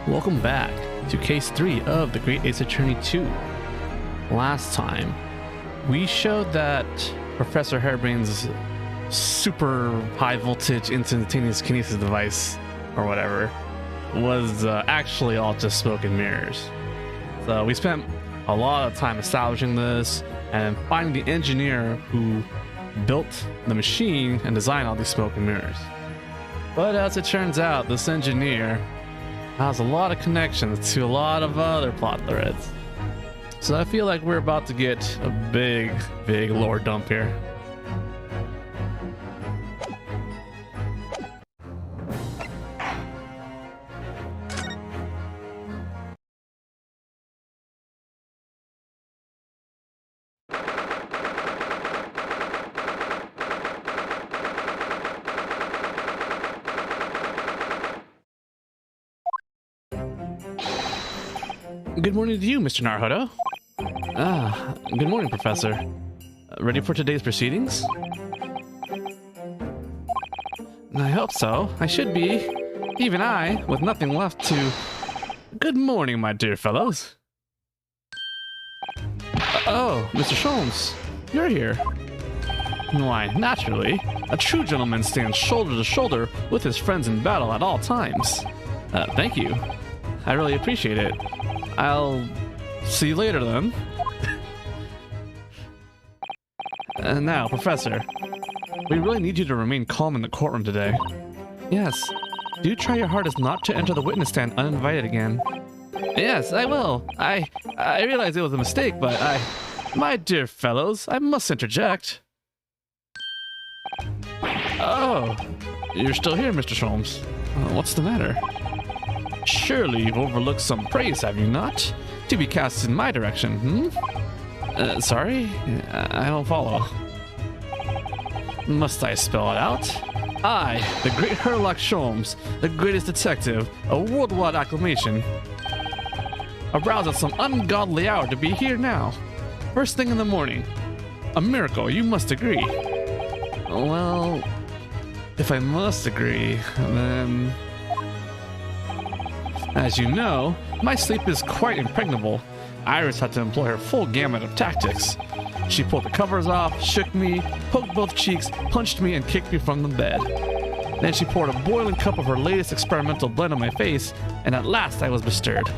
Welcome back to Case 3 of The Great Ace Attorney 2. Last time, we showed that Professor Harebrain's super high voltage instantaneous kinesis device, or whatever, was actually all just smoke and mirrors. So we spent a lot of time establishing this and finding the engineer who built the machine and designed all these smoke and mirrors. But as it turns out, this engineer has a lot of connections to a lot of other plot threads. So I feel like we're about to get a big lore dump here. Good morning to you, Mr. Naruhodo. Good morning, Professor. Ready for today's proceedings? I hope so. I should be. Even I, with nothing left to... Good morning, my dear fellows. Oh, Mr. Sholmes, you're here. Why, naturally. A true gentleman stands shoulder to shoulder with his friends in battle at all times. Thank you. I really appreciate it. I'll see you later then. And now, Professor, we really need you to remain calm in the courtroom today. Yes, do try your hardest not to enter the witness stand uninvited again. Yes, I will. I realize it was a mistake, but my dear fellows, I must interject. Oh, you're still here, Mr. Sholmes. What's the matter? Surely you've overlooked some praise, have you not? To be cast in my direction, sorry? I don't follow. Must I spell it out? I, the great Herlock Sholmes, the greatest detective, a worldwide acclamation, aroused at some ungodly hour to be here now. First thing in the morning. A miracle, you must agree. Well, if I must agree, then... As you know, my sleep is quite impregnable. Iris had to employ her full gamut of tactics. She pulled the covers off, shook me, poked both cheeks, punched me, and kicked me from the bed. Then she poured a boiling cup of her latest experimental blend on my face, and at last I was bestirred.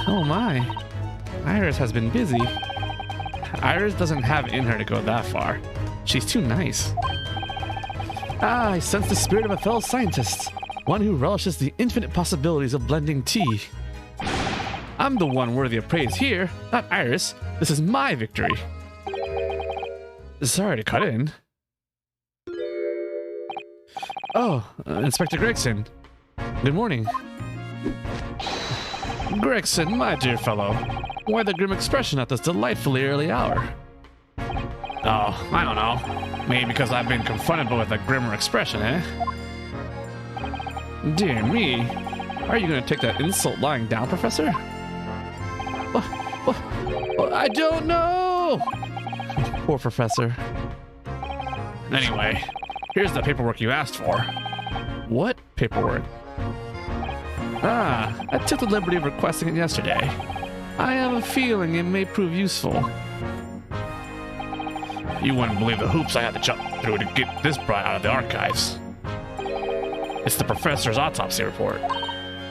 Oh my, Iris has been busy. Iris doesn't have it in her to go that far. She's too nice. I sense the spirit of a fellow scientist. One who relishes the infinite possibilities of blending tea. I'm the one worthy of praise here, not Iris. This is my victory. Sorry to cut in. Oh, Inspector Gregson. Good morning. Gregson, my dear fellow. Why the grim expression at this delightfully early hour? Oh, I don't know. Maybe because I've been confronted with a grimmer expression, eh? Dear me, are you going to take that insult lying down, Professor? I don't know! Poor Professor. Anyway, here's the paperwork you asked for. What paperwork? I took the liberty of requesting it yesterday. I have a feeling it may prove useful. You wouldn't believe the hoops I had to jump through to get this brought out of the archives. It's the professor's autopsy report.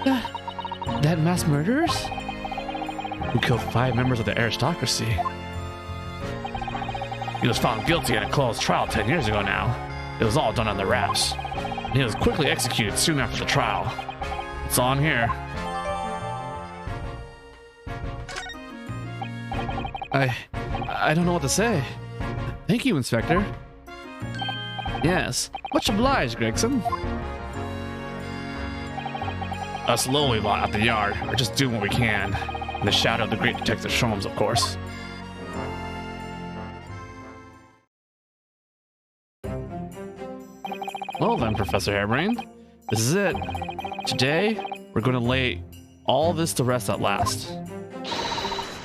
That mass murderers? Who killed 5 members of the aristocracy. He was found guilty in a closed trial 10 years ago now. It was all done on the wraps. And he was quickly executed soon after the trial. It's on here. I don't know what to say. Thank you, Inspector. Yes, much obliged, Gregson. Us lowly lot at the yard are just doing what we can. In the shadow of the great Detective Sholmes, of course. Well then, Professor Harebrain, this is it. Today, we're going to lay all this to rest at last.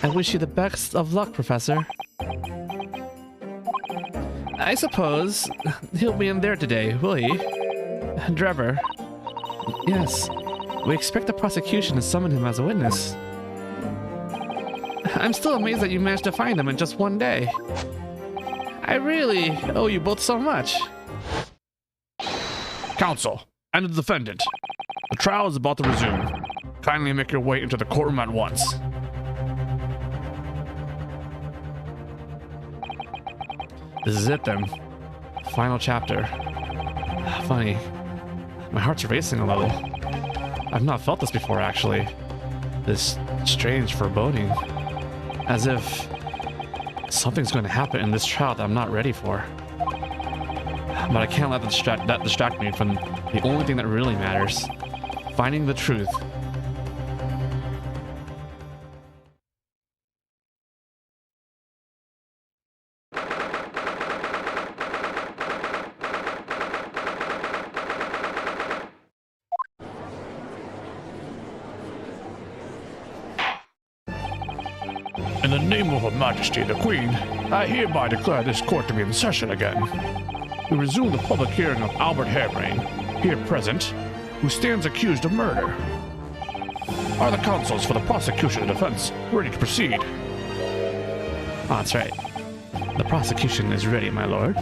I wish you the best of luck, Professor. I suppose he'll be in there today, will he? Drebber. Yes. We expect the prosecution to summon him as a witness. I'm still amazed that you managed to find him in just one day. I really owe you both so much. Counsel, and the defendant. The trial is about to resume. Kindly make your way into the courtroom at once. This is it then. Final chapter. Funny. My heart's racing a little. I've not felt this before, actually. This strange foreboding. As if something's going to happen in this trial that I'm not ready for. But I can't let that distract me from the only thing that really matters. Finding the truth. In the name of Her Majesty the Queen, I hereby declare this court to be in session again. We resume the public hearing of Albert Harebrain, here present, who stands accused of murder. Are the counsels for the prosecution and defense ready to proceed? Oh, that's right. The prosecution is ready, my lord.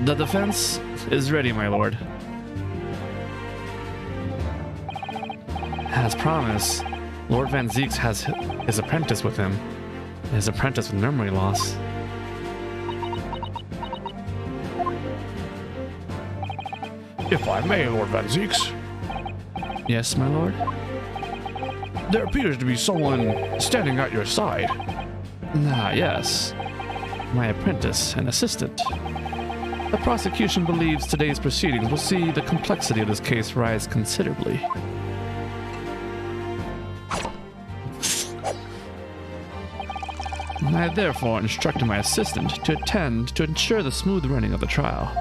The defense is ready, my lord. As promised, Lord Van Zieks has his apprentice with him. His apprentice with memory loss. If I may, Lord Van Zieks. Yes, my lord? There appears to be someone standing at your side. Ah, yes. My apprentice and assistant. The prosecution believes today's proceedings will see the complexity of this case rise considerably. I have therefore instructed my assistant to attend to ensure the smooth running of the trial.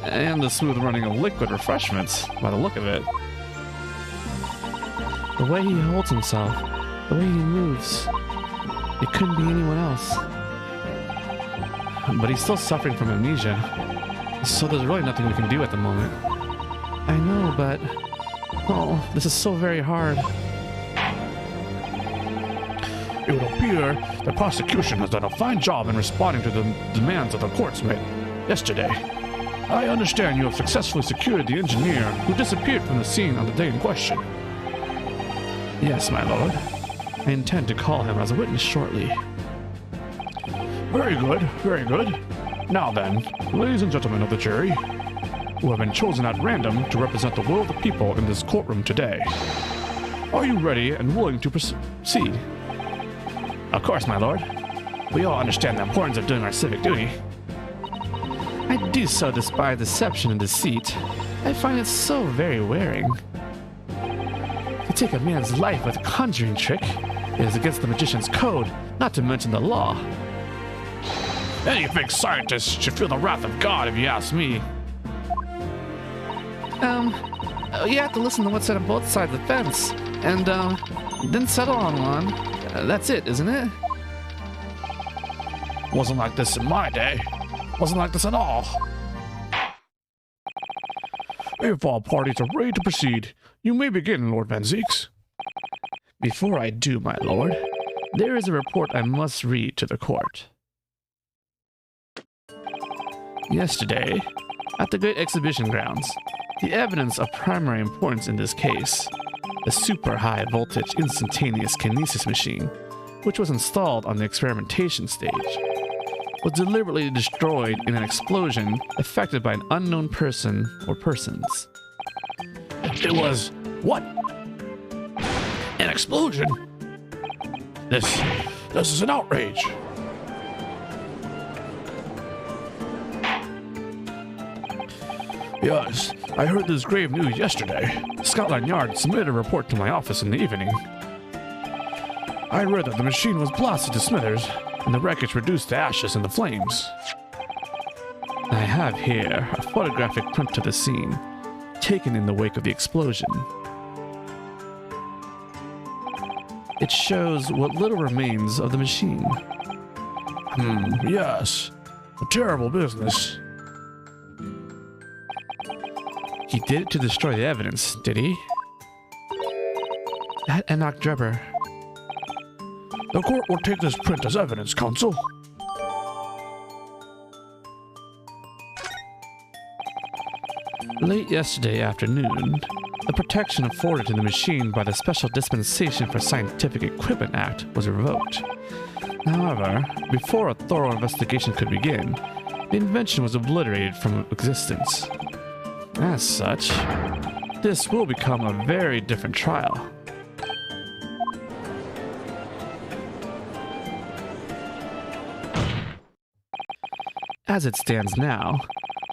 And the smooth running of liquid refreshments, by the look of it. The way he holds himself, the way he moves, it couldn't be anyone else. But he's still suffering from amnesia, so there's really nothing we can do at the moment. I know, but... oh, this is so very hard. It would appear the prosecution has done a fine job in responding to the demands of the courts made yesterday. I understand you have successfully secured the engineer who disappeared from the scene on the day in question. Yes, my lord. I intend to call him as a witness shortly. Very good, very good. Now then, ladies and gentlemen of the jury, who have been chosen at random to represent the will of the people in this courtroom today, are you ready and willing to proceed? Of course, my lord. We all understand the importance of doing our civic duty. I do so despite deception and deceit. I find it so very wearing. To take a man's life with a conjuring trick is against the magician's code, not to mention the law. Any big scientist should feel the wrath of God if you ask me. You have to listen to what's said on both sides of the fence, and, then settle on one. That's it, isn't it? Wasn't like this in my day. Wasn't like this at all. If all parties are ready to proceed, you may begin, Lord Van Zieks. Before I do, my lord, there is a report I must read to the court. Yesterday, at the Great Exhibition Grounds, the evidence of primary importance in this case, the super high voltage instantaneous kinesis machine, which was installed on the experimentation stage, was deliberately destroyed in an explosion effected by an unknown person or persons. It was... what? An explosion? This is an outrage. Yes, I heard this grave news yesterday. Scotland Yard submitted a report to my office in the evening. I read that the machine was blasted to smithers, and the wreckage reduced to ashes in the flames. I have here a photographic print to the scene, taken in the wake of the explosion. It shows what little remains of the machine. Yes. A terrible business. He did it to destroy the evidence, did he? That Enoch Drebber. The court will take this print as evidence, counsel. Late yesterday afternoon, the protection afforded to the machine by the Special Dispensation for Scientific Equipment Act was revoked. However, before a thorough investigation could begin, the invention was obliterated from existence. As such, this will become a very different trial. As it stands now,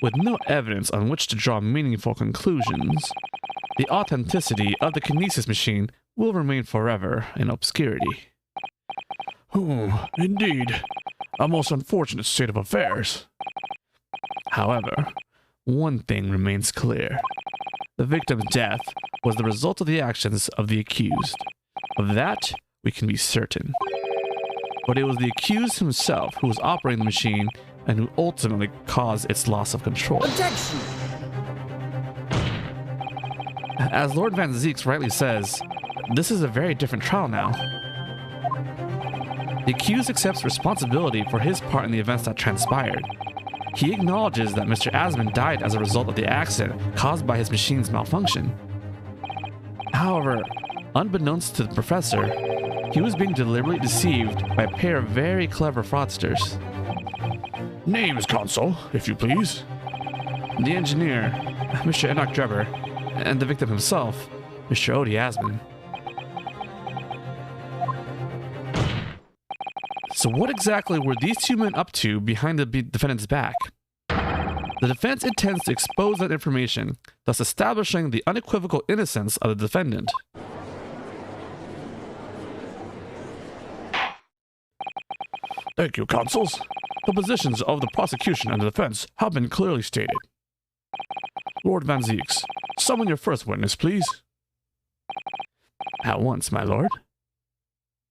with no evidence on which to draw meaningful conclusions, the authenticity of the kinesis machine will remain forever in obscurity. Indeed. A most unfortunate state of affairs. However, one thing remains clear. The victim's death was the result of the actions of the accused. Of that, we can be certain. But it was the accused himself who was operating the machine and who ultimately caused its loss of control. Objection! As Lord Van Zeeks rightly says, this is a very different trial now. The accused accepts responsibility for his part in the events that transpired. He acknowledges that Mr. Asman died as a result of the accident caused by his machine's malfunction. However, unbeknownst to the professor, he was being deliberately deceived by a pair of very clever fraudsters. Names, counsel, if you please. The engineer, Mr. Enoch Drebber, and the victim himself, Mr. Odie Asman. So what exactly were these two men up to behind the defendant's back? The defense intends to expose that information, thus establishing the unequivocal innocence of the defendant. Thank you, counsels. The positions of the prosecution and the defense have been clearly stated. Lord Van Zeeks, summon your first witness, please. At once, my lord.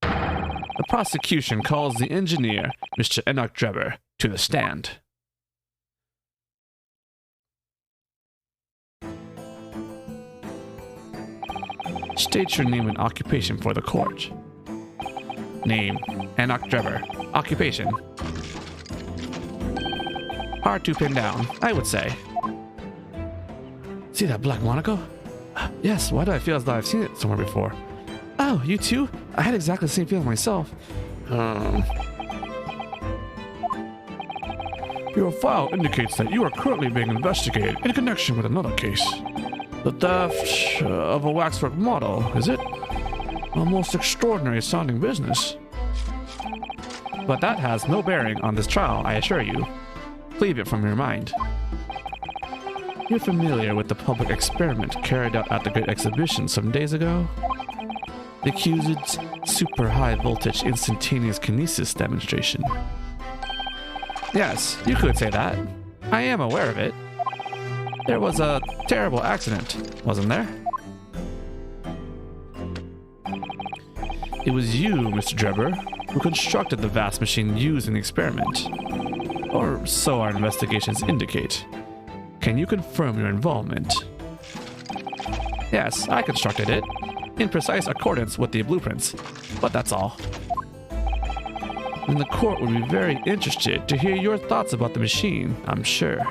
The prosecution calls the engineer, Mr. Enoch Drebber, to the stand. State your name and occupation for the court. Name, Enoch Drebber. Occupation. Hard to pin down, I would say. See that black Monaco? Yes, why do I feel as though I've seen it somewhere before? Oh, you too? I had exactly the same feeling myself. Your file indicates that you are currently being investigated in connection with another case. The theft of a waxwork model, is it? A most extraordinary sounding business. But that has no bearing on this trial, I assure you. Leave it from your mind. You're familiar with the public experiment carried out at the Great Exhibition some days ago? The accused's super high voltage instantaneous kinesis demonstration. Yes, you could say that. I am aware of it. There was a terrible accident, wasn't there? It was you, Mr. Drebber, who constructed the vast machine used in the experiment. Or so our investigations indicate. Can you confirm your involvement? Yes, I constructed it, in precise accordance with the blueprints, but that's all. And the court would be very interested to hear your thoughts about the machine, I'm sure.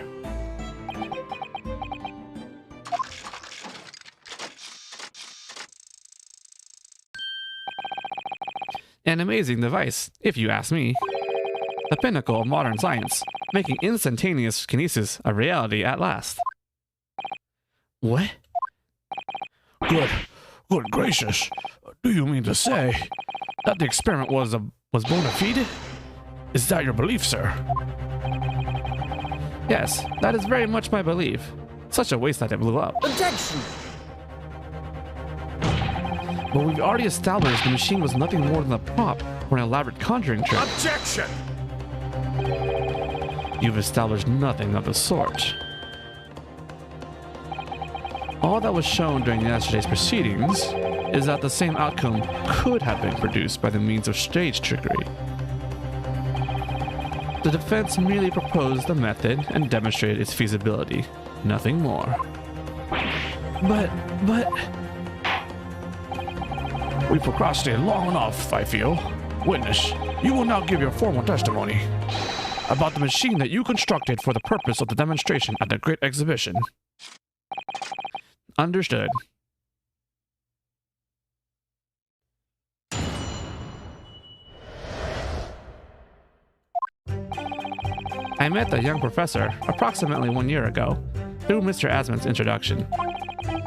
An amazing device, if you ask me. The pinnacle of modern science, making instantaneous kinesis a reality at last. What? Good gracious. Do you mean to say that the experiment was bona fide? Is that your belief, sir? Yes, that is very much my belief. Such a waste that it blew up. Objection! But we've already established the machine was nothing more than a prop for an elaborate conjuring trick. Objection! You've established nothing of the sort. All that was shown during yesterday's proceedings is that the same outcome could have been produced by the means of stage trickery. The defense merely proposed the method and demonstrated its feasibility, nothing more. But... We procrastinated long enough, I feel. Witness, you will now give your formal testimony about the machine that you constructed for the purpose of the demonstration at the Great Exhibition. Understood. I met the young professor approximately 1 year ago through Mr. Asman's introduction.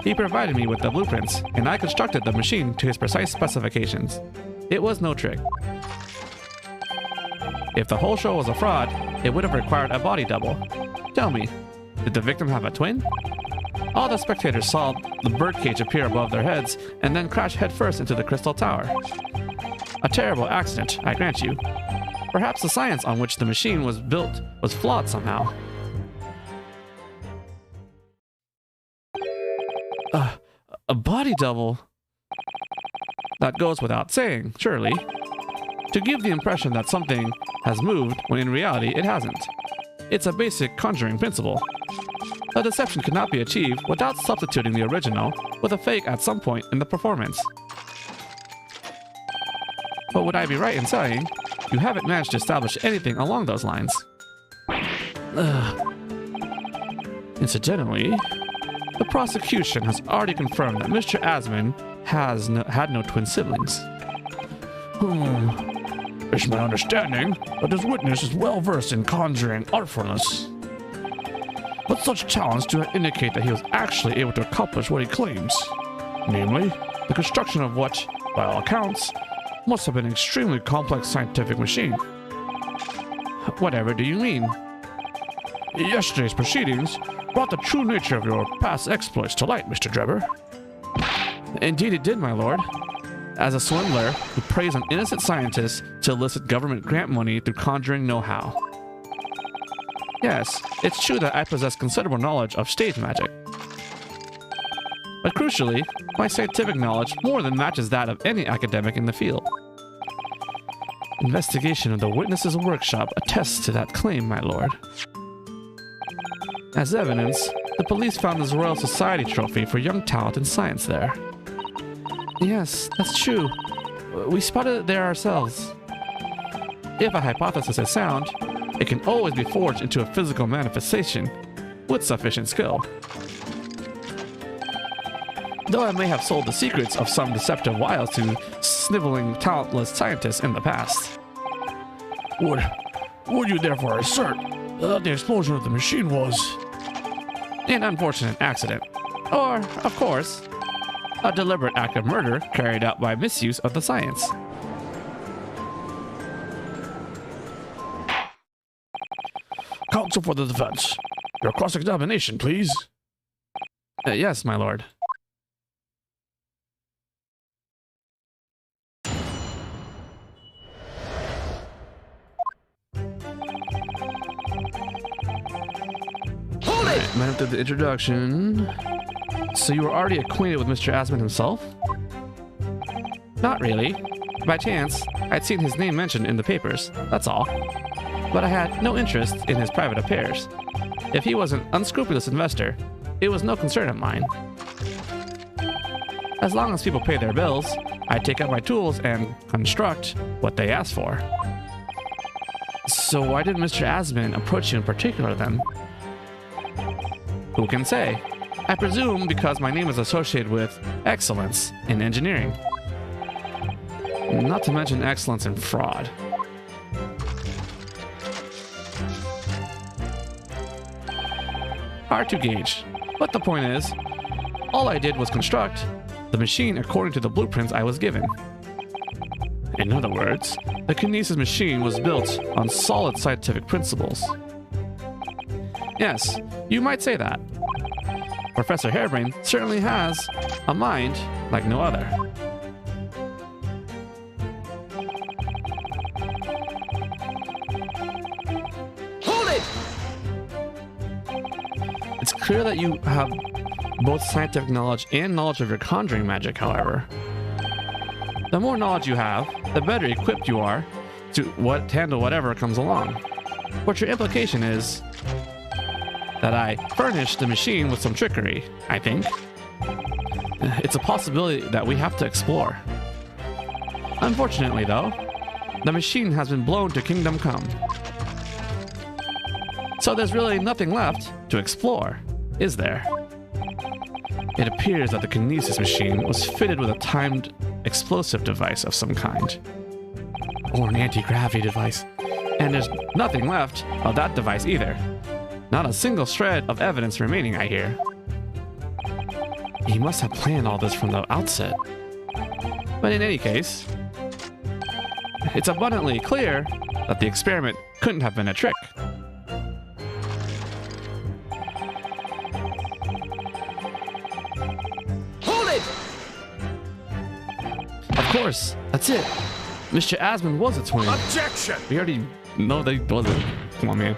He provided me with the blueprints, and I constructed the machine to his precise specifications. It was no trick. If the whole show was a fraud, it would have required a body double. Tell me, did the victim have a twin? All the spectators saw the birdcage appear above their heads and then crash headfirst into the crystal tower. A terrible accident, I grant you. Perhaps the science on which the machine was built was flawed somehow. A body double? That goes without saying, surely. To give the impression that something has moved when in reality it hasn't. It's a basic conjuring principle. A deception cannot be achieved without substituting the original with a fake at some point in the performance. But would I be right in saying you haven't managed to establish anything along those lines? Incidentally, the prosecution has already confirmed that Mr. Asman had no twin siblings. It's my understanding that this witness is well versed in conjuring artfulness. But such talents do not indicate that he was actually able to accomplish what he claims. Namely, the construction of what, by all accounts, must have been an extremely complex scientific machine. Whatever do you mean? Yesterday's proceedings brought the true nature of your past exploits to light, Mr. Drebber. Indeed it did, my lord. As a swindler who preys on innocent scientists to elicit government grant money through conjuring know-how. Yes, it's true that I possess considerable knowledge of stage magic. But crucially, my scientific knowledge more than matches that of any academic in the field. Investigation of the witness's workshop attests to that claim, my lord. As evidence, the police found this Royal Society trophy for young talent in science there. Yes, that's true. We spotted it there ourselves. If a hypothesis is sound, it can always be forged into a physical manifestation with sufficient skill. Though I may have sold the secrets of some deceptive wiles to sniveling, talentless scientists in the past. Would you therefore assert that the explosion of the machine was an unfortunate accident? Or, of course, a deliberate act of murder carried out by misuse of the science. Counsel for the defense. Your cross-examination, please. Yes, my lord. Hold it! Right, after the introduction. So you were already acquainted with Mr. Asman himself? Not really. By chance, I'd seen his name mentioned in the papers, that's all. But I had no interest in his private affairs. If he was an unscrupulous investor, it was no concern of mine. As long as people pay their bills, I take out my tools and construct what they ask for. So why did Mr. Asman approach you in particular then? Who can say? I presume because my name is associated with excellence in engineering. Not to mention excellence in fraud. Hard to gauge, but the point is, all I did was construct the machine according to the blueprints I was given. In other words, the Kinesis machine was built on solid scientific principles. Yes, you might say that. Professor Harebrain certainly has a mind like no other. Hold it! It's clear that you have both scientific knowledge and knowledge of your conjuring magic, however. The more knowledge you have, the better equipped you are to handle whatever comes along. But your implication is that I furnished the machine with some trickery, I think. It's a possibility that we have to explore. Unfortunately, though, the machine has been blown to Kingdom Come. So there's really nothing left to explore, is there? It appears that the Kinesis machine was fitted with a timed explosive device of some kind. Or an anti-gravity device. And there's nothing left of that device either. Not a single shred of evidence remaining, I hear. He must have planned all this from the outset. But in any case, it's abundantly clear that the experiment couldn't have been a trick. Hold it! Of course, that's it. Mr. Asmund was a twin. Objection! We already know that he wasn't. Come on, man.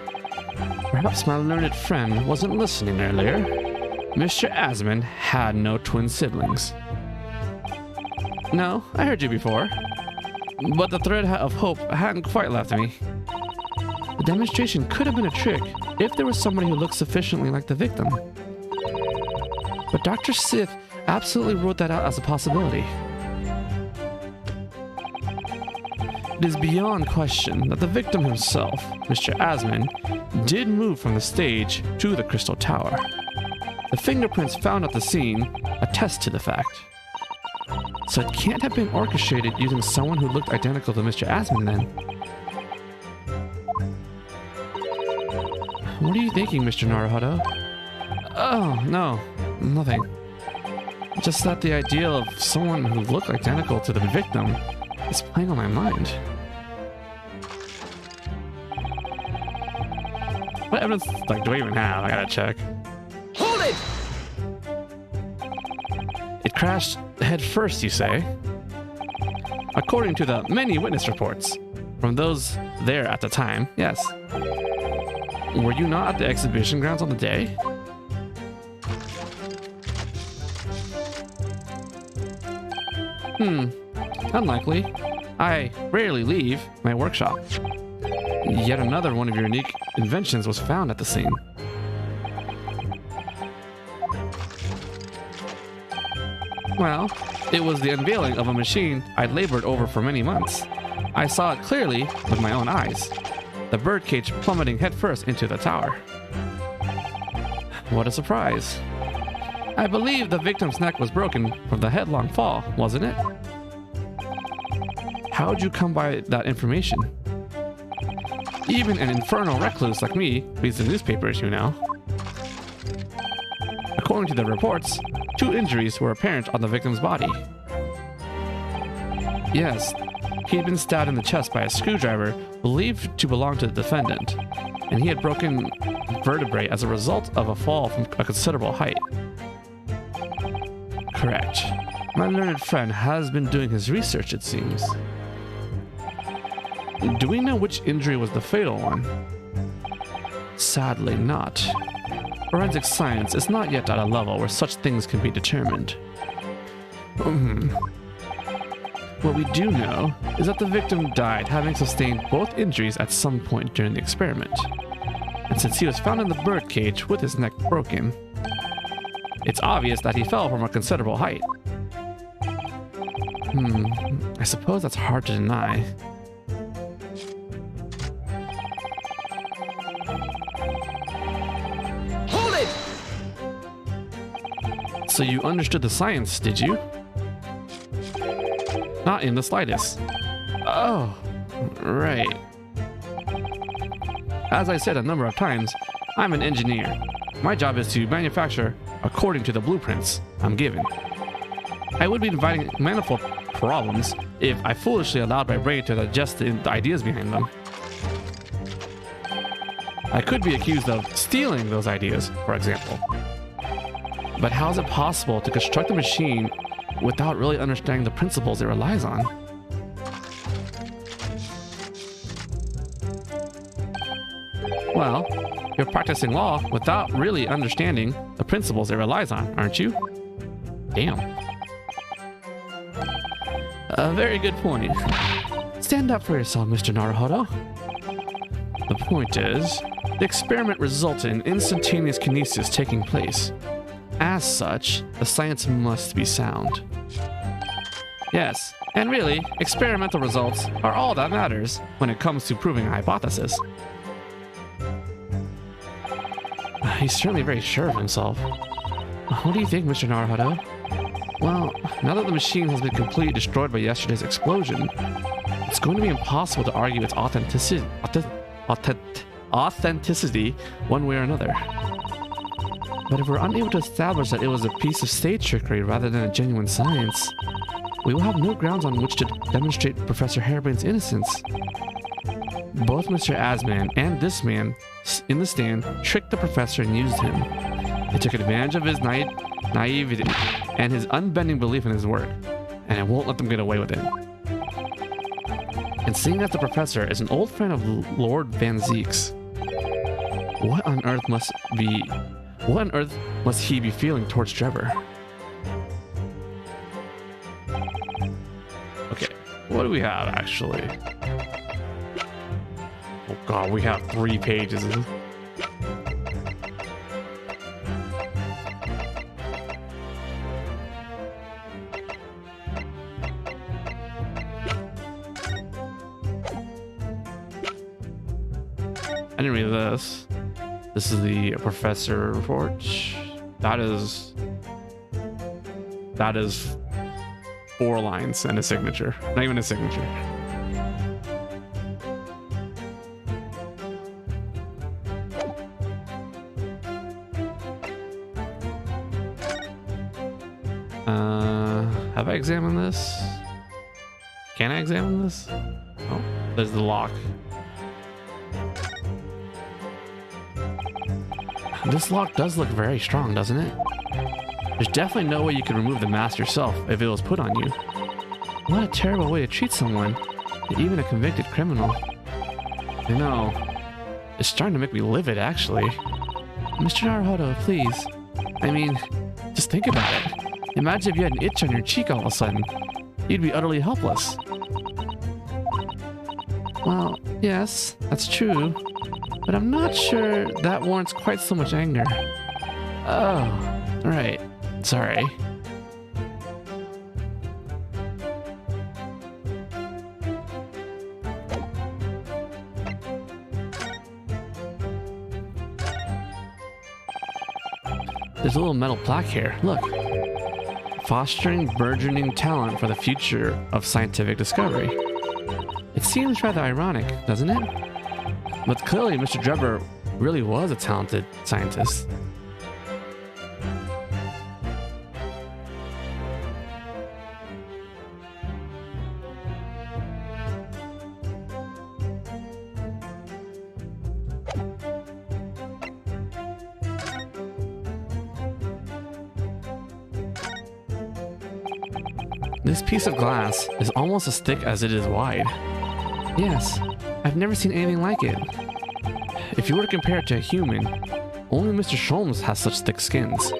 Perhaps my learned friend wasn't listening earlier. Mr. Asmund had no twin siblings. No, I heard you before. But the thread of hope hadn't quite left me. The demonstration could have been a trick if there was somebody who looked sufficiently like the victim. But Dr. Sith absolutely wrote that out as a possibility. It is beyond question that the victim himself, Mr. Asmund, did move from the stage to the Crystal Tower. The fingerprints found at the scene attest to the fact. So it can't have been orchestrated using someone who looked identical to Mr. Asmund then. What are you thinking, Mr. Naruhodo? Oh, no, nothing. Just that the idea of someone who looked identical to the victim is playing on my mind. What evidence do I even have? I gotta check. Hold it! It crashed head first, you say? According to the many witness reports from those there at the time, yes. Were you not at the exhibition grounds on the day? Unlikely. I rarely leave my workshop. Yet another one of your unique inventions was found at the scene. Well, it was the unveiling of a machine I'd labored over for many months. I saw it clearly with my own eyes. The birdcage plummeting headfirst into the tower. What a surprise. I believe the victim's neck was broken from the headlong fall, wasn't it? How'd you come by that information? Even an infernal recluse like me reads the newspapers, you know. According to the reports, 2 injuries were apparent on the victim's body. Yes, he had been stabbed in the chest by a screwdriver believed to belong to the defendant, and he had broken vertebrae as a result of a fall from a considerable height. Correct. My learned friend has been doing his research, it seems. Do we know which injury was the fatal one? Sadly not. Forensic science is not yet at a level where such things can be determined. What we do know is that the victim died having sustained both injuries at some point during the experiment. And since he was found in the birdcage with his neck broken, it's obvious that he fell from a considerable height. I suppose that's hard to deny. Hold it! So you understood the science, did you? Not in the slightest. Oh, right. As I said a number of times, I'm an engineer. My job is to manufacture according to the blueprints I'm given. I would be inviting manifold problems if I foolishly allowed my brain to digest the ideas behind them. I could be accused of stealing those ideas, for example. But how is it possible to construct a machine without really understanding the principles it relies on? Well, you're practicing law without really understanding the principles it relies on, aren't you? Damn. A very good point. Stand up for yourself, Mr. Naruhodo. The point is, the experiment resulted in instantaneous kinesis taking place. As such, the science must be sound. Yes, and really, experimental results are all that matters when it comes to proving a hypothesis. He's certainly very sure of himself. What do you think, Mr. Naruhodo? Well, now that the machine has been completely destroyed by yesterday's explosion, it's going to be impossible to argue its authenticity one way or another. But if we're unable to establish that it was a piece of stage trickery rather than a genuine science, we will have no grounds on which to demonstrate Professor Harebrain's innocence. Both Mr. Asman and this man in the stand tricked the professor and used him. They took advantage of his naivety and his unbending belief in his work, and I won't let them get away with it. And seeing as the professor is an old friend of Lord Van Zeek's, what on earth must he be feeling towards Trevor? Okay, what do we have actually? Oh god, we have 3 pages. I didn't read this. This is the professor report. That is 4 lines and a signature. Not even a signature. Have I examined this? Can I examine this? Oh, there's the lock. This lock does look very strong, doesn't it? There's definitely no way you could remove the mask yourself if it was put on you. What a terrible way to treat someone, even a convicted criminal. I know. It's starting to make me livid, actually. Mr. Naruhodo, please. I mean, just think about it. Imagine if you had an itch on your cheek all of a sudden. You'd be utterly helpless. Well, yes, that's true. But I'm not sure that warrants quite so much anger. Oh, right. Sorry. There's a little metal plaque here. Look. Fostering burgeoning talent for the future of scientific discovery. It seems rather ironic, doesn't it? But clearly, Mr. Trevor really was a talented scientist. This piece of glass is almost as thick as it is wide. Yes, I've never seen anything like it. If you were to compare it to a human, only Mr. Sholmes has such thick skins.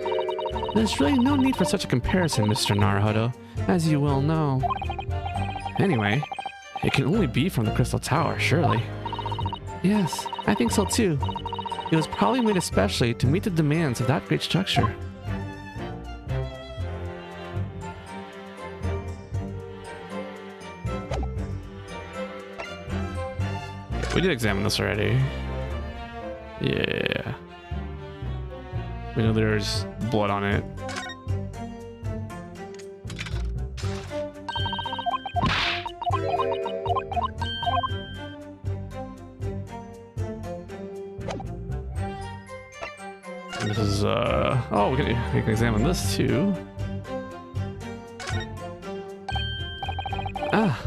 There's really no need for such a comparison, Mr. Naruhodo, as you well know. Anyway, it can only be from the Crystal Tower, surely. Yes, I think so too. It was probably made especially to meet the demands of that great structure. We did examine this already. Yeah. We know there's blood on it. And this is, oh, we can examine this too. Ah,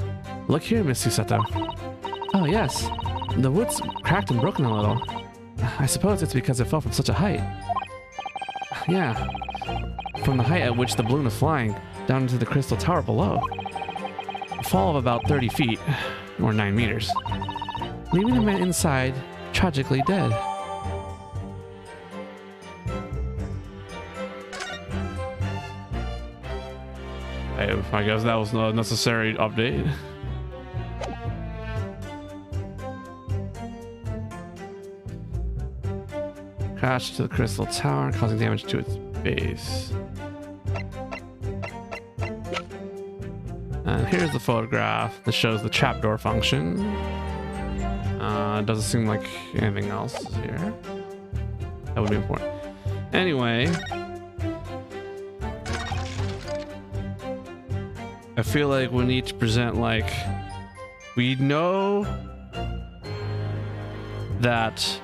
look here, Miss Susato. Oh, yes. The wood's cracked and broken a little. I suppose it's because it fell from such a height. Yeah, from the height at which the balloon was flying down into the Crystal Tower below. A fall of about 30 feet, or 9 meters, leaving the man inside tragically dead. I guess that was a necessary update. Crashed to the Crystal Tower, causing damage to its base. And here's the photograph that shows the trapdoor function. It doesn't seem like anything else is here. That would be important. Anyway, I feel like we need to present like we know that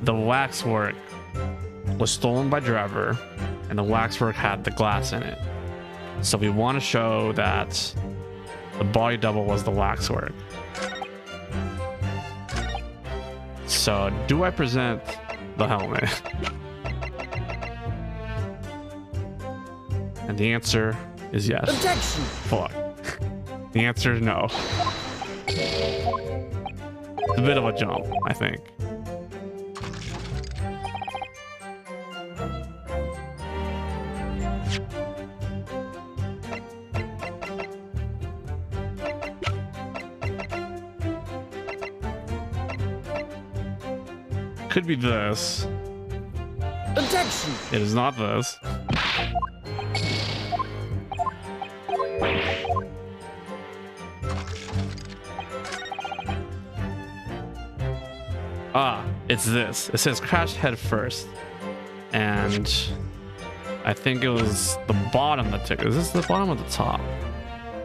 the waxwork was stolen by Driver and the waxwork had the glass in it. So we want to show that the body double was the waxwork. So do I present the helmet? And the answer is yes. Objection! Fuck. The answer is no. It's a bit of a jump, I think. Could be this. Objection! It is not this. Ah, it's this. It says crashed head first. And I think it was the bottom that took it. Is this the bottom or the top?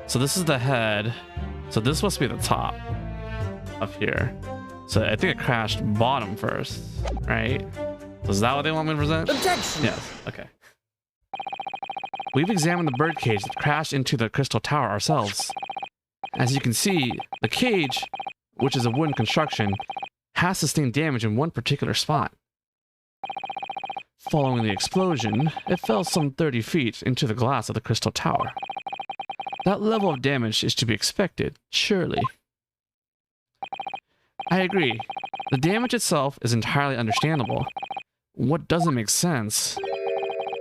So this is the head. So this must be the top up here. So I think it crashed bottom first, right? Is that what they want me to present? Objection! Yes, okay. We've examined the birdcage that crashed into the crystal tower ourselves. As you can see, the cage, which is a wooden construction, has sustained damage in one particular spot. Following the explosion, it fell some 30 feet into the glass of the crystal tower. That level of damage is to be expected, surely. I agree. The damage itself is entirely understandable. What doesn't make sense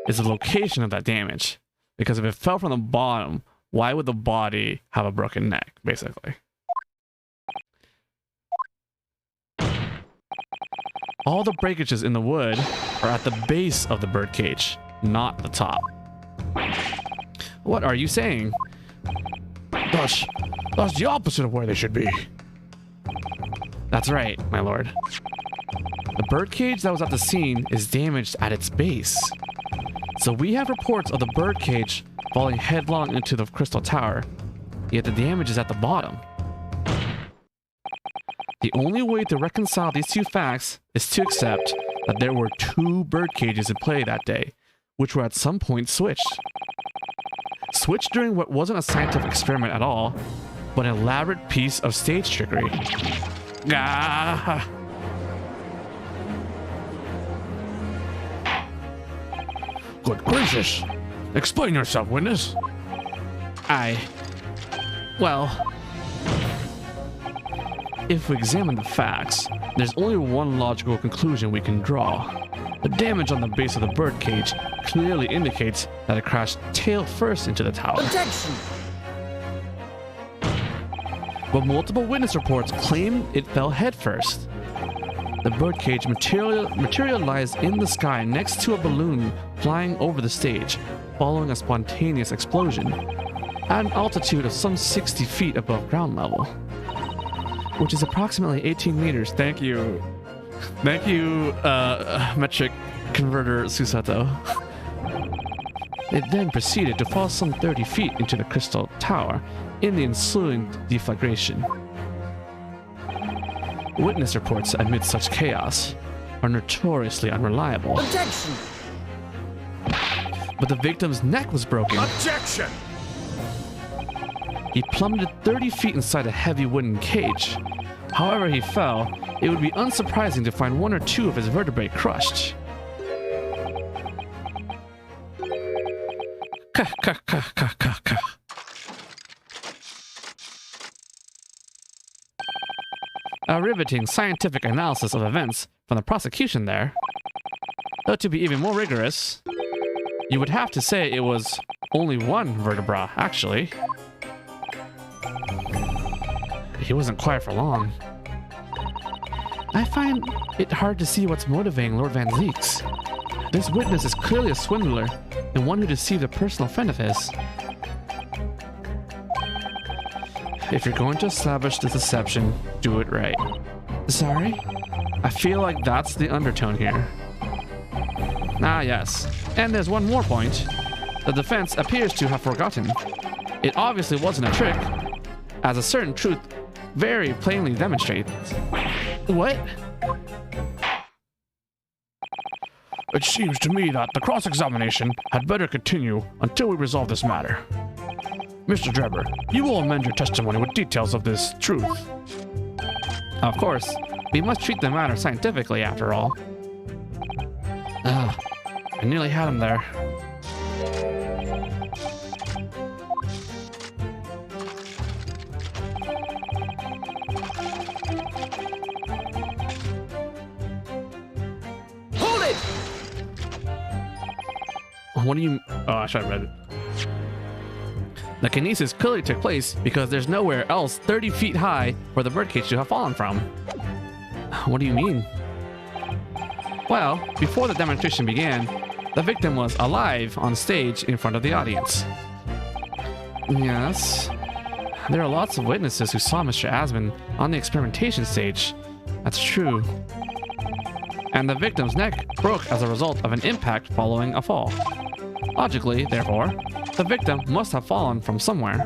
is the location of that damage. Because if it fell from the bottom, why would the body have a broken neck, basically? All the breakages in the wood are at the base of the birdcage, not the top. What are you saying? That's the opposite of where they should be. That's right, my lord. The birdcage that was at the scene is damaged at its base. So we have reports of the birdcage falling headlong into the crystal tower, yet the damage is at the bottom. The only way to reconcile these two facts is to accept that there were two birdcages in play that day, which were at some point switched. Switched during what wasn't a scientific experiment at all, but an elaborate piece of stage trickery. Ah! Good gracious. Explain yourself, witness. Well, if we examine the facts, there's only one logical conclusion we can draw. The damage on the base of the birdcage clearly indicates that it crashed tail first into the tower. Objection! But multiple witness reports claim it fell head first. The birdcage materialized in the sky next to a balloon flying over the stage, following a spontaneous explosion, at an altitude of some 60 feet above ground level, which is approximately 18 meters. Thank you, metric converter Susato. It then proceeded to fall some 30 feet into the crystal tower in the ensuing deflagration. Witness reports amid such chaos are notoriously unreliable. Objection! But the victim's neck was broken. Objection! He plummeted 30 feet inside a heavy wooden cage. However he fell, it would be unsurprising to find one or two of his vertebrae crushed. A riveting scientific analysis of events from the prosecution there. Though to be even more rigorous, you would have to say it was only one vertebra, actually. He wasn't quiet for long. I find it hard to see what's motivating Lord Van Zeeks. This witness is clearly a swindler and one who deceived a personal friend of his. If you're going to establish the deception, do it right. Sorry? I feel like that's the undertone here. Ah, yes. And there's one more point. The defense appears to have forgotten. It obviously wasn't a trick, as a certain truth very plainly demonstrates. What? It seems to me that the cross-examination had better continue until we resolve this matter. Mr. Drebber, you will amend your testimony with details of this truth. Of course. We must treat the matter scientifically, after all. Ah, I nearly had him there. Hold it! What do you... Oh, I should have read it. The kinesis clearly took place because there's nowhere else 30 feet high where the birdcage should have fallen from. What do you mean? Well, before the demonstration began, the victim was alive on stage in front of the audience. Yes. There are lots of witnesses who saw Mr. Asman on the experimentation stage. That's true. And the victim's neck broke as a result of an impact following a fall. Logically, therefore, the victim must have fallen from somewhere.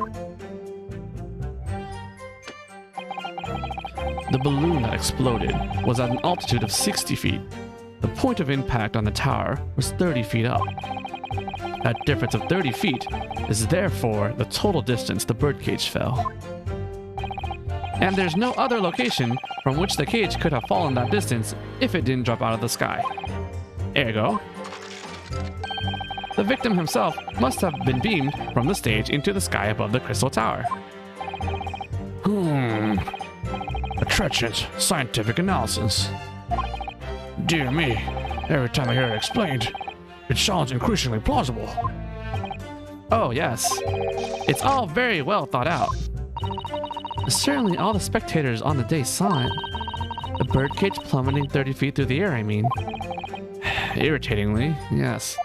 The balloon that exploded was at an altitude of 60 feet. The point of impact on the tower was 30 feet up. That difference of 30 feet is therefore the total distance the birdcage fell. And there's no other location from which the cage could have fallen that distance if it didn't drop out of the sky. Ergo, the victim himself must have been beamed from the stage into the sky above the crystal tower. A treacherous scientific analysis. Dear me, every time I hear it explained, it sounds increasingly plausible. Oh yes, it's all very well thought out. Certainly all the spectators on the day saw it. The birdcage plummeting 30 feet through the air, I mean. Irritatingly, yes.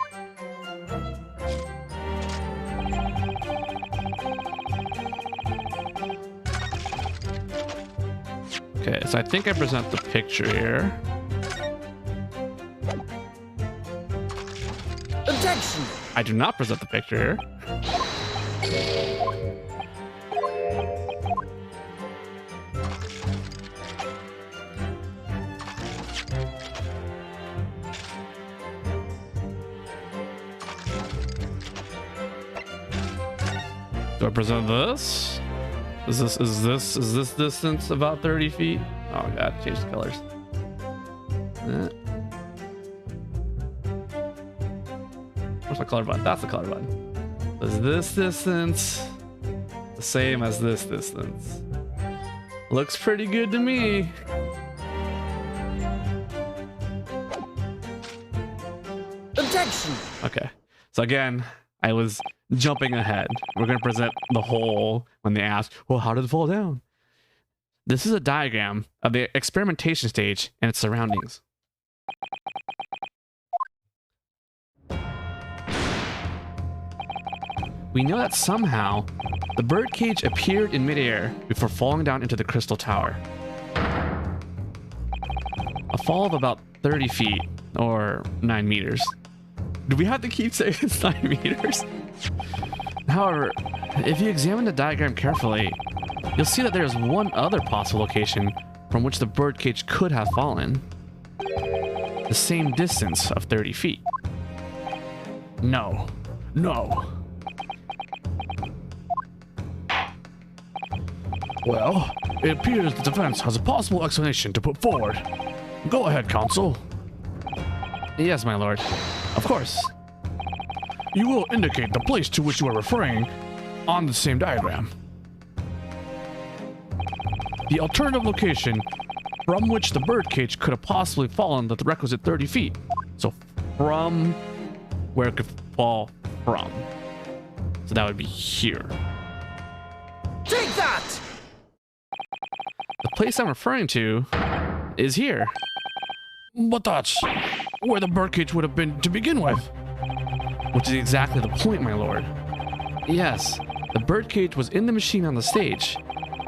Okay, so I think I present the picture here. Objection! I do not present the picture here. Do I present this? Is this distance about 30 feet? Oh god, change the colors. Where's my color button? That's the color button. Is this distance the same as this distance? Looks pretty good to me. Objection! Okay, so again, I was jumping ahead. We're going to present the whole when they ask, well, how did it fall down? This is a diagram of the experimentation stage and its surroundings. We know that somehow the birdcage appeared in midair before falling down into the crystal tower. A fall of about 30 feet or 9 meters. Do we have to keep saying it's 9 meters? However, if you examine the diagram carefully, you'll see that there is one other possible location from which the birdcage could have fallen. The same distance of 30 feet. No. Well, it appears the defense has a possible explanation to put forward. Go ahead, counsel. Yes, my lord. Of course. You will indicate the place to which you are referring on the same diagram. The alternative location from which the birdcage could have possibly fallen the requisite 30 feet. So from where it could fall from. So that would be here. Take that! The place I'm referring to is here. But that's... where the birdcage would have been to begin with. Which is exactly the point, my lord. Yes, the birdcage was in the machine on the stage,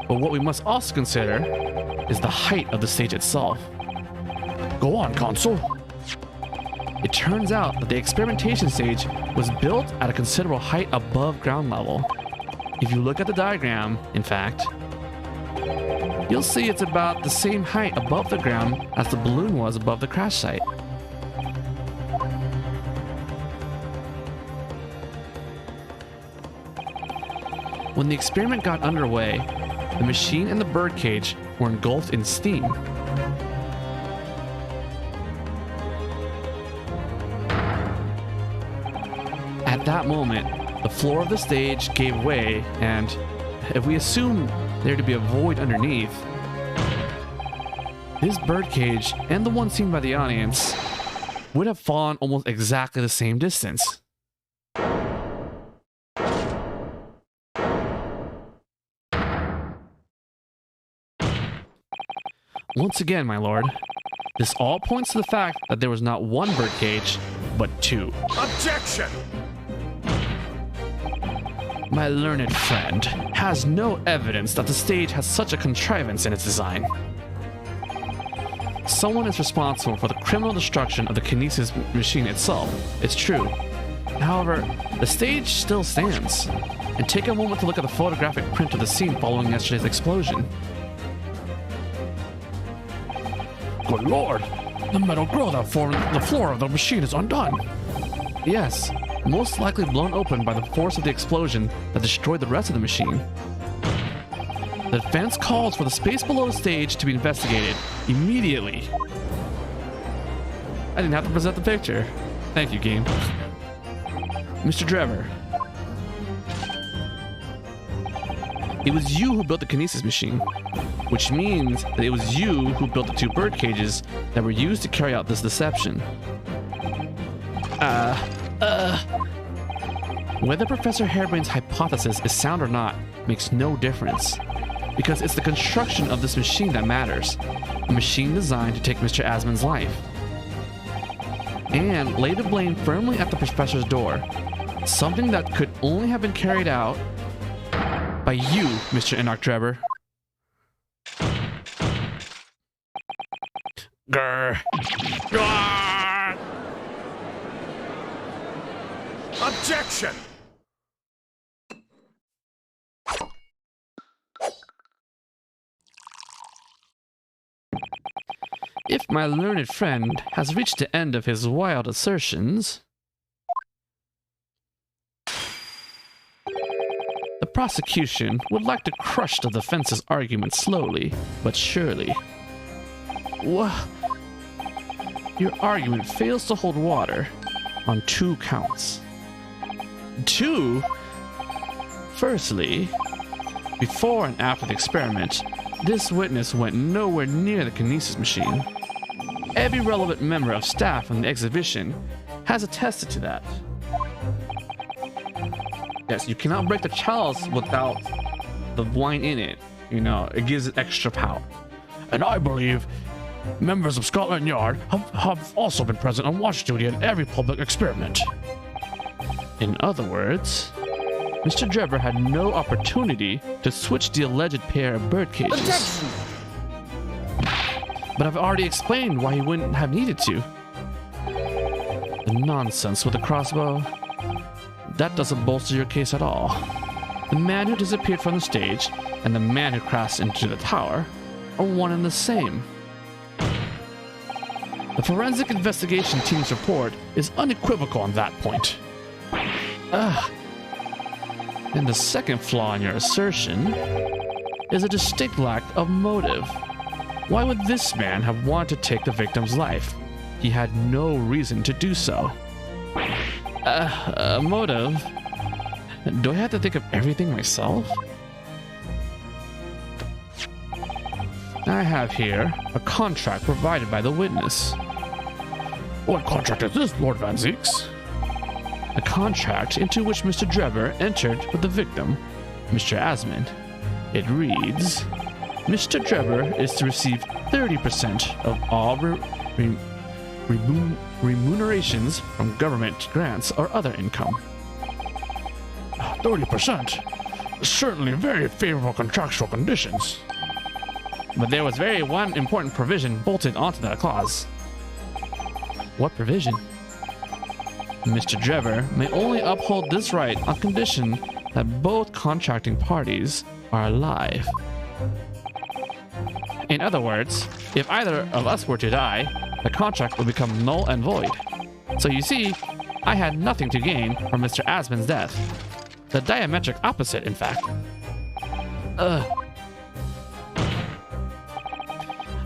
but what we must also consider is the height of the stage itself. Go on, Consul. It turns out that the experimentation stage was built at a considerable height above ground level. If you look at the diagram, in fact, you'll see it's about the same height above the ground as the balloon was above the crash site. When the experiment got underway, the machine and the birdcage were engulfed in steam. At that moment, the floor of the stage gave way, and if we assume there to be a void underneath, this birdcage and the one seen by the audience would have fallen almost exactly the same distance. Once again, my lord, this all points to the fact that there was not one birdcage, but two. Objection! My learned friend has no evidence that the stage has such a contrivance in its design. Someone is responsible for the criminal destruction of the kinesis machine itself, it's true. However, the stage still stands. And take a moment to look at the photographic print of the scene following yesterday's explosion. Good lord! The metal grill that formed the floor of the machine is undone. Yes, most likely blown open by the force of the explosion that destroyed the rest of the machine. The defense calls for the space below the stage to be investigated immediately. I didn't have to present the picture. Thank you, game. Mr. Trevor. It was you who built the kinesis machine, which means that it was you who built the two bird cages that were used to carry out this deception. Whether Professor Harebrain's hypothesis is sound or not makes no difference, because it's the construction of this machine that matters, a machine designed to take Mr. Asman's life. And lay the blame firmly at the professor's door, something that could only have been carried out by you, Mr. Enoch Drebber. Grr. Ah! Objection! If my learned friend has reached the end of his wild assertions, the prosecution would like to crush the defense's argument slowly but surely. Your argument fails to hold water on 2 counts. 2? Firstly, before and after the experiment, this witness went nowhere near the kinesis machine. Every relevant member of staff in the exhibition has attested to that. Yes, you cannot break the chalice without the wine in it. You know, it gives it extra power. And I believe members of Scotland Yard have also been present on watch duty at every public experiment. In other words, Mr. Drebber had no opportunity to switch the alleged pair of bird cages. Objection! But I've already explained why he wouldn't have needed to. The nonsense with the crossbow. That doesn't bolster your case at all. The man who disappeared from the stage and the man who crashed into the tower are one and the same. The forensic investigation team's report is unequivocal on that point. And the second flaw in your assertion is a distinct lack of motive. Why would this man have wanted to take the victim's life? He had no reason to do so. Motive? Do I have to think of everything myself? I have here a contract provided by the witness. What contract is this, Lord Van Zeeks? A contract into which Mr. Drebber entered with the victim, Mr. Asmund. It reads, Mr. Drebber is to receive 30% of all remunerations from government grants or other income. 30%. Certainly very favorable contractual conditions. But there was one important provision bolted onto that clause. What provision? Mr. Drebber may only uphold this right on condition that both contracting parties are alive. In other words, if either of us were to die, the contract would become null and void. So you see, I had nothing to gain from Mr. Asmon's death. The diametric opposite, in fact.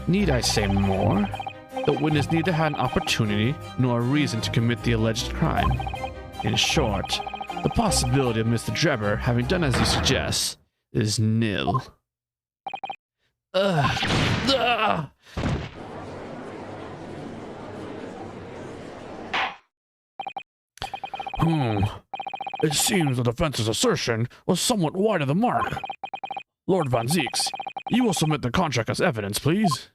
Need I say more? The witness neither had an opportunity nor a reason to commit the alleged crime. In short, the possibility of Mr. Drebber having done as you suggest is nil. It seems the defense's assertion was somewhat wide of the mark. Lord Van Zieks, you will submit the contract as evidence, please.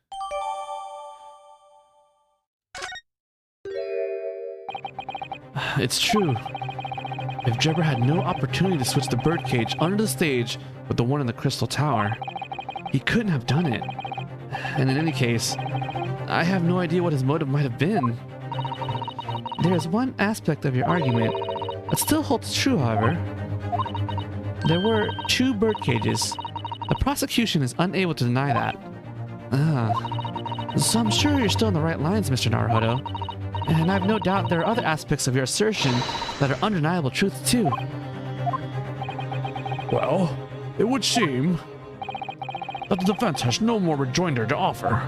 It's true. If Drebber had no opportunity to switch the birdcage under the stage with the one in the Crystal Tower, he couldn't have done it. And in any case, I have no idea what his motive might have been. There is one aspect of your argument that still holds true, however. There were 2 birdcages. The prosecution is unable to deny that. So I'm sure you're still on the right lines, Mr. Naruhodo. And I have no doubt there are other aspects of your assertion that are undeniable truths too. Well, it would seem that the defense has no more rejoinder to offer.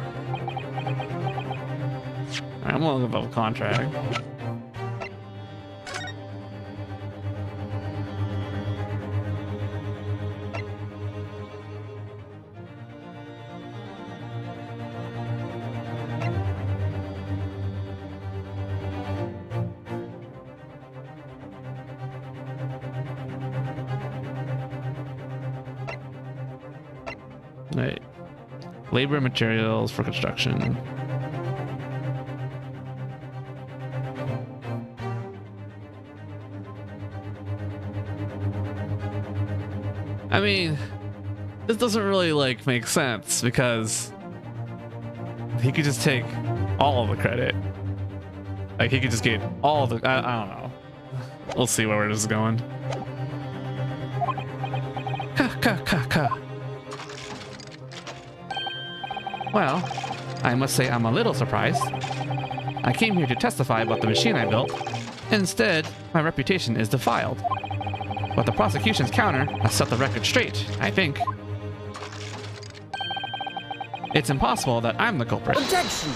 I'm gonna look up the contract. Right. Labor and materials for construction. I mean, this doesn't really like make sense because he could just take all of the credit. Like he could just get all the, I don't know. We'll see where this is going. Well, I must say I'm a little surprised. I came here to testify about the machine I built. Instead, my reputation is defiled. But the prosecution's counter has set the record straight, I think. It's impossible that I'm the culprit. Objection!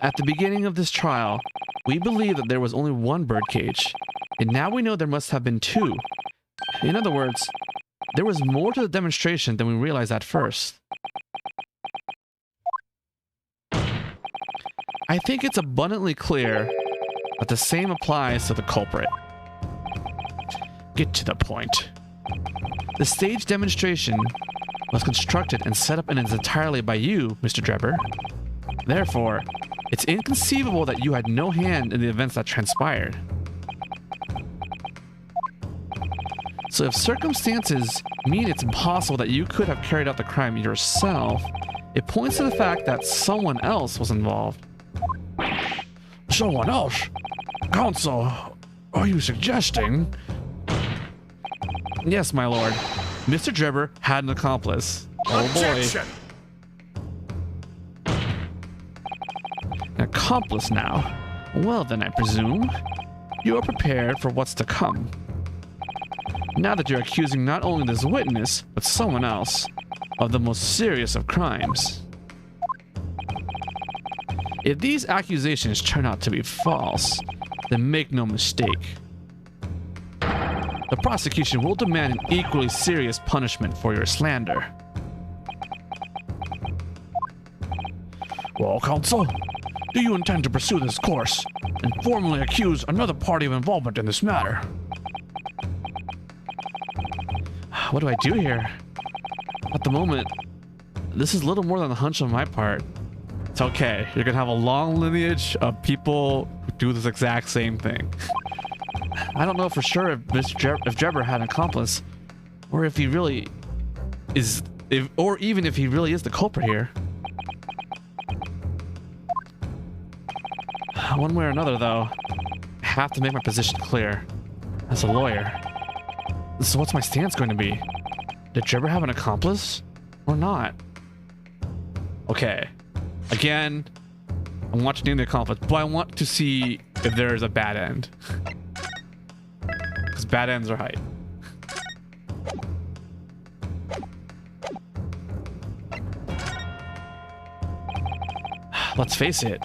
At the beginning of this trial, we believed that there was only one birdcage, and now we know there must have been 2. In other words, there was more to the demonstration than we realized at first. I think it's abundantly clear that the same applies to the culprit. Get to the point. The stage demonstration was constructed and set up in its entirety by you, Mr. Drebber. Therefore, it's inconceivable that you had no hand in the events that transpired. So if circumstances mean it's impossible that you could have carried out the crime yourself, it points to the fact that someone else was involved. Someone else? Counsel, are you suggesting? Yes, my lord. Mr. Drebber had an accomplice. Oh Objection! boy. An accomplice now. Well then, I presume you are prepared for what's to come. Now that you're accusing not only this witness, but someone else of the most serious of crimes. If these accusations turn out to be false, then make no mistake. The prosecution will demand an equally serious punishment for your slander. Well, counsel, do you intend to pursue this course and formally accuse another party of involvement in this matter? What do I do here? At the moment, this is little more than a hunch on my part. It's okay. You're gonna have a long lineage of people who do this exact same thing. I don't know for sure if if Drebber had an accomplice, or if he really is, or even if he really is the culprit here. One way or another, though, I have to make my position clear as a lawyer. So what's my stance going to be? Did Drebber have an accomplice or not? Okay. Again, I want to name the accomplice, but I want to see if there's a bad end. Because bad ends are hype. Let's face it.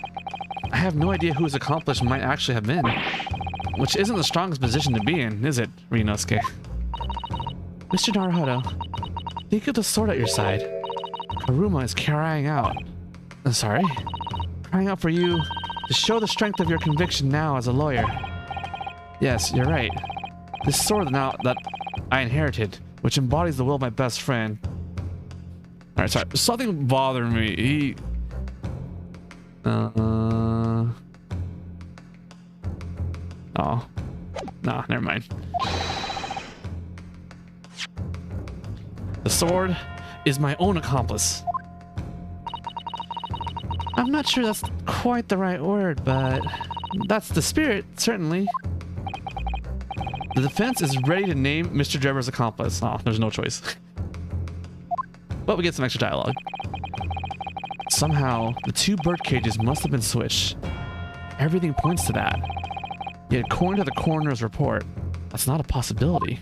I have no idea who his accomplice might actually have been. Which isn't the strongest position to be in, is it, Rinosuke? Mr. Naruhodo, think of the sword at your side. Karuma is crying out. Sorry? Crying out for you to show the strength of your conviction now as a lawyer. Yes, you're right. This sword now that I inherited, which embodies the will of my best friend. Alright, sorry. Something bothered me. He... Oh. Nah, never mind. The sword is my own accomplice. I'm not sure that's quite the right word, but that's the spirit, certainly. The defense is ready to name Mr. Drebber's accomplice. Oh, there's no choice. But we get some extra dialogue. Somehow, the two bird cages must have been switched. Everything points to that. Yet according to the coroner's report, that's not a possibility.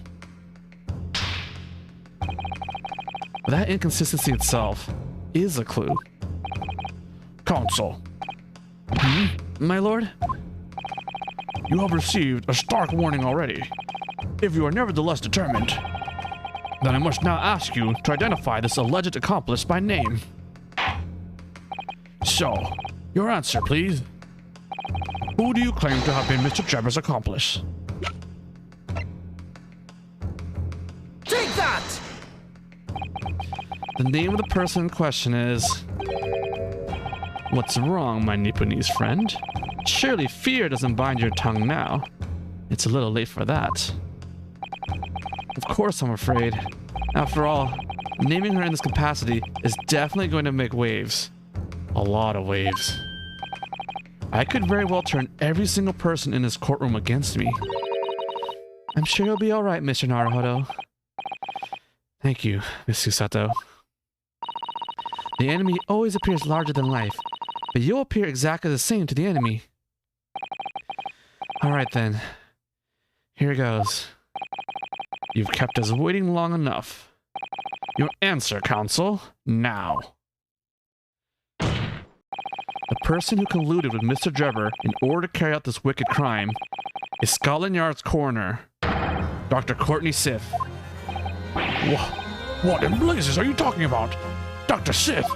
But that inconsistency itself is a clue. Counsel, My lord? you have received a stark warning already. If you are nevertheless determined, then I must now ask you to identify this alleged accomplice by name. So, your answer, please. Who do you claim to have been Mr. Drebber's accomplice? Take that! The name of the person in question is... What's wrong, my Nipponese friend? Surely fear doesn't bind your tongue now. It's a little late for that. Of course, I'm afraid. After all, naming her in this capacity is definitely going to make waves. A lot of waves. I could very well turn every single person in this courtroom against me. I'm sure you'll be alright, Mr. Naruhodo. Thank you, Miss Susato. The enemy always appears larger than life, but you'll appear exactly the same to the enemy. Alright then. Here goes. You've kept us waiting long enough. Your answer, counsel, now. The person who colluded with Mr. Drebber in order to carry out this wicked crime is Scotland Yard's coroner, Dr. Courtney Sith. What in blazes are you talking about? Dr. Sith?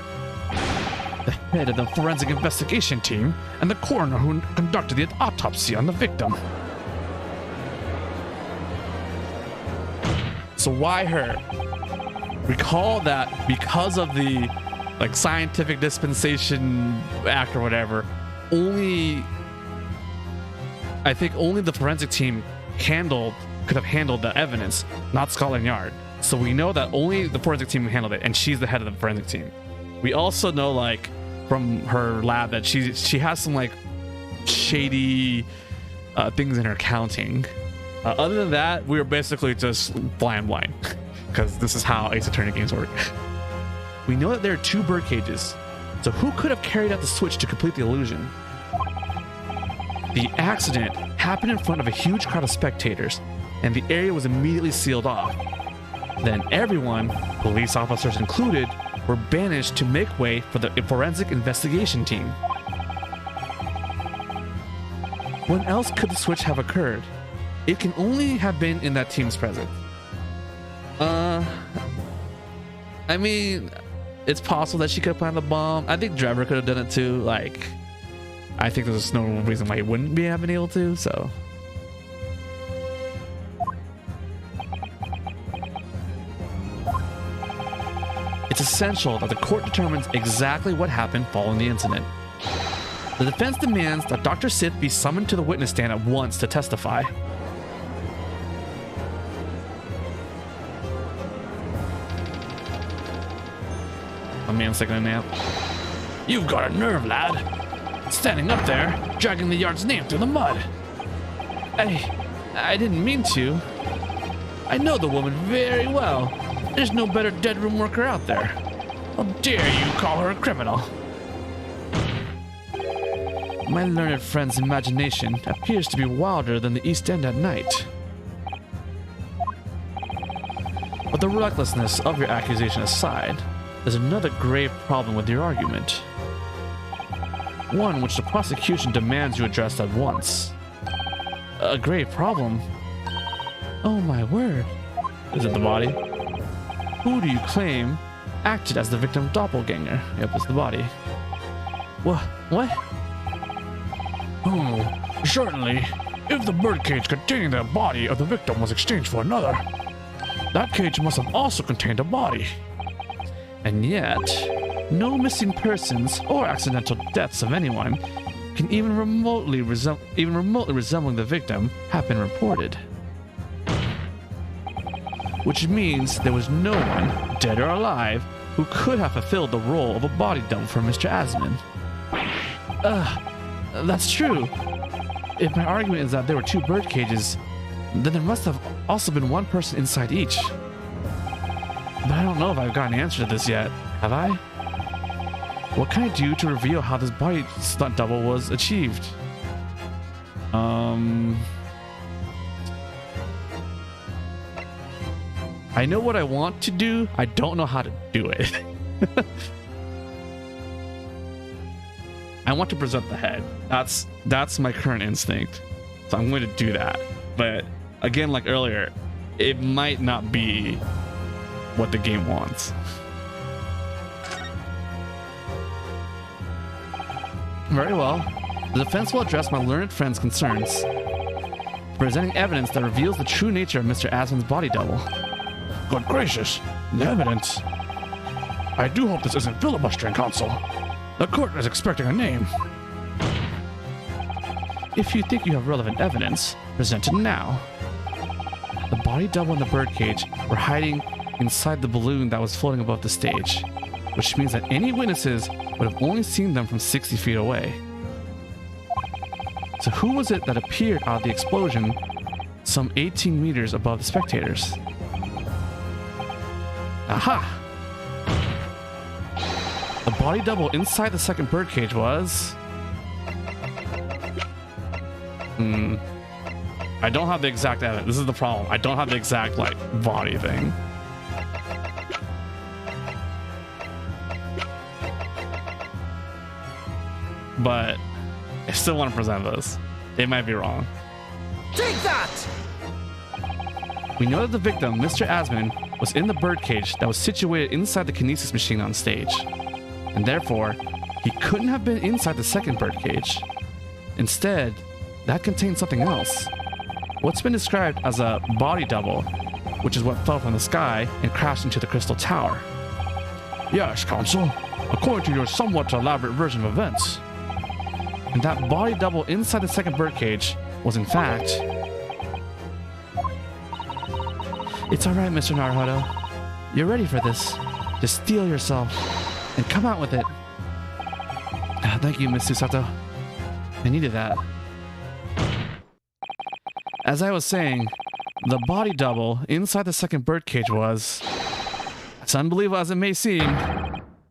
The head of the forensic investigation team And the coroner who conducted the autopsy on the victim. So why her? Recall that because of the scientific dispensation act or whatever, I think only the forensic team could have handled the evidence, not Scotland Yard. So we know that only the forensic team handled it, and she's the head of the forensic team. We also know from her lab that she has some shady things in her accounting. Other than that, we were basically just flying blind because this is how Ace Attorney games work. We know that there are two bird cages, so who could have carried out the switch to complete the illusion? The accident happened in front of a huge crowd of spectators, and the area was immediately sealed off. Then everyone, police officers included, were banished to make way for the forensic investigation team. When else could the switch have occurred? It can only have been in that team's presence. I mean, it's possible that she could have planted the bomb. I think Drebber could have done it too. I think there's no reason why he wouldn't have been able to, so. it's essential that the court determines exactly what happened following the incident. The defense demands that Dr. Sith be summoned to the witness stand at once to testify. My man's taking a nap. You've got a nerve, lad. Standing up there, dragging the yard's name through the mud. I didn't mean to. I know the woman very well. There's no better dead room worker out there. How dare you call her a criminal? My learned friend's imagination appears to be wilder than the East End at night. But the recklessness of your accusation aside, there's another grave problem with your argument. One which the prosecution demands you address at once. A grave problem? Oh my word. Is it the body? Who do you claim acted as the victim's doppelganger? Yep, it's the body. What? Oh, certainly. If the birdcage containing the body of the victim was exchanged for another, that cage must have also contained a body. And yet, no missing persons or accidental deaths of anyone can even remotely resembling the victim have been reported. Which means there was no one, dead or alive, who could have fulfilled the role of a body double for Mr. Asman. That's true. If my argument is that there were two bird cages, then there must have also been one person inside each. But I don't know if I've got an answer to this yet, have I? What can I do to reveal how this body stunt double was achieved? I know what I want to do, I don't know how to do it. I want to present the head. That's my current instinct. So I'm going to do that. But again, like earlier, it might not be what the game wants. Very well. The defense will address my learned friend's concerns, presenting evidence that reveals the true nature of Mr. Asman's body double. Good gracious, the evidence. I do hope this isn't filibustering, counsel. The court is expecting a name. If you think you have relevant evidence, present it now. The body double and the birdcage were hiding inside the balloon that was floating above the stage, which means that any witnesses would have only seen them from 60 feet away. So who was it that appeared out of the explosion some 18 meters above the spectators? Aha! The body double inside the second birdcage was... I don't have the exact evidence. This is the problem. I don't have the exact, like, body thing. But I still want to present this. They might be wrong. Take that! We know that the victim, Mr. Asman, was in the birdcage that was situated inside the kinesis machine on stage. And therefore, he couldn't have been inside the second birdcage. Instead, that contained something else. What's been described as a body double, which is what fell from the sky and crashed into the crystal tower. Yes, counsel. According to your somewhat elaborate version of events. And that body double inside the second birdcage was in fact... It's alright, Mr. Naruhodo. You're ready for this. Just steel yourself and come out with it. Thank you, Miss Susato. I needed that. As I was saying, the body double inside the second birdcage was, as unbelievable as it may seem,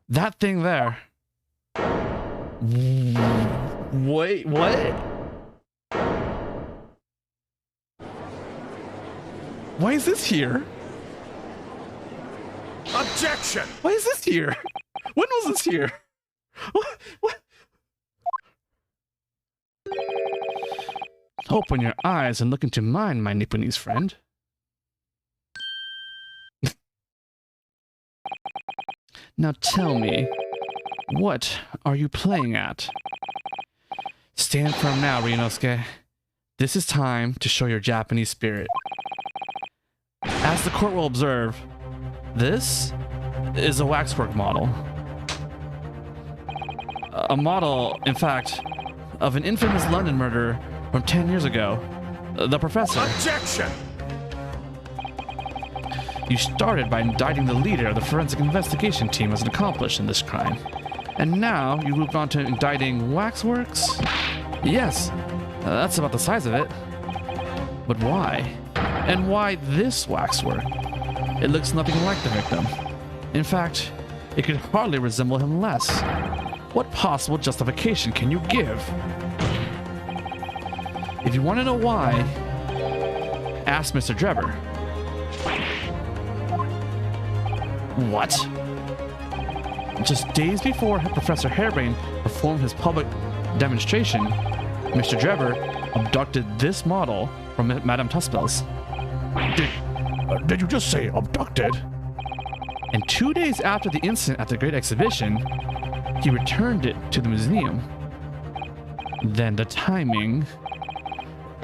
that thing there. Wait, what? Why is this here? Objection! Why is this here? When was this here? What? Open your eyes and look into mine, my Nipponese friend. Now tell me, what are you playing at? Stand firm now, Ryunosuke. This is time to show your Japanese spirit. As the court will observe, this is a waxwork model. A model, in fact, of an infamous London murder from 10 years ago. The Professor. Objection! You started by indicting the leader of the forensic investigation team as an accomplice in this crime. And now you moved on to indicting waxworks? Yes, that's about the size of it. But why? And why this waxwork? It looks nothing like the victim. In fact, it could hardly resemble him less. What possible justification can you give? If you want to know why, ask Mr. Drebber. What? Just days before Professor Harebrain performed his public demonstration, Mr. Drebber abducted this model from Madame Tuspel's. Did you just say abducted? And 2 days after the incident at the Great Exhibition, he returned it to the museum. Then the timing...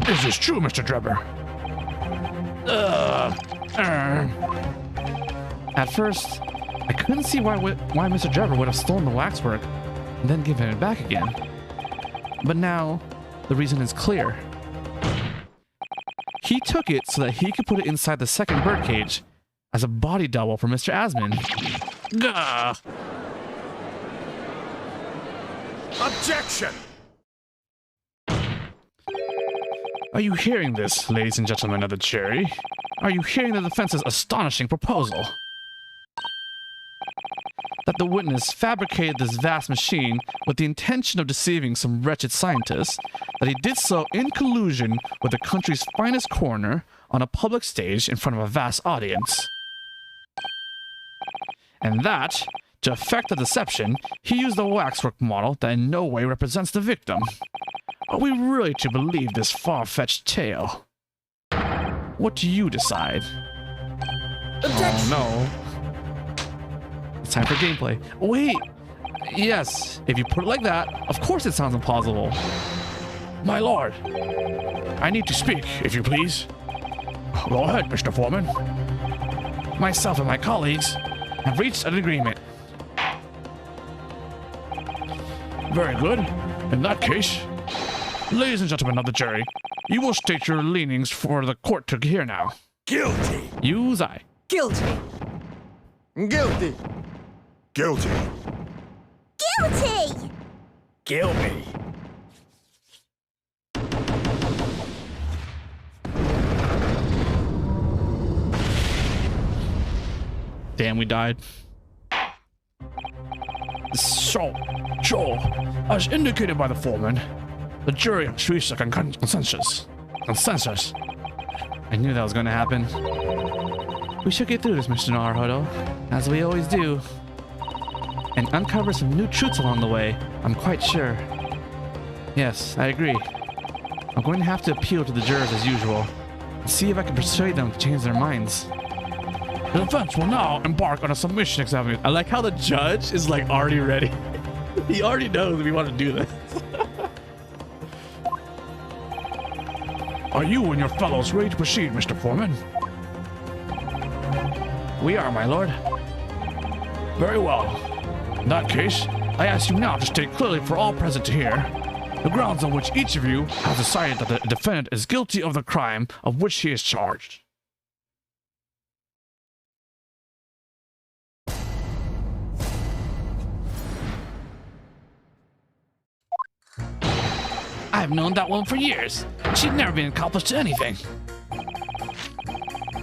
Is this true, Mr. Drebber? At first, I couldn't see why Mr. Drebber would have stolen the waxwork and then given it back again. But now, the reason is clear. He took it so that he could put it inside the second birdcage as a body double for Mr. Asman. Gah! Objection! Are you hearing this, ladies and gentlemen of the jury? Are you hearing the defense's astonishing proposal? That the witness fabricated this vast machine with the intention of deceiving some wretched scientists, that he did so in collusion with the country's finest coroner on a public stage in front of a vast audience. And that, to effect the deception, he used a waxwork model that in no way represents the victim. Are we really to believe this far-fetched tale? What do you decide? Objection! Oh no. It's time for gameplay. Wait! Yes, if you put it like that, of course it sounds implausible. My lord, I need to speak, if you please. Go ahead, Mr. Foreman. Myself and my colleagues have reached an agreement. Very good. In that case, ladies and gentlemen of the jury, you will state your leanings for the court to hear now. Guilty! Use I. Guilty. Guilty! Guilty! Guilty! Kill me! Damn, we died. So, as indicated by the foreman, the jury has reached a consensus. I knew that was going to happen. We should get through this, Mr. Naruhodo, as we always do. And uncover some new truths along the way, I'm quite sure. Yes, I agree. I'm going to have to appeal to the jurors as usual, and see if I can persuade them to change their minds. The defense will now embark on a submission examination. I like how the judge is like already ready. He already knows we want to do this. Are you and your fellows ready to proceed, Mr. Foreman? We are, my lord. Very well. In that case, I ask you now to state clearly for all present to hear the grounds on which each of you has decided that the defendant is guilty of the crime of which he is charged. I've known that woman for years. She'd never been accomplished to anything.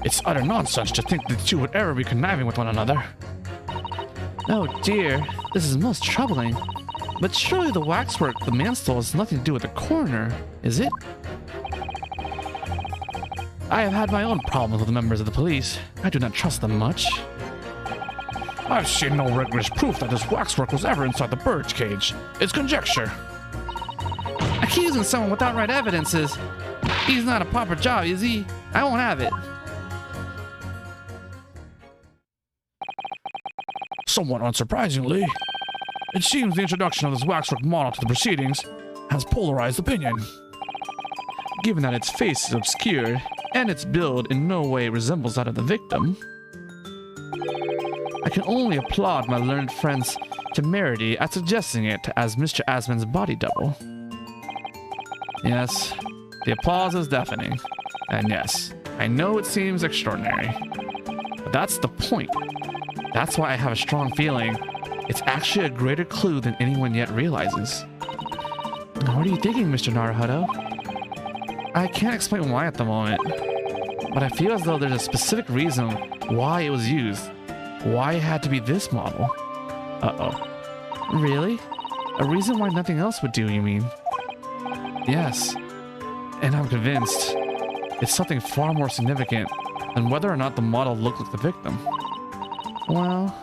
It's utter nonsense to think that the two would ever be conniving with one another. Oh dear, this is most troubling. But surely the waxwork the man stole has nothing to do with the coroner, is it? I have had my own problems with members of the police. I do not trust them much. I've seen no rigorous proof that this waxwork was ever inside the bird's cage. It's conjecture. Accusing someone without right evidences. He's not a proper job, is he? I won't have it. Somewhat unsurprisingly, it seems the introduction of this waxwork model to the proceedings has polarized opinion. Given that its face is obscured and its build in no way resembles that of the victim, I can only applaud my learned friend's temerity at suggesting it as Mr. Asmon's body double. Yes, the applause is deafening. And yes, I know it seems extraordinary. But that's the point. That's why I have a strong feeling it's actually a greater clue than anyone yet realizes. What are you thinking, Mr. Naruhodo? I can't explain why at the moment, but I feel as though there's a specific reason why it was used. Why it had to be this model. Uh-oh. Really? A reason why nothing else would do, you mean? Yes. And I'm convinced it's something far more significant than whether or not the model looked like the victim. Well,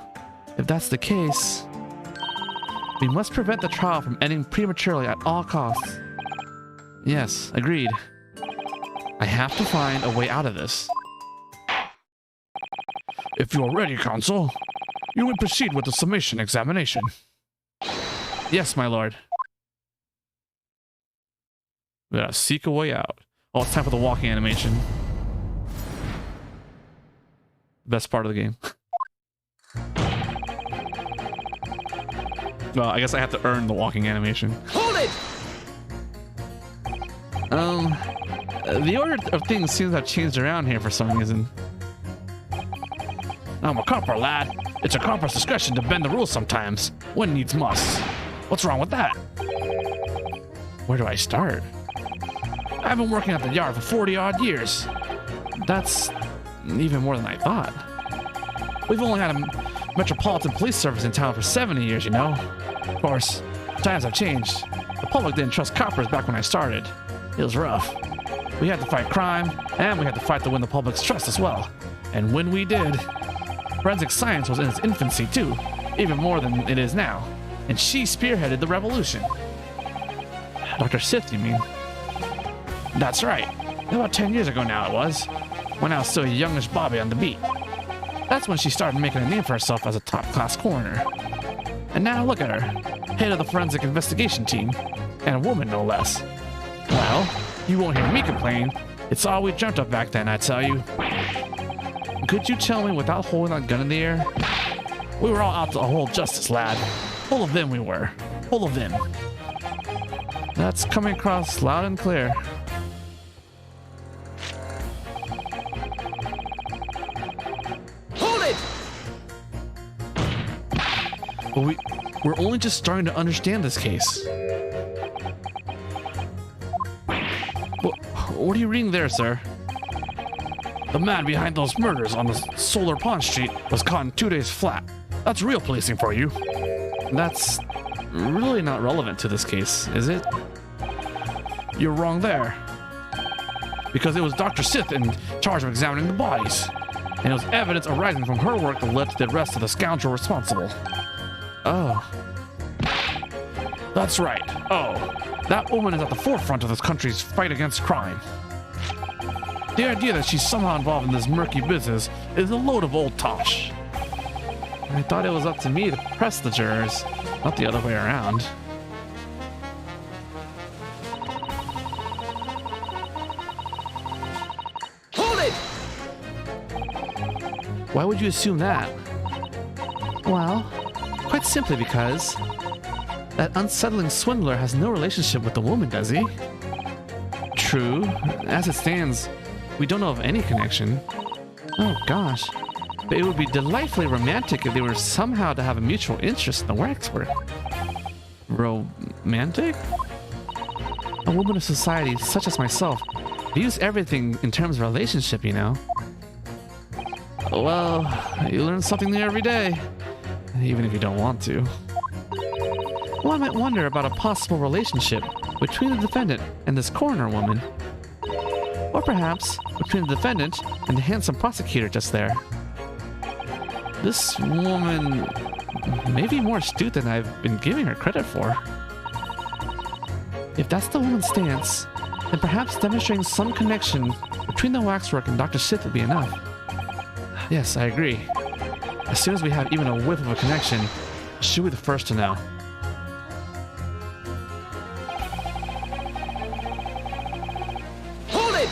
if that's the case, we must prevent the trial from ending prematurely at all costs. Yes, agreed. I have to find a way out of this. If you are ready, Counsel, you may proceed with the summation examination. Yes, my lord. We gotta seek a way out. Oh, it's time for the walking animation. Best part of the game. Well, I guess I have to earn the walking animation. Hold it! The order of things seems to have changed around here for some reason. I'm a copper, lad. It's a copper's discretion to bend the rules sometimes, when needs must. What's wrong with that? Where do I start? I've been working at the yard for 40-odd years. That's even more than I thought. We've only had a metropolitan police service in town for 70 years, you know. Of course, times have changed. The public didn't trust coppers back when I started. It was rough. We had to fight crime, and we had to fight to win the public's trust as well. And when we did, forensic science was in its infancy too, even more than it is now. And she spearheaded the revolution. Dr. Sith, you mean? That's right. About 10 years ago now it was, when I was still a youngish Bobby on the beat. That's when she started making a name for herself as a top-class coroner. And now look at her, head of the forensic investigation team, and a woman no less. Well, you won't hear me complain. It's all we dreamt of back then, I tell you. Could you tell me without holding that gun in the air? We were all out to uphold justice, lad. Full of them we were. Full of them. That's coming across loud and clear. Hold it! But we're only just starting to understand this case. What are you reading there, sir? The man behind those murders on the Solar Pond Street was caught in 2 days flat. That's real policing for you. That's really not relevant to this case, is it? You're wrong there. Because it was Dr. Sith in charge of examining the bodies. And it was evidence arising from her work that led to the arrest of the scoundrel responsible. Oh. That's right. Oh. That woman is at the forefront of this country's fight against crime. The idea that she's somehow involved in this murky business is a load of old tosh. I thought it was up to me to press the jurors, not the other way around. Hold it! Why would you assume that? Well, quite simply because that unsettling swindler has no relationship with the woman, does he? True. As it stands, we don't know of any connection. Oh gosh. But it would be delightfully romantic if they were somehow to have a mutual interest in the waxwork. Romantic? A woman of society such as myself views everything in terms of relationship, you know. Well, you learn something new every day, even if you don't want to. One might wonder about a possible relationship between the defendant and this coroner woman. Or perhaps between the defendant and the handsome prosecutor just there. This woman may be more astute than I've been giving her credit for. If that's the woman's stance, then perhaps demonstrating some connection between the waxwork and Dr. Sith would be enough. Yes, I agree. As soon as we have even a whiff of a connection, she'll be the first to know. Hold it!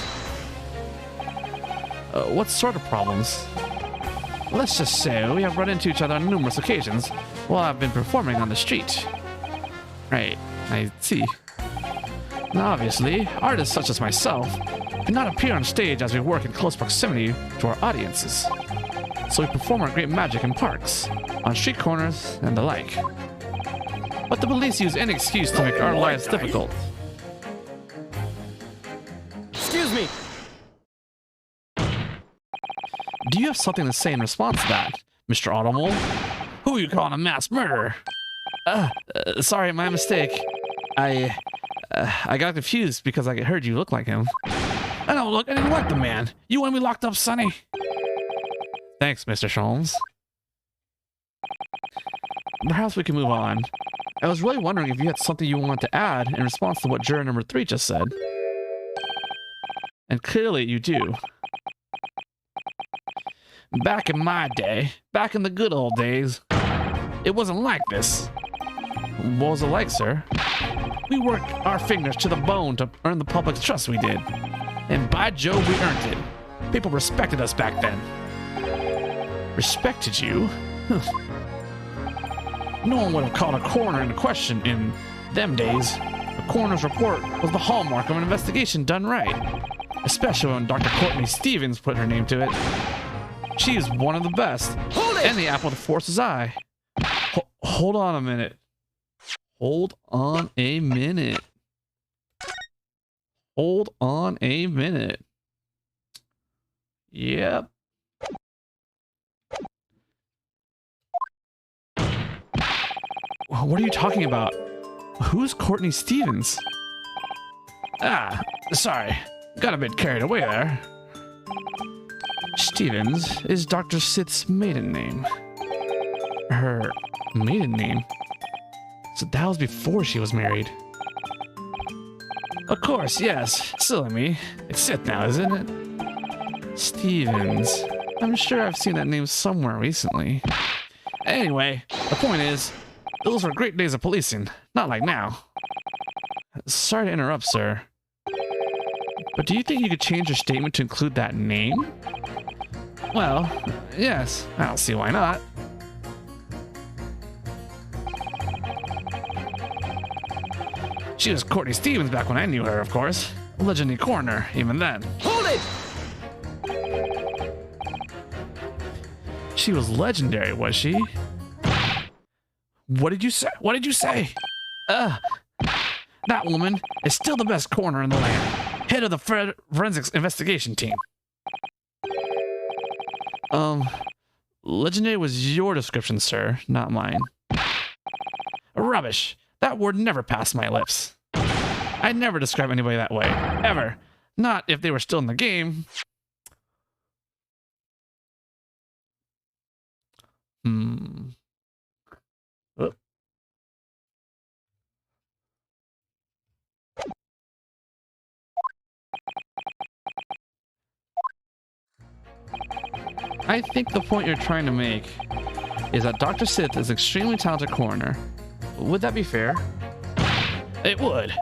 What sort of problems? Let's just say we have run into each other on numerous occasions while I've been performing on the street. Right, I see. Now obviously, artists such as myself cannot appear on stage as we work in close proximity to our audiences. So we perform our great magic in parks, on street corners, and the like. But the police use any excuse to make our lives difficult. Excuse me. Do you have something to say in response to that, Mr. Automole? Who are you calling a mass murderer? Sorry, my mistake. I got confused because I heard you look like him. I don't look anything like the man. You want me locked up, Sonny? Thanks, Mr. Sholmes. Perhaps we can move on. I was really wondering if you had something you wanted to add in response to what juror number 3 just said. And clearly you do. Back in my day, back in the good old days, it wasn't like this. What was it like, sir? We worked our fingers to the bone to earn the public's trust, we did. And by Jove, we earned it. People respected us back then. Respected you? No one would have called a coroner into question in them days. A coroner's report was the hallmark of an investigation done right. Especially when Dr. Courtney Stevens put her name to it. She is one of the best. And the apple that forces eye. Hold on a minute. Hold on a minute. Hold on a minute. Yep. What are you talking about? Who's Courtney Stevens? Sorry. Got a bit carried away there. Stevens is Dr. Sith's maiden name. Her maiden name? So that was before she was married. Of course, yes. Silly me. It's Sith now, isn't it? Stevens. I'm sure I've seen that name somewhere recently. Anyway, the point is, those were great days of policing. Not like now. Sorry to interrupt, sir. But do you think you could change your statement to include that name? Well, yes. I don't see why not. She was Courtney Stevens back when I knew her, of course. A legendary coroner, even then. Hold it! She was legendary, was she? What did you say? What did you say? That woman is still the best coroner in the land. Head of the forensics investigation team. Legendary was your description, sir, not mine. Rubbish. That word never passed my lips. I'd never describe anybody that way. Ever. Not if they were still in the game. I think the point you're trying to make is that Dr. Sith is an extremely talented coroner. Would that be fair? It would.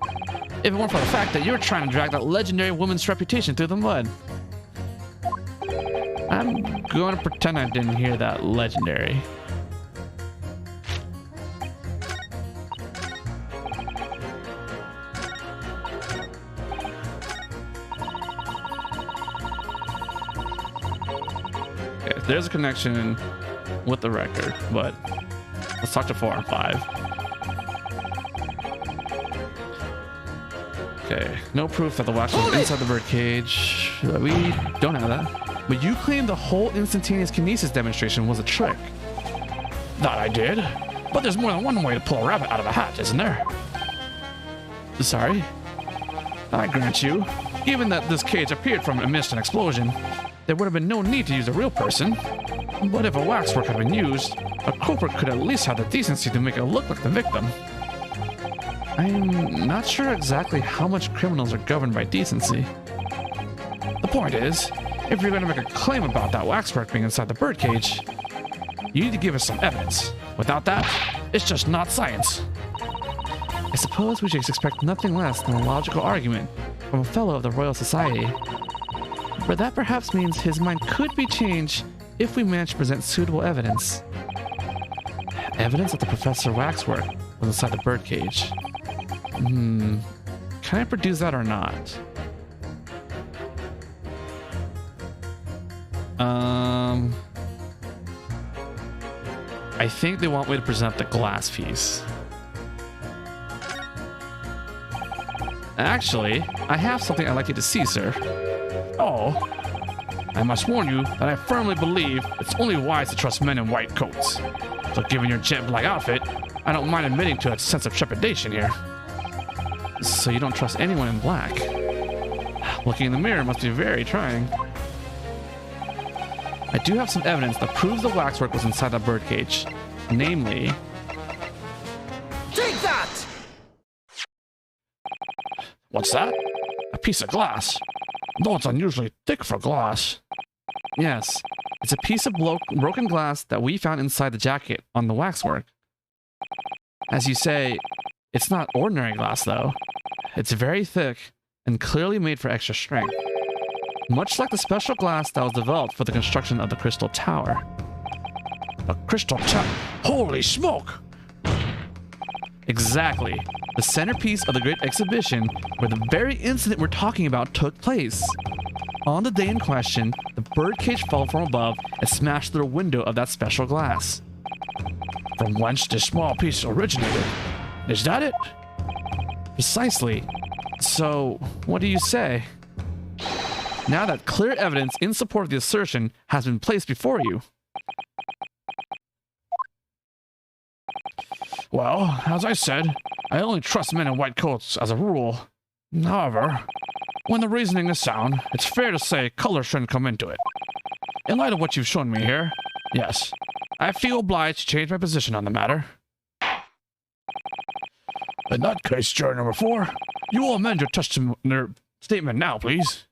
If it weren't for the fact that you're trying to drag that legendary woman's reputation through the mud. I'm going to pretend I didn't hear that legendary. Okay, there's a connection with the record, but let's talk to 4 and 5. Okay, no proof that the wax was inside the birdcage. We don't have that. But you claim the whole instantaneous kinesis demonstration was a trick. That I did. But there's more than one way to pull a rabbit out of a hat, isn't there? Sorry? I grant you, given that this cage appeared from amidst an explosion, there would have been no need to use a real person. But if a waxwork had been used, a culprit could at least have the decency to make it look like the victim. I'm not sure exactly how much criminals are governed by decency. The point is, if you're going to make a claim about that waxwork being inside the birdcage, you need to give us some evidence. Without that, it's just not science. I suppose we should expect nothing less than a logical argument from a fellow of the Royal Society. But that perhaps means his mind could be changed if we manage to present suitable evidence. Evidence that the Professor waxwork was inside the birdcage. Can I produce that or not? I think they want me to present the glass piece. Actually, I have something I'd like you to see, sir. Oh, I must warn you that I firmly believe it's only wise to trust men in white coats. So given your jet black outfit, I don't mind admitting to a sense of trepidation here. So you don't trust anyone in black? Looking in the mirror must be very trying. I do have some evidence that proves the waxwork was inside that birdcage. Namely... Take that! What's that? A piece of glass. Though it's unusually thick for glass. Yes, it's a piece of broken glass that we found inside the jacket on the waxwork. As you say, it's not ordinary glass though. It's very thick and clearly made for extra strength. Much like the special glass that was developed for the construction of the Crystal Tower. A crystal tower? Holy smoke! Exactly. The centerpiece of the Great Exhibition where the very incident we're talking about took place. On the day in question, the birdcage fell from above and smashed through a window of that special glass. From whence this small piece originated. Is that it? Precisely. So, what do you say? Now that clear evidence in support of the assertion has been placed before you. Well, as I said, I only trust men in white coats as a rule. However, when the reasoning is sound, it's fair to say color shouldn't come into it. In light of what you've shown me here, yes, I feel obliged to change my position on the matter. In that case, juror number 4, you will amend your statement now, please.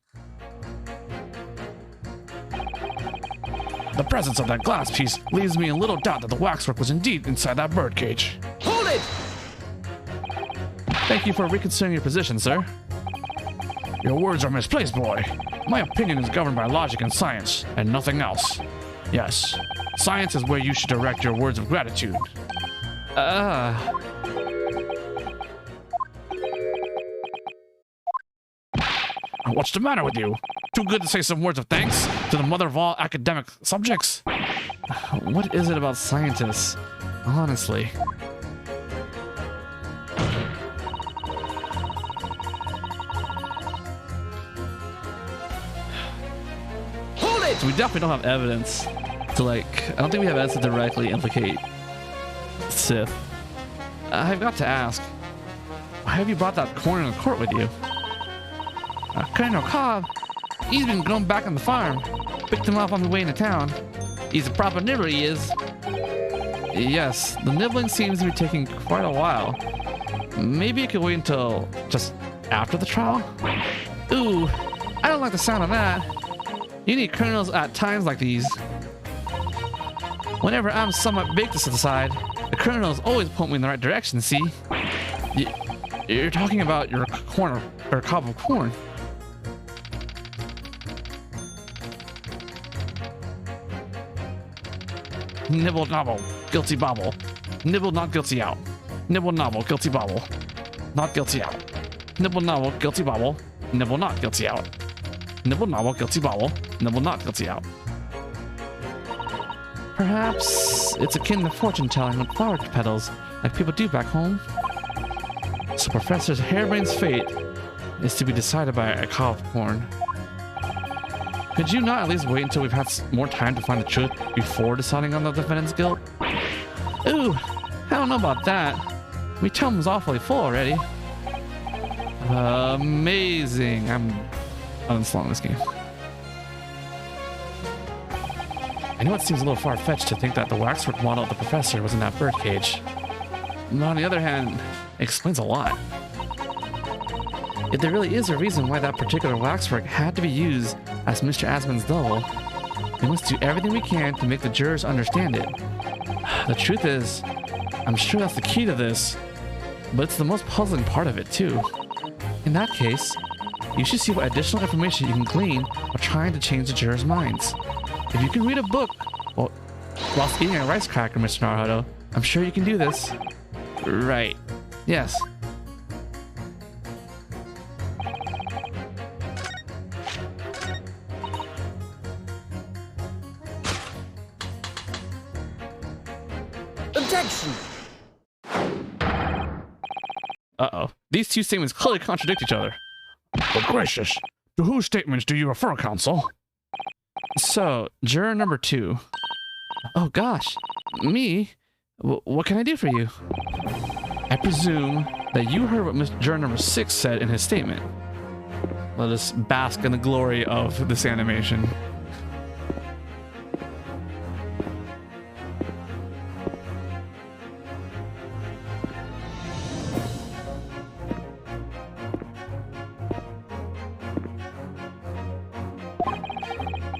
The presence of that glass piece leaves me in little doubt that the waxwork was indeed inside that birdcage. Hold it! Thank you for reconsidering your position, sir. Your words are misplaced, boy. My opinion is governed by logic and science, and nothing else. Yes, science is where you should direct your words of gratitude. What's the matter with you? Too good to say some words of thanks to the mother of all academic subjects? What is it about scientists? Honestly. Hold it! So we definitely don't have evidence to I don't think we have evidence to directly implicate Sith. I've got to ask, why have you brought that corn in the court with you? Colonel Cobb, he's been grown back on the farm. Picked him up on the way into town. He's a proper nibbler, he is. Yes, the nibbling seems to be taking quite a while. Maybe it could wait until just after the trial? Ooh, I don't like the sound of that. You need colonels at times like these. Whenever I'm somewhat big to the side, the colonels always point me in the right direction, see? You're talking about your corn or cob of corn. Nibble nobble, guilty bobble. Nibble not guilty out. Nibble nobble, guilty bobble. Not guilty out. Nibble nobble, guilty bobble. Nibble not guilty out. Nibble nobble, guilty bobble. Nibble not guilty out. Perhaps it's akin to fortune telling with flower petals, like people do back home. So Professor Harebrain's fate is to be decided by a cob of corn. Could you not at least wait until we've had more time to find the truth before deciding on the defendant's guilt? Ooh, I don't know about that. My tum's awfully full already. Amazing. I'm unslow this game. I know it seems a little far-fetched to think that the waxwork model of the professor was in that birdcage. But on the other hand, it explains a lot. If there really is a reason why that particular waxwork had to be used as Mr. Asman's double, we must do everything we can to make the jurors understand it. The truth is, I'm sure that's the key to this, but it's the most puzzling part of it too. In that case, you should see what additional information you can glean while trying to change the jurors' minds. If you can read a book, well, whilst eating a rice cracker, Mr. Naruto, I'm sure you can do this. Right. Yes. Objection! Uh-oh. These two statements clearly contradict each other. But gracious, to whose statements do you refer, counsel? So, juror number 2. Oh gosh, me? What can I do for you? I presume that you heard what Mr. Juror number 6 said in his statement. Let us bask in the glory of this animation.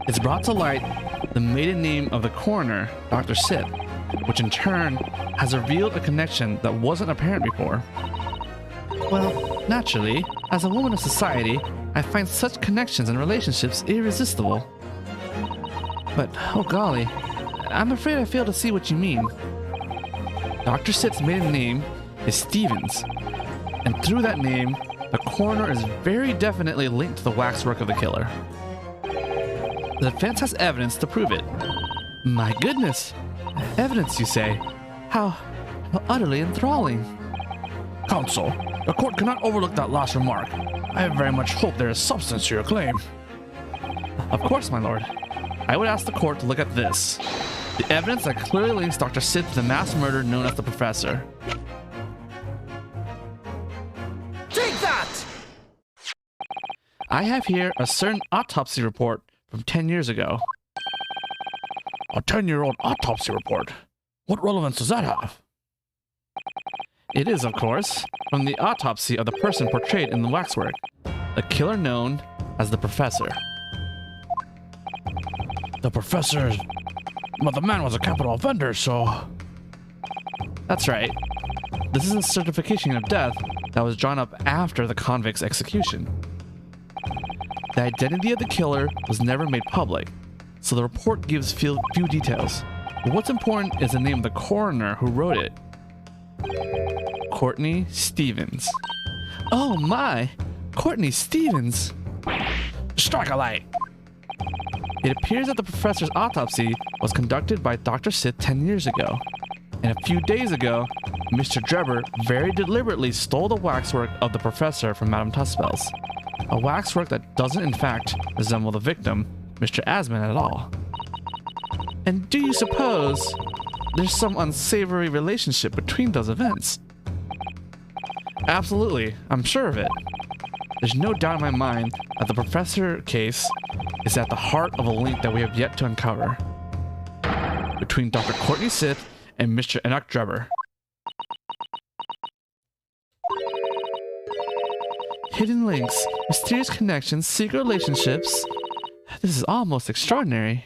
It's brought to light the maiden name of the coroner, Dr. Sith, which in turn has revealed a connection that wasn't apparent before. Well, naturally, as a woman of society, I find such connections and relationships irresistible. But, oh golly, I'm afraid I fail to see what you mean. Dr. Sith's maiden name is Stevens, and through that name, the coroner is very definitely linked to the waxwork of the killer. The defense has evidence to prove it. My goodness! Evidence, you say? How utterly enthralling. Counsel, the court cannot overlook that last remark. I very much hope there is substance to your claim. Of course, my lord. I would ask the court to look at this. The evidence that clearly links Dr. Sith to the mass murder known as the Professor. Take that! I have here a certain autopsy report from 10 years ago. A 10-year-old autopsy report? What relevance does that have? It is, of course, from the autopsy of the person portrayed in the waxwork, the killer known as the Professor. The Professor... Well, the man was a capital offender, so... That's right. This is a certification of death that was drawn up after the convict's execution. The identity of the killer was never made public, so the report gives few details. But what's important is the name of the coroner who wrote it. Courtney Stevens. Oh my! Courtney Stevens! Strike a light! It appears that the professor's autopsy was conducted by Dr. Sith 10 years ago. And a few days ago, Mr. Drebber very deliberately stole the waxwork of the professor from Madame Tussbell's. A waxwork that doesn't in fact resemble the victim, Mr. Asman, at all. And do you suppose there's some unsavory relationship between those events? Absolutely, I'm sure of it. There's no doubt in my mind that the professor case is at the heart of a link that we have yet to uncover between Dr. Courtney Sith and Mr. Enoch Drebber. Hidden links, mysterious connections, secret relationships. This is almost extraordinary.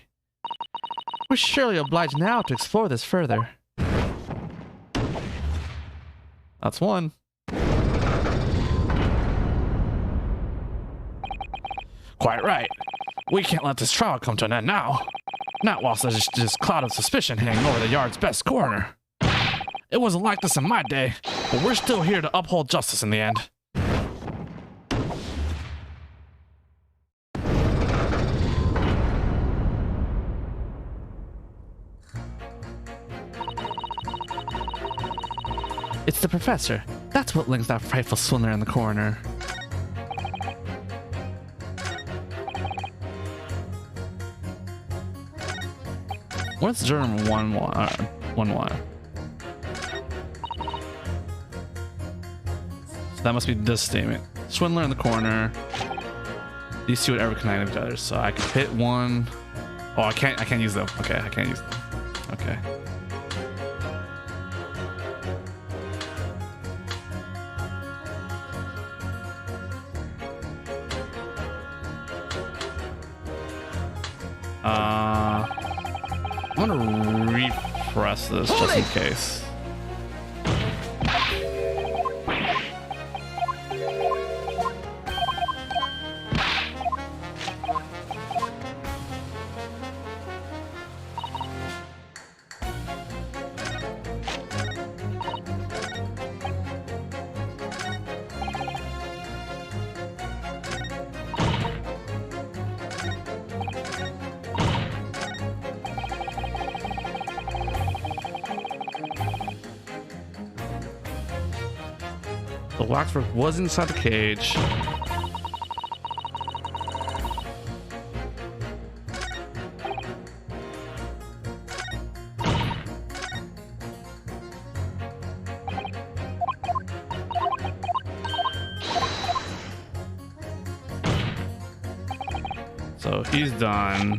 We're surely obliged now to explore this further. That's one. Quite right. We can't let this trial come to an end now. Not whilst there's this cloud of suspicion hanging over the yard's best coroner. It wasn't like this in my day, but we're still here to uphold justice in the end. It's the professor. That's what links that frightful swindler and the coroner. What's German 1-1? So that must be this statement. Swindler in the corner. These two would ever connect with each other. So I could hit one. Oh, I can't use them. Okay, I can't use them. Okay. I'm gonna repress this just in case. The waxwork was inside the cage. So he's done.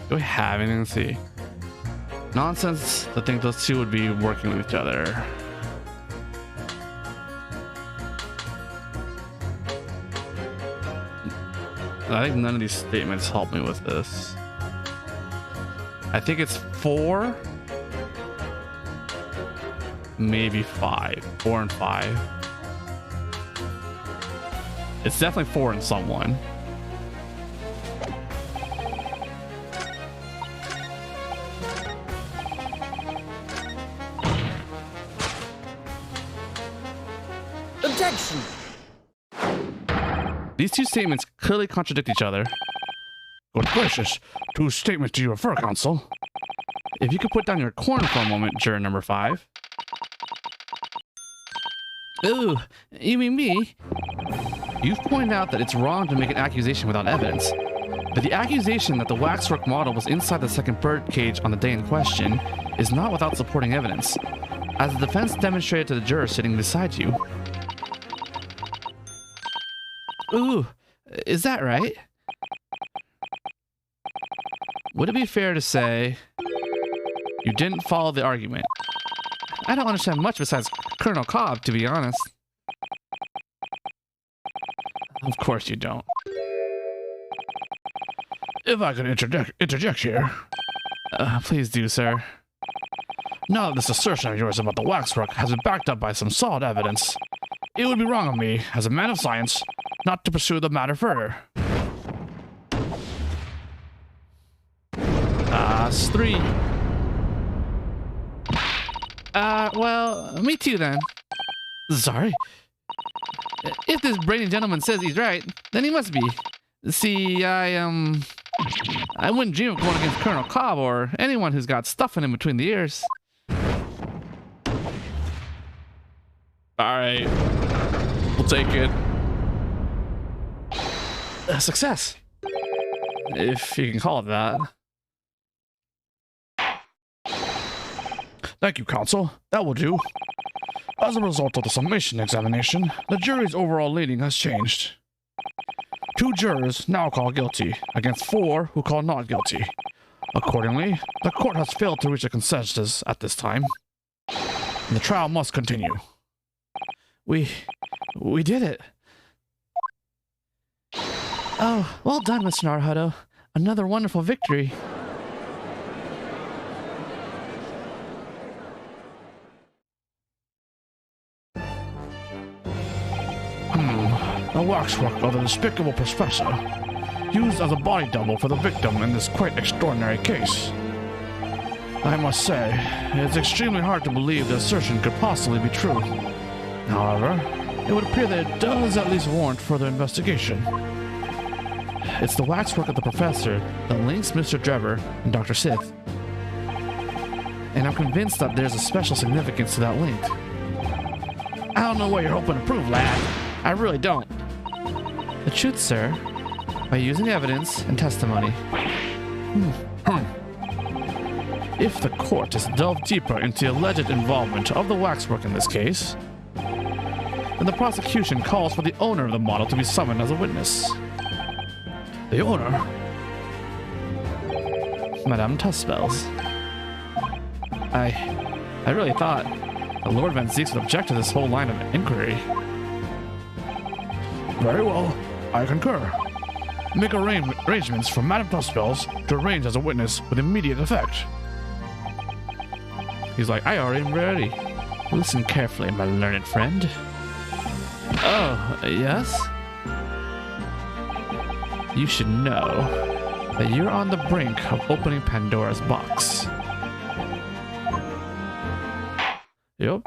Do we have anything to see? Nonsense to think those two would be working with each other. I think none of these statements help me with this. I think it's 4, maybe 5. 4 and 5. It's definitely 4 and someone. Objection! These two statements clearly contradict each other. Good gracious, to whose statement do you refer, counsel? If you could put down your corn for a moment, juror number 5. Ooh, you mean me? You've pointed out that it's wrong to make an accusation without evidence. But the accusation that the waxwork model was inside the second bird cage on the day in question is not without supporting evidence, as the defense demonstrated to the juror sitting beside you. Ooh, is that right? Would it be fair to say you didn't follow the argument? I don't understand much besides Colonel Cobb, to be honest. Of course you don't. If I could interject here. Please do, sir. Now that this assertion of yours about the waxwork has been backed up by some solid evidence, it would be wrong of me, as a man of science, not to pursue the matter further. That's 3. Well, me too then. Sorry. If this brainy gentleman says he's right, then he must be. See, I wouldn't dream of going against Colonel Cobb or anyone who's got stuffing in between the ears. Alright. We'll take it. A success. If you can call it that. Thank you, counsel. That will do. As a result of the summation examination, the jury's overall leading has changed. 2 jurors now call guilty, against 4 who call not guilty. Accordingly, the court has failed to reach a consensus at this time. And the trial must continue. We did it. Oh, well done, Mr. Naruhodo. Another wonderful victory. The waxwork of the despicable professor, used as a body double for the victim in this quite extraordinary case. I must say, it's extremely hard to believe the assertion could possibly be true. However, it would appear that it does at least warrant further investigation. It's the waxwork of the professor that links Mr. Drebber and Dr. Sith. And I'm convinced that there's a special significance to that link. I don't know what you're hoping to prove, lad. I really don't. The truth, sir, by using evidence and testimony. If the court is to delve deeper into the alleged involvement of the waxwork in this case, then the prosecution calls for the owner of the model to be summoned as a witness. The owner? Madame Tuspels. I really thought that Lord Van Zeeks would object to this whole line of inquiry. Very well, I concur. Make arrangements for Madame Tuspels to arrange as a witness with immediate effect. He's like, I already am ready. Listen carefully, my learned friend. Oh, yes? You should know that you're on the brink of opening Pandora's box. Yep.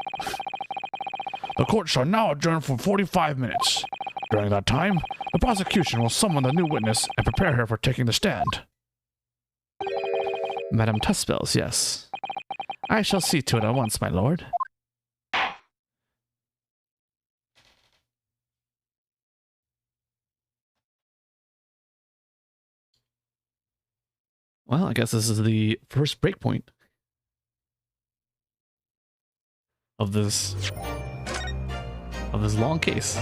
The court shall now adjourn for 45 minutes. During that time, the prosecution will summon the new witness and prepare her for taking the stand. Madame Tuspels, yes. I shall see to it at once, my lord. Well, I guess this is the first breakpoint of this long case.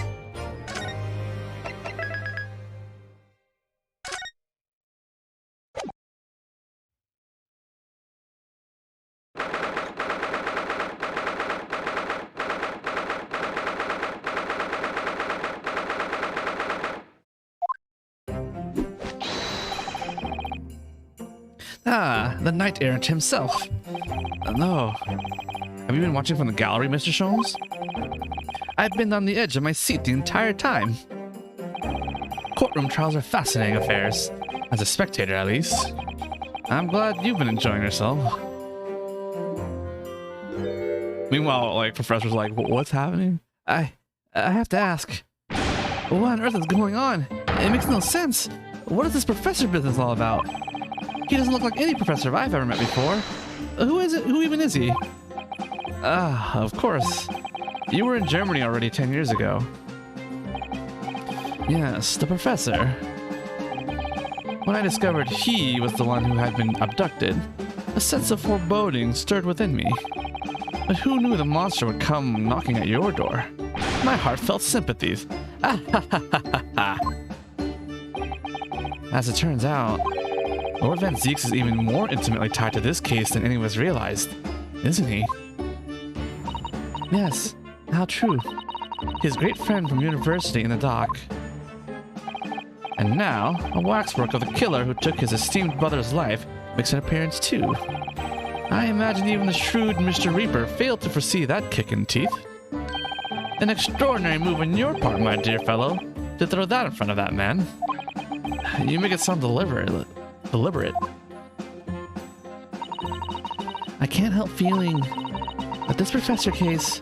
Ah, the knight errant himself. No. Have you been watching from the gallery, Mr. Sholmes? I've been on the edge of my seat the entire time. Courtroom trials are fascinating affairs. As a spectator, at least. I'm glad you've been enjoying yourself. Meanwhile, like, Professor's like, what's happening? I have to ask. What on earth is going on? It makes no sense. What is this professor business all about? He doesn't look like any professor I've ever met before. Who is it? Who even is he? Ah, of course. You were in Germany already 10 years ago. Yes, the professor. When I discovered he was the one who had been abducted, a sense of foreboding stirred within me. But who knew the monster would come knocking at your door? My heart felt sympathies. As it turns out, Lord Van Zieks is even more intimately tied to this case than any of us realized, isn't he? Yes, how true. His great friend from university in the dock. And now, a waxwork of the killer who took his esteemed brother's life makes an appearance too. I imagine even the shrewd Mr. Reaper failed to foresee that kick in teeth. An extraordinary move on your part, my dear fellow, to throw that in front of that man. You make it sound deliberate. I can't help feeling that this professor case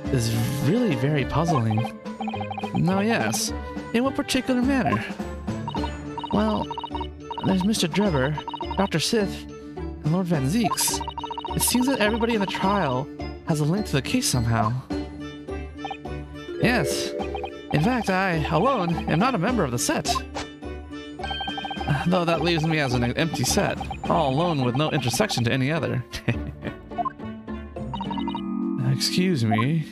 is really very puzzling. No, yes. In what particular manner? Well, there's Mr. Drebber, Dr. Sith, and Lord Van Zieks. It seems that everybody in the trial has a link to the case somehow. Yes. In fact, I, alone, am not a member of the set. Though that leaves me as an empty set, all alone with no intersection to any other. Excuse me.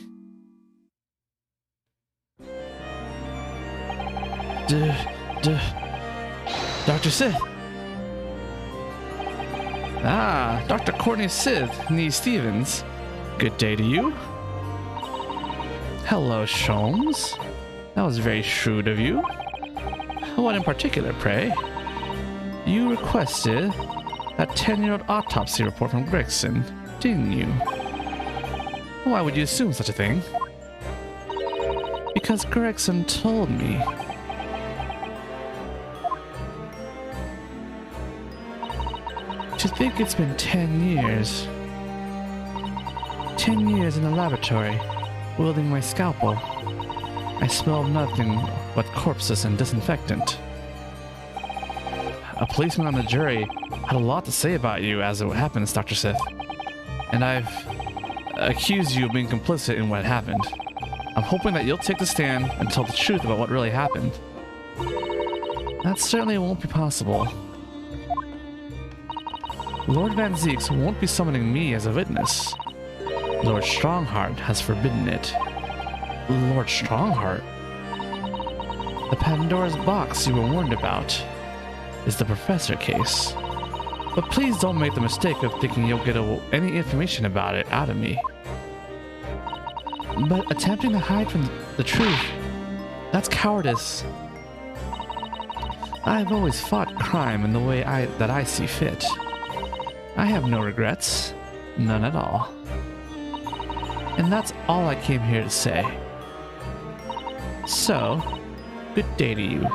Dr. Sith. Ah, Dr. Courtney Sith, Nee Stevens. Good day to you. Hello, Sholmes. That was very shrewd of you. What in particular, pray? You requested that 10-year-old autopsy report from Gregson, didn't you? Why would you assume such a thing? Because Gregson told me. To think it's been 10 years. 10 years in the laboratory, wielding my scalpel. I smelled nothing but corpses and disinfectant. A policeman on the jury had a lot to say about you as it happens, Dr. Sith. And I've accused you of being complicit in what happened. I'm hoping that you'll take the stand and tell the truth about what really happened. That certainly won't be possible. Lord Van Zieks won't be summoning me as a witness. Lord Strongheart has forbidden it. Lord Strongheart? The Pandora's box you were warned about is the professor case. But please don't make the mistake of thinking you'll get any information about it out of me. But attempting to hide from the truth, that's cowardice. I've always fought crime in the way that I see fit. I have no regrets. None at all. And that's all I came here to say. So, good day to you.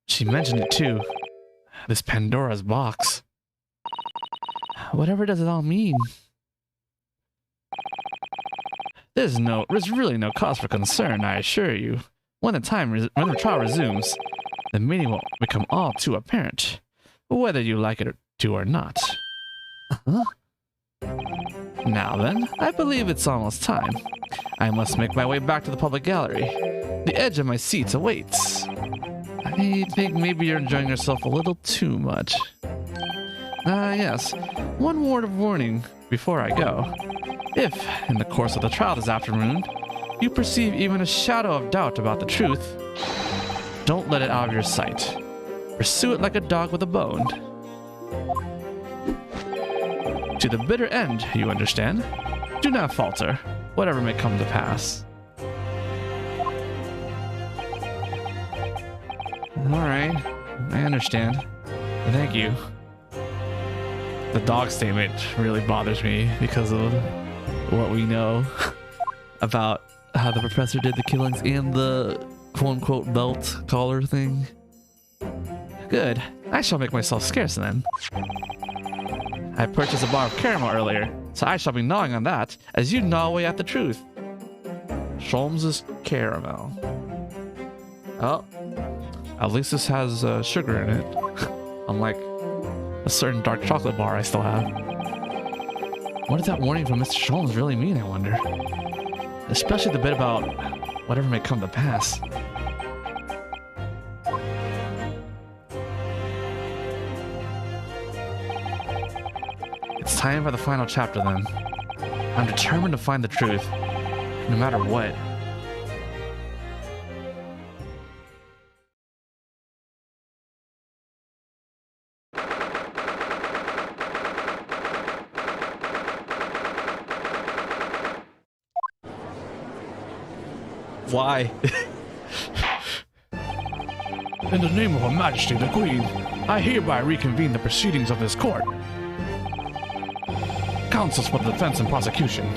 She mentioned it too. This Pandora's box. Whatever does it all mean? There's really no cause for concern, I assure you. When the trial resumes, the meaning will become all too apparent, whether you like it or not. Huh? Now then, I believe it's almost time. I must make my way back to the public gallery. The edge of my seat awaits. I think maybe you're enjoying yourself a little too much. Yes. One word of warning before I go. If, in the course of the trial this afternoon, you perceive even a shadow of doubt about the truth, don't let it out of your sight. Pursue it like a dog with a bone. To the bitter end, you understand? Do not falter, whatever may come to pass. Alright, I understand. Thank you. The dog statement really bothers me because of what we know about how the professor did the killings and the quote-unquote belt collar thing. Good. I shall make myself scarce then. I purchased a bar of caramel earlier, so I shall be gnawing on that as you gnaw away at the truth. Sholmes' caramel. Oh. At least this has sugar in it. Unlike a certain dark chocolate bar I still have. What does that warning from Mr. Sholmes really mean, I wonder? Especially the bit about whatever may come to pass. It's time for the final chapter then. I'm determined to find the truth, no matter what. Why? In the name of Her Majesty the Queen, I hereby reconvene the proceedings of this court. Counsels for the defense and prosecution,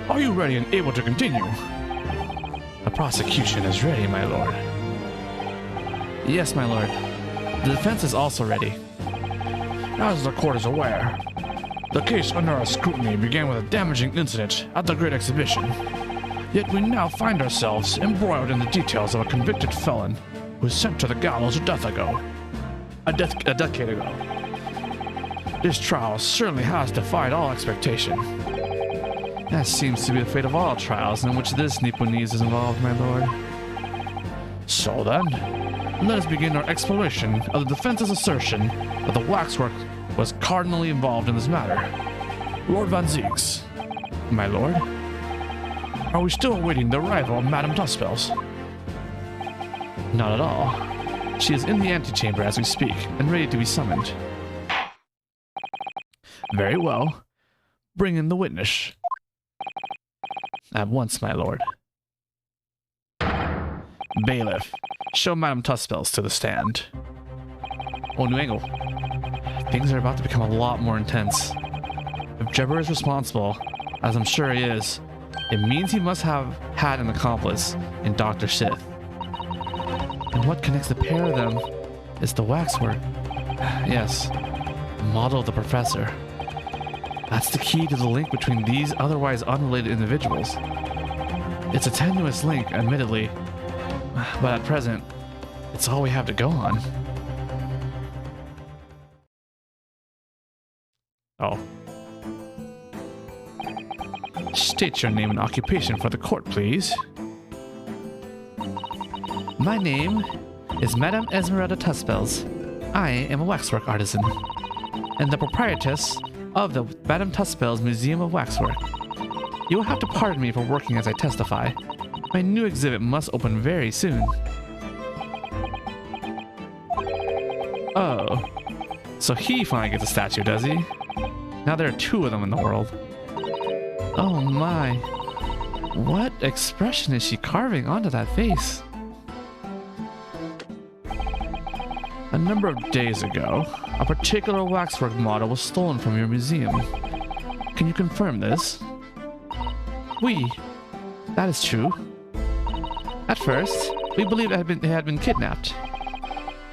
are you ready and able to continue? The prosecution is ready, my lord. Yes, my lord. The defense is also ready. As the court is aware, the case under our scrutiny began with a damaging incident at the Great Exhibition. Yet we now find ourselves embroiled in the details of a convicted felon who was sent to the gallows a decade ago. This trial certainly has defied all expectation. That seems to be the fate of all trials in which this Nipponese is involved, my lord. So then, let us begin our exploration of the defense's assertion that the waxwork was cardinally involved in this matter. Lord Van Zieks. My lord? Are we still awaiting the arrival of Madame Tuspels? Not at all. She is in the antechamber as we speak, and ready to be summoned. Very well. Bring in the witness. At once, my lord. Bailiff, show Madame Tuspels to the stand. Oh, Nuengo. Things are about to become a lot more intense. If Jebber is responsible, as I'm sure he is, it means he must have had an accomplice in Dr. Sith. And what connects the pair of them is the waxwork. Yes, the model of the professor. That's the key to the link between these otherwise unrelated individuals. It's a tenuous link, admittedly, but at present, it's all we have to go on. Oh. State your name and occupation for the court, please. My name is Madame Esmeralda Tuspels. I am a waxwork artisan, and the proprietress of the Madame Tuspels Museum of Waxwork. You will have to pardon me for working as I testify. My new exhibit must open very soon. Oh, so he finally gets a statue, does he? Now there are two of them in the world. Oh my. What expression is she carving onto that face? A number of days ago, a particular waxwork model was stolen from your museum. Can you confirm this? Oui, that is true. At first, we believed it had been kidnapped.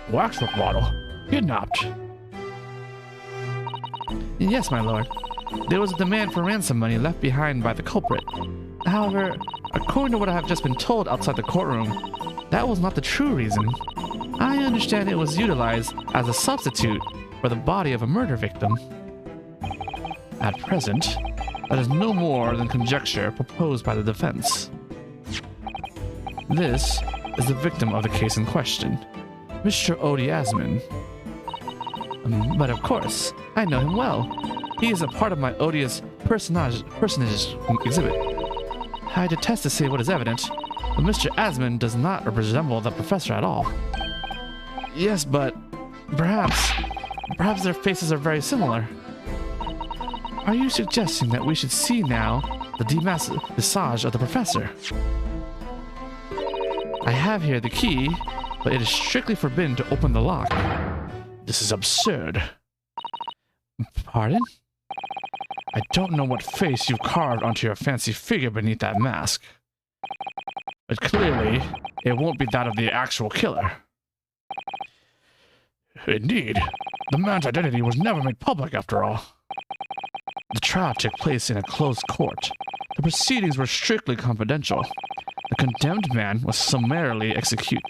Waxwork model? Kidnapped? Yes, my lord. There was a demand for ransom money left behind by the culprit. However, according to what I have just been told outside the courtroom, that was not the true reason. I understand it was utilized as a substitute for the body of a murder victim. At present, that is no more than conjecture proposed by the defense. This is the victim of the case in question, Mr. Odie Asman. But of course, I know him well. He is a part of my odious personage exhibit. I detest to say what is evident, but Mr. Asman does not resemble the professor at all. Yes, but perhaps their faces are very similar. Are you suggesting that we should see now the visage of the professor? I have here the key, but it is strictly forbidden to open the lock. This is absurd. Pardon? I don't know what face you've carved onto your fancy figure beneath that mask. But clearly, it won't be that of the actual killer. Indeed, the man's identity was never made public after all. The trial took place in a closed court. The proceedings were strictly confidential. The condemned man was summarily executed.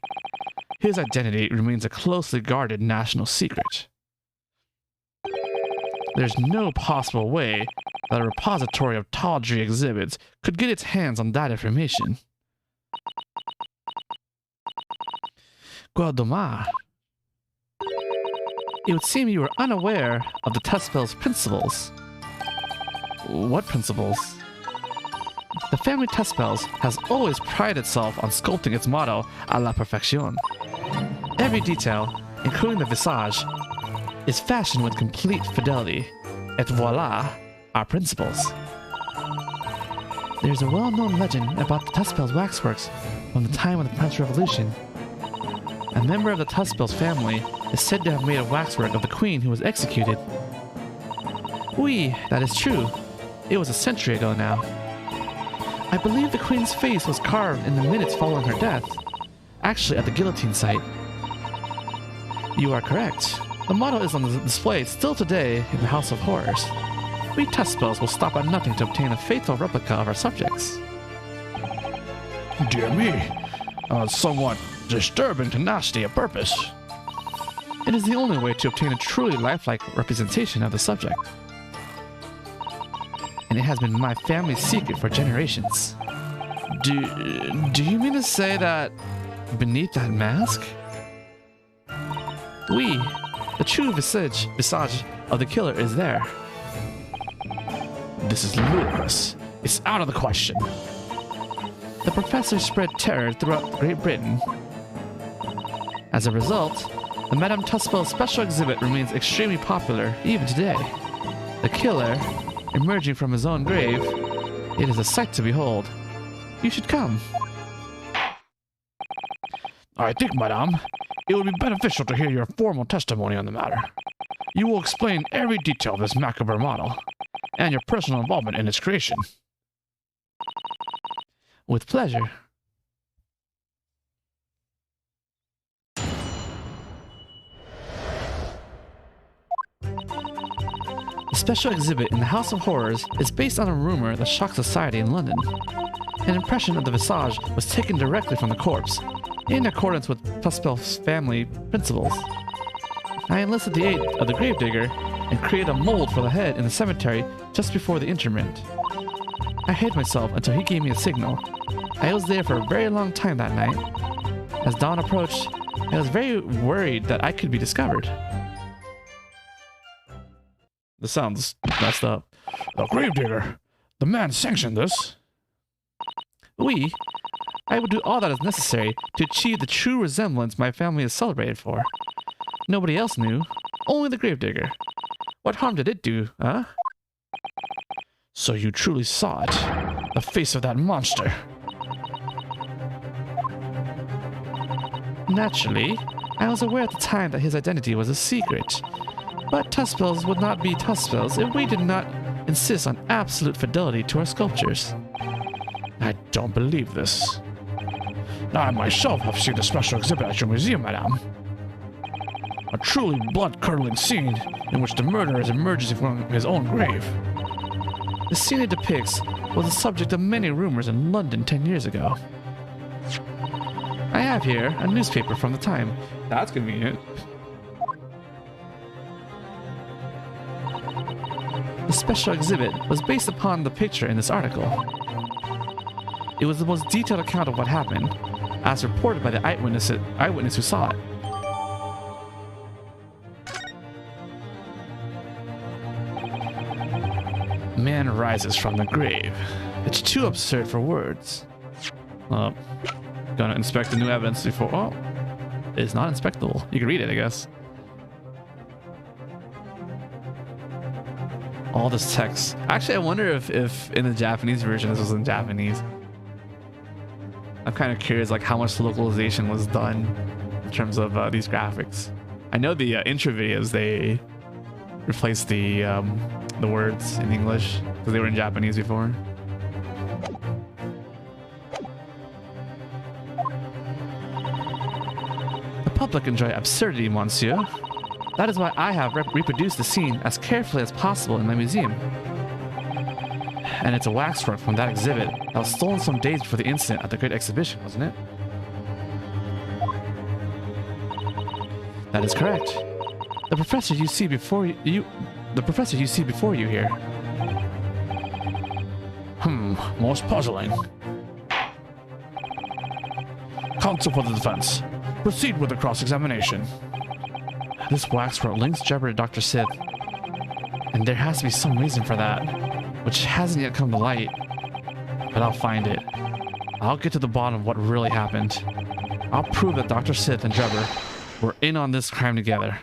His identity remains a closely guarded national secret. There's no possible way that a repository of tawdry exhibits could get its hands on that information. Guadomar. It would seem you were unaware of the Tuspel's principles. What principles? The family Tuspels has always prided itself on sculpting its motto à la perfection. Every detail, including the visage, is fashioned with complete fidelity. Et voila, our principles. There's a well-known legend about the Tuspel's waxworks from the time of the French Revolution. A member of the Tuspel's family is said to have made a waxwork of the queen who was executed. Oui, that is true. It was a century ago now. I believe the queen's face was carved in the minutes following her death, actually at the guillotine site. You are correct. The model is on the display still today in the House of Horrors. We Tuspels will stop at nothing to obtain a faithful replica of our subjects. Dear me, somewhat disturbing tenacity of purpose. It is the only way to obtain a truly lifelike representation of the subject. And it has been my family's secret for generations. Do you mean to say that beneath that mask? Oui, the true visage of the killer is there. This is ludicrous. It's out of the question. The professor spread terror throughout Great Britain. As a result, the Madame Tuspel special exhibit remains extremely popular even today. The killer, emerging from his own grave, it is a sight to behold. You should come. I think, Madame, it would be beneficial to hear your formal testimony on the matter. You will explain every detail of this macabre model, and your personal involvement in its creation. With pleasure. The special exhibit in the House of Horrors is based on a rumor that shocked society in London. An impression of the visage was taken directly from the corpse, in accordance with Tuspel's family principles. I enlisted the aid of the gravedigger and created a mold for the head in the cemetery just before the interment. I hid myself until he gave me a signal. I was there for a very long time that night. As dawn approached, I was very worried that I could be discovered. This sounds messed up. The gravedigger? The man sanctioned this? Oui. I would do all that is necessary to achieve the true resemblance my family is celebrated for. Nobody else knew. Only the gravedigger. What harm did it do, huh? So you truly saw it. The face of that monster. Naturally, I was aware at the time that his identity was a secret. But Tuspels would not be Tuspels if we did not insist on absolute fidelity to our sculptures. I don't believe this. I myself have seen the special exhibit at your museum, Madame. A truly blood-curdling scene in which the murderer is emerging from his own grave. The scene it depicts was the subject of many rumors in London 10 years ago. I have here a newspaper from the time. That's convenient. The special exhibit was based upon the picture in this article. It was the most detailed account of what happened. as reported by the eyewitness who saw it. Man rises from the grave. It's too absurd for words. Gonna inspect the new evidence before... Oh, it's not inspectable. You can read it, I guess. All this text. Actually, I wonder if in the Japanese version this was in Japanese. I'm kind of curious, like how much localization was done in terms of these graphics. I know the intro videos, they replaced the words in English because they were in Japanese before. The public enjoy absurdity, monsieur. That is why I have reproduced the scene as carefully as possible in my museum. And it's a waxwork from that exhibit that was stolen some days before the incident at the Great Exhibition, wasn't it? That is correct. The professor you see before you here. Most puzzling. Counsel for the defense. Proceed with the cross-examination. This waxwork links Jabber to Dr. Sith. And there has to be some reason for that, which hasn't yet come to light. But I'll find it. I'll get to the bottom of what really happened. I'll prove that Dr. Sith and Jabber were in on this crime together.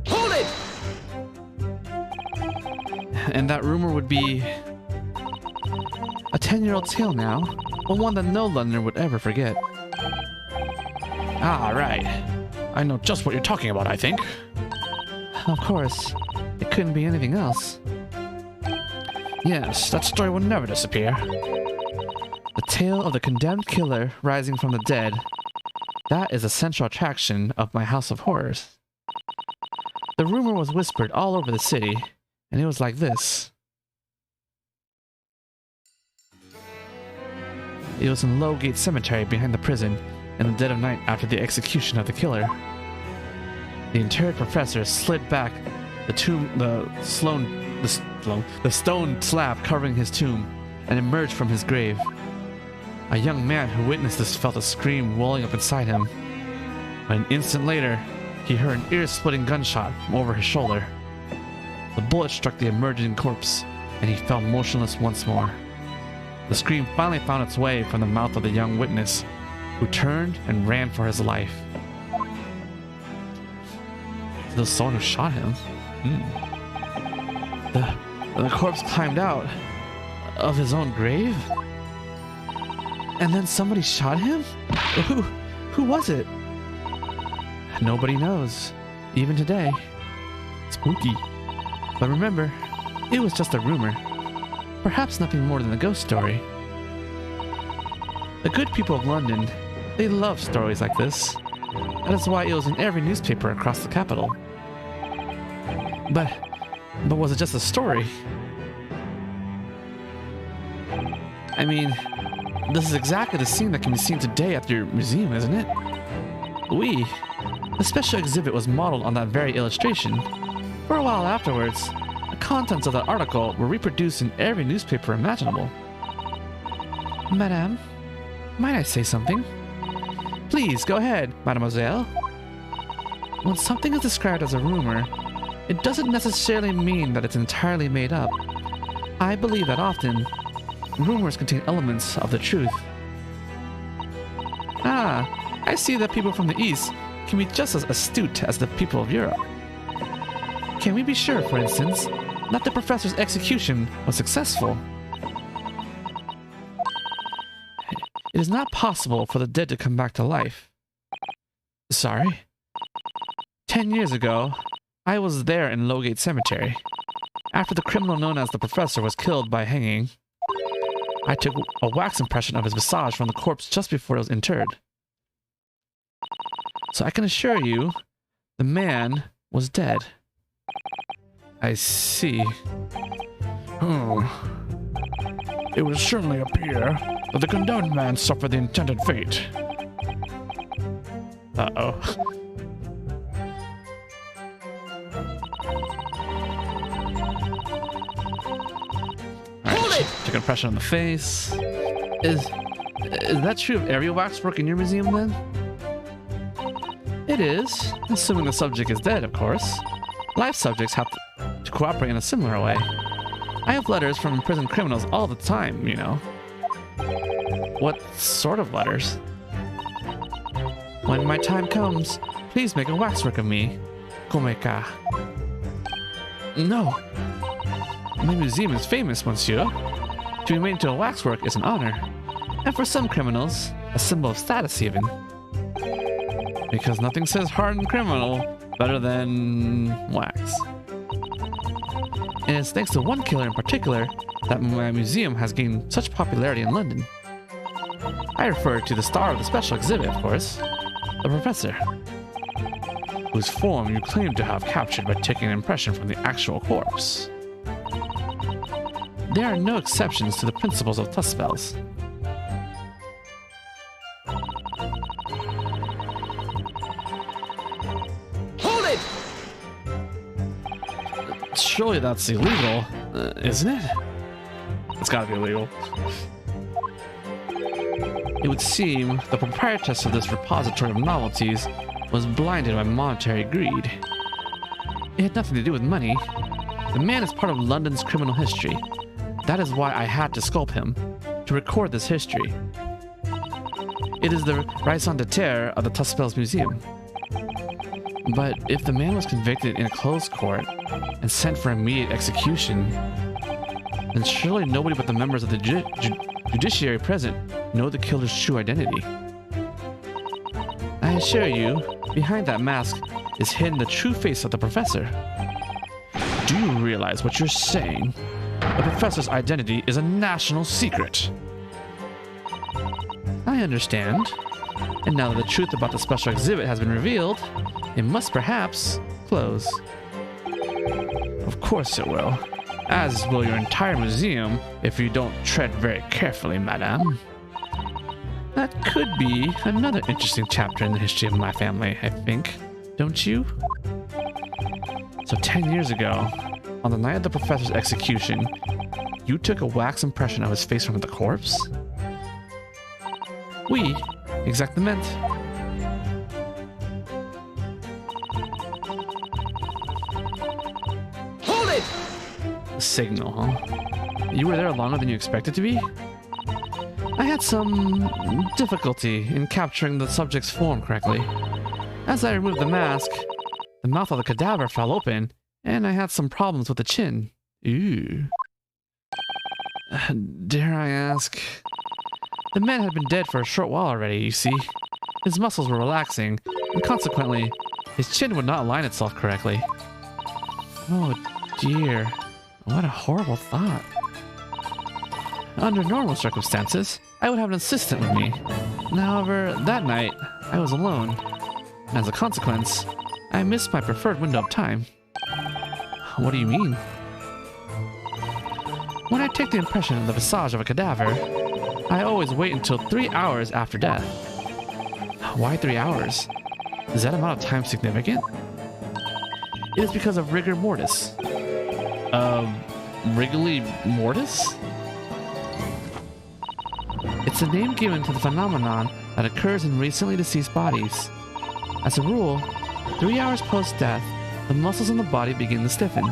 Hold it! And that rumor would be a 10-year-old tale now, but one that no Londoner would ever forget. Ah, right. I know just what you're talking about, I think. Of course, it couldn't be anything else. Yes, that story will never disappear. The tale of the condemned killer rising from the dead. That is a central attraction of my House of Horrors. The rumor was whispered all over the city, and it was like this. It was in Lowgate Cemetery behind the prison in the dead of night after the execution of the killer. The interred professor slid back the stone slab covering his tomb and emerged from his grave. A young man who witnessed this felt a scream welling up inside him. But an instant later, he heard an ear-splitting gunshot from over his shoulder. The bullet struck the emerging corpse, and he fell motionless once more. The scream finally found its way from the mouth of the young witness, who turned and ran for his life. The someone who shot him. The corpse climbed out of his own grave? And then somebody shot him? Who was it? Nobody knows, even today. Spooky. But remember, it was just a rumor. Perhaps nothing more than a ghost story. The good people of London, they love stories like this. That is why it was in every newspaper across the capital. But was it just a story? I mean, this is exactly the scene that can be seen today at your museum, isn't it? The special exhibit was modeled on that very illustration. For a while afterwards, the contents of that article were reproduced in every newspaper imaginable. Madame, might I say something? Please, go ahead, mademoiselle. When something is described as a rumor, it doesn't necessarily mean that it's entirely made up. I believe that often, rumors contain elements of the truth. Ah, I see that people from the East can be just as astute as the people of Europe. Can we be sure, for instance, that the professor's execution was successful? It is not possible for the dead to come back to life. Sorry? 10 years ago, I was there in Lowgate Cemetery. After the criminal known as the professor was killed by hanging, I took a wax impression of his visage from the corpse just before it was interred. So I can assure you, the man was dead. I see. It would certainly appear that the condemned man suffered the intended fate. Uh-oh. impression on the face. Is that true of every waxwork in your museum then? It is, assuming the subject is dead, of course. Live subjects have to cooperate in a similar way. I have letters from imprisoned criminals all the time, you know. What sort of letters? When my time comes, please make a waxwork of me. Komeka. No. My museum is famous, monsieur. To be made into a waxwork is an honor. And for some criminals, a symbol of status even. Because nothing says hardened criminal better than wax. And it's thanks to one killer in particular that my museum has gained such popularity in London. I refer to the star of the special exhibit, of course, the professor, whose form you claim to have captured by taking an impression from the actual corpse. There are no exceptions to the principles of tusk spells. Hold it! Surely that's illegal, isn't it? It's gotta be illegal. It would seem the proprietress of this repository of novelties was blinded by monetary greed. It had nothing to do with money. The man is part of London's criminal history. That is why I had to sculpt him, to record this history. It is the raison d'etre of the tusk spells museum. But if the man was convicted in a closed court and sent for immediate execution, then surely nobody but the members of the judiciary present know the killer's true identity. I assure you, behind that mask is hidden the true face of the professor. Do you realize what you're saying? The professor's identity is a national secret. I understand. And now that the truth about the special exhibit has been revealed, it must perhaps close. Of course it will. As will your entire museum if you don't tread very carefully, madame. That could be another interesting chapter in the history of my family, I think. Don't you? So 10 years ago, on the night of the professor's execution, you took a wax impression of his face from the corpse? Oui, exactement. Hold it! Signal, huh? You were there longer than you expected to be? I had some difficulty in capturing the subject's form correctly. As I removed the mask, the mouth of the cadaver fell open, and I had some problems with the chin. Ooh. Dare I ask? The man had been dead for a short while already, you see. His muscles were relaxing, and consequently, his chin would not align itself correctly. Oh dear, what a horrible thought. Under normal circumstances, I would have an assistant with me. However, that night, I was alone. And as a consequence, I missed my preferred window of time. What do you mean? When I take the impression of the visage of a cadaver, I always wait until 3 hours after death. Why 3 hours? Is that amount of time significant? It is because of rigor mortis. Rigor mortis? It's a name given to the phenomenon that occurs in recently deceased bodies. As a rule, 3 hours post-death, the muscles in the body begin to stiffen.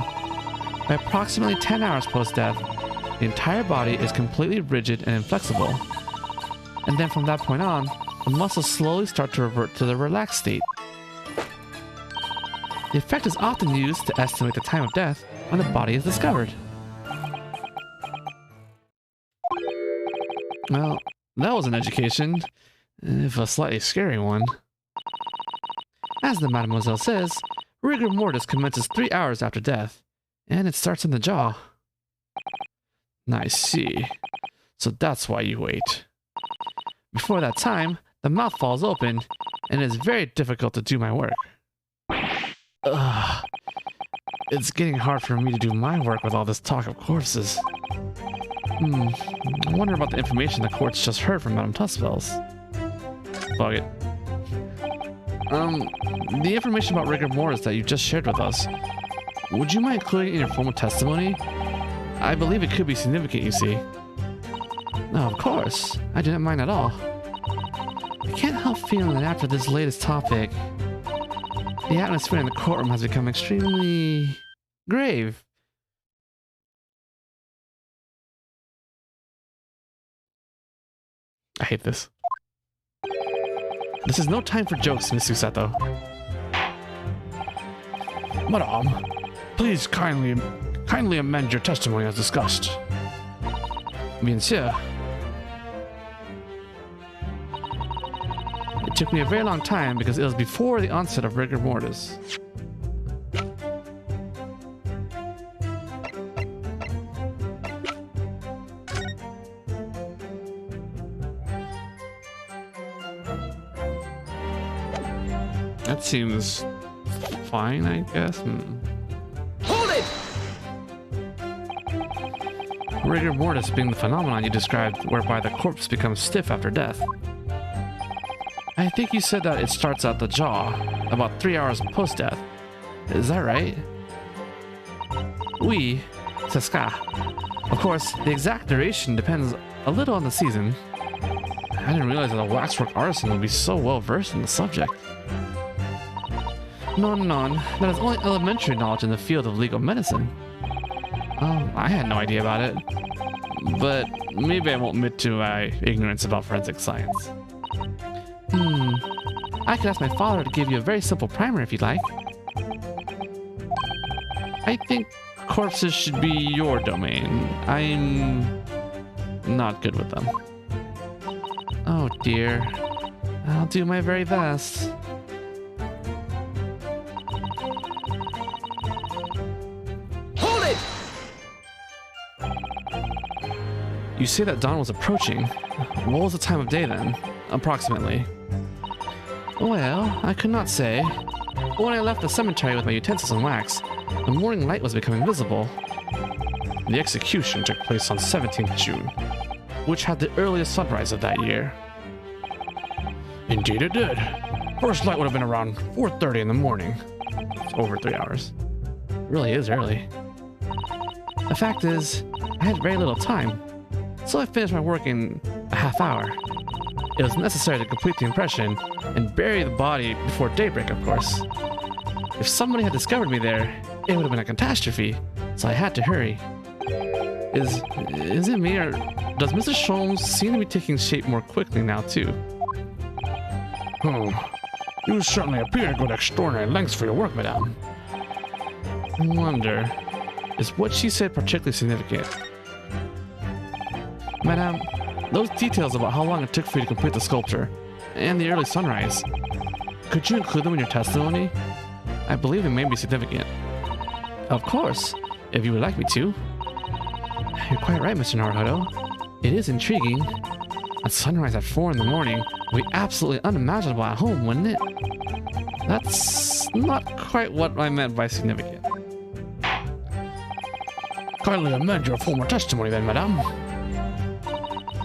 By approximately 10 hours post-death, the entire body is completely rigid and inflexible. And then from that point on, the muscles slowly start to revert to the relaxed state. The effect is often used to estimate the time of death when the body is discovered. Well, that was an education, if a slightly scary one. As the mademoiselle says, rigor mortis commences 3 hours after death, and it starts in the jaw. I see. So that's why you wait. Before that time, the mouth falls open, and it is very difficult to do my work. Ugh. It's getting hard for me to do my work with all this talk of corpses. I wonder about the information the courts just heard from Madame Tuskspells. Fuck it. The information about rigor mortis that you just shared with us, would you mind including it in your formal testimony? I believe it could be significant, you see. No, of course. I didn't mind at all. I can't help feeling that after this latest topic, the atmosphere in the courtroom has become extremely grave. I hate this. This is no time for jokes, Miss Susato. Madame, please kindly amend your testimony as discussed. Bien sûr. It took me a very long time because it was before the onset of rigor mortis. That seems fine, I guess. Hold it! Rigor mortis being the phenomenon you described whereby the corpse becomes stiff after death. I think you said that it starts at the jaw, about 3 hours post-death. Is that right? Oui, c'est ça. Of course, the exact duration depends a little on the season. I didn't realize that a waxwork artisan would be so well versed in the subject. No, that is only elementary knowledge in the field of legal medicine. Oh, I had no idea about it. But maybe I won't admit to my ignorance about forensic science. I could ask my father to give you a very simple primer if you'd like. I think corpses should be your domain. I'm not good with them. Oh dear. I'll do my very best. Hold it! You say that dawn was approaching. What was the time of day then? Approximately. Well, I could not say. When I left the cemetery with my utensils and wax, the morning light was becoming visible. The execution took place on 17th June, which had the earliest sunrise of that year. Indeed it did. First light would have been around 4:30 in the morning. It's over 3 hours. It really is early. The fact is, I had very little time, so I finished my work in a half hour. It was necessary to complete the impression and bury the body before daybreak, of course. If somebody had discovered me there, it would have been a catastrophe, so I had to hurry. Is it me, or does Mr. Sholmes seem to be taking shape more quickly now, too? You certainly appear to go to extraordinary lengths for your work, madame. I wonder, is what she said particularly significant? Madame, those details about how long it took for you to complete the sculpture, and the early sunrise, could you include them in your testimony? I believe they may be significant. Of course, if you would like me to. You're quite right, Mr. Naruhodo. It is intriguing. At sunrise at 4 in the morning would be absolutely unimaginable at home, wouldn't it? That's not quite what I meant by significant. Kindly amend your former testimony then, madame.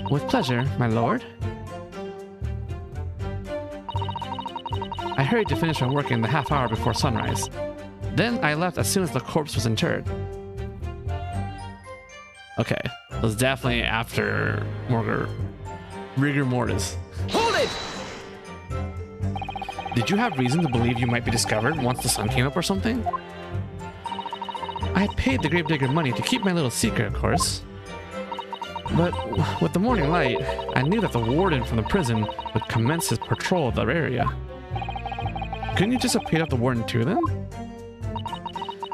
With pleasure, my lord. I hurried to finish my work in the half hour before sunrise. Then I left as soon as the corpse was interred. Okay, it was definitely after rigor mortis. Hold it! Did you have reason to believe you might be discovered once the sun came up or something? I had paid the gravedigger money to keep my little secret, of course. But with the morning light, I knew that the warden from the prison would commence his patrol of the area. Couldn't you just have paid off the warden too, then?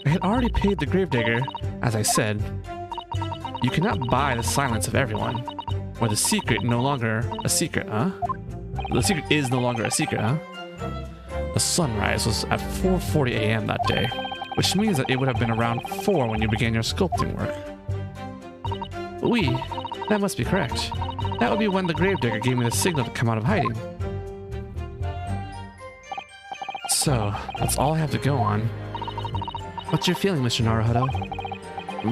I had already paid the gravedigger, as I said. You cannot buy the silence of everyone, or the secret no longer a secret, huh? The secret is no longer a secret, huh? The sunrise was at 4:40 a.m. that day, which means that it would have been around 4 when you began your sculpting work. Oui, that must be correct. That would be when the gravedigger gave me the signal to come out of hiding. So, that's all I have to go on. What's your feeling, Mr. Naruhodo?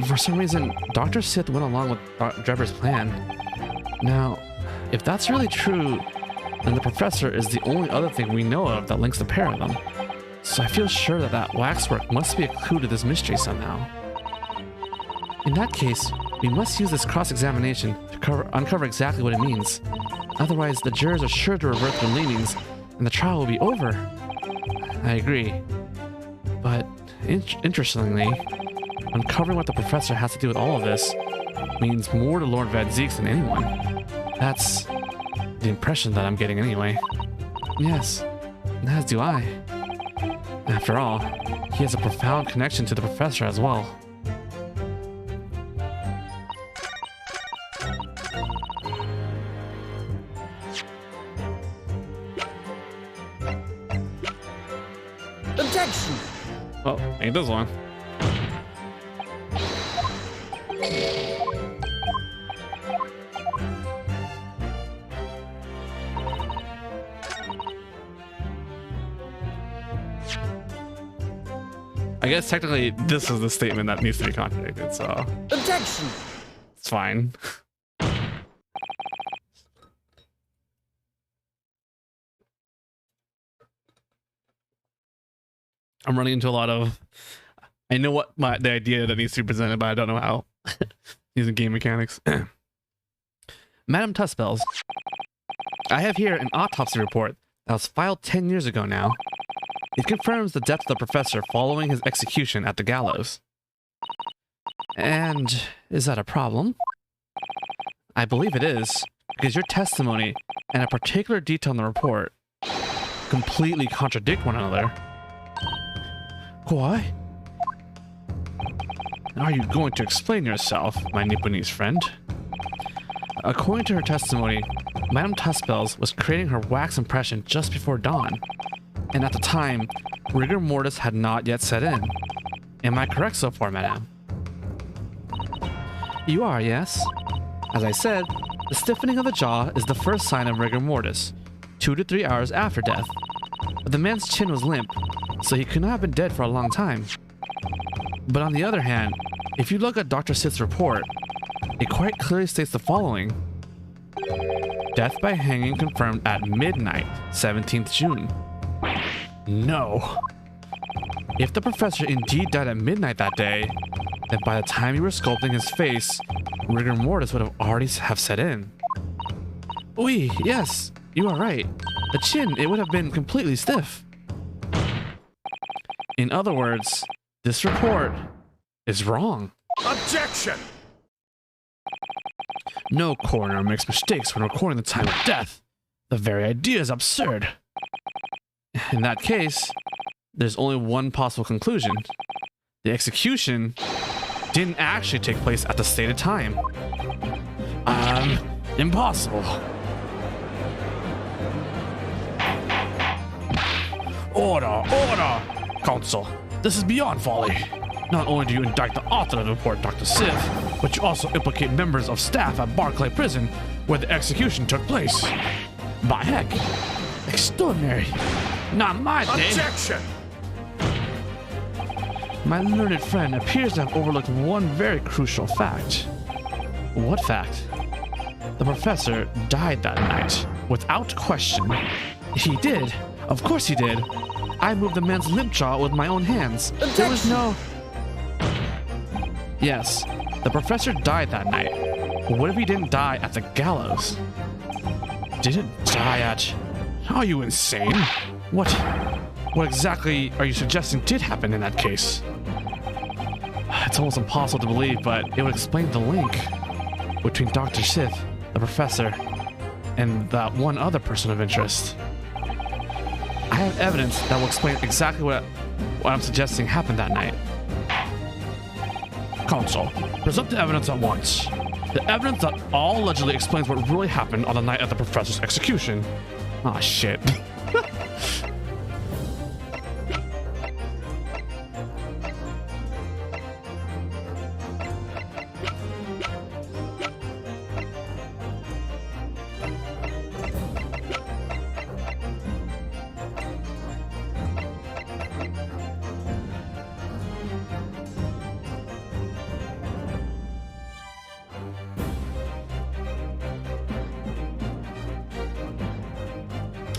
For some reason, Dr. Sith went along with Drebber's plan. Now, if that's really true, then the professor is the only other thing we know of that links the pair of them. So I feel sure that that waxwork must be a clue to this mystery somehow. In that case, we must use this cross-examination to uncover exactly what it means. Otherwise, the jurors are sure to revert their leanings, and the trial will be over. I agree. But, interestingly, uncovering what the professor has to do with all of this means more to Lord Van Zieks than anyone. That's the impression that I'm getting anyway. Yes, as do I. After all, he has a profound connection to the professor as well. Objection! Oh, ain't this one. I guess technically this is the statement that needs to be contradicted, so Objection! it's fine. I'm running into a lot of... I know what the idea that needs to be presented, but I don't know how. Using game mechanics. Madam Tuspels, I have here an autopsy report that was filed 10 years ago now. It confirms the death of the professor following his execution at the gallows. And is that a problem? I believe it is, because your testimony and a particular detail in the report completely contradict one another. Why? Are you going to explain yourself, my Nipponese friend? According to her testimony, Madame Tuspels was creating her wax impression just before dawn, and at the time, rigor mortis had not yet set in. Am I correct so far, madame? You are, yes. As I said, the stiffening of the jaw is the first sign of rigor mortis, 2 to 3 hours after death. But the man's chin was limp, so he could not have been dead for a long time. But on the other hand, if you look at Dr. Sith's report, it quite clearly states the following. Death by hanging confirmed at midnight, 17th June. No. If the professor indeed died at midnight that day, then by the time you were sculpting his face, rigor mortis would have already set in. Oui, yes, you are right. The chin, it would have been completely stiff. In other words, this report is wrong. Objection! No coroner makes mistakes when recording the time of death. The very idea is absurd. In that case, there's only one possible conclusion. The execution didn't actually take place at the stated time. Impossible. Order! Counsel, this is beyond folly. Not only do you indict the author of the report, Dr. Sith, but you also implicate members of staff at Barclay Prison, where the execution took place. By heck, extraordinary. Not my day. Objection! My learned friend appears to have overlooked one very crucial fact. What fact? The professor died that night, without question. He did. Of course he did. I moved the man's limp jaw with my own hands. There was no... Yes, the professor died that night. But what if he didn't die at the gallows? Didn't die at... Are you insane? What? What exactly are you suggesting did happen in that case? It's almost impossible to believe, but it would explain the link between Dr. Sith, the professor, and that one other person of interest. I have evidence that will explain exactly what I'm suggesting happened that night. Counsel, present the evidence at once. The evidence that all allegedly explains what really happened on the night of the professor's execution. Ah, shit.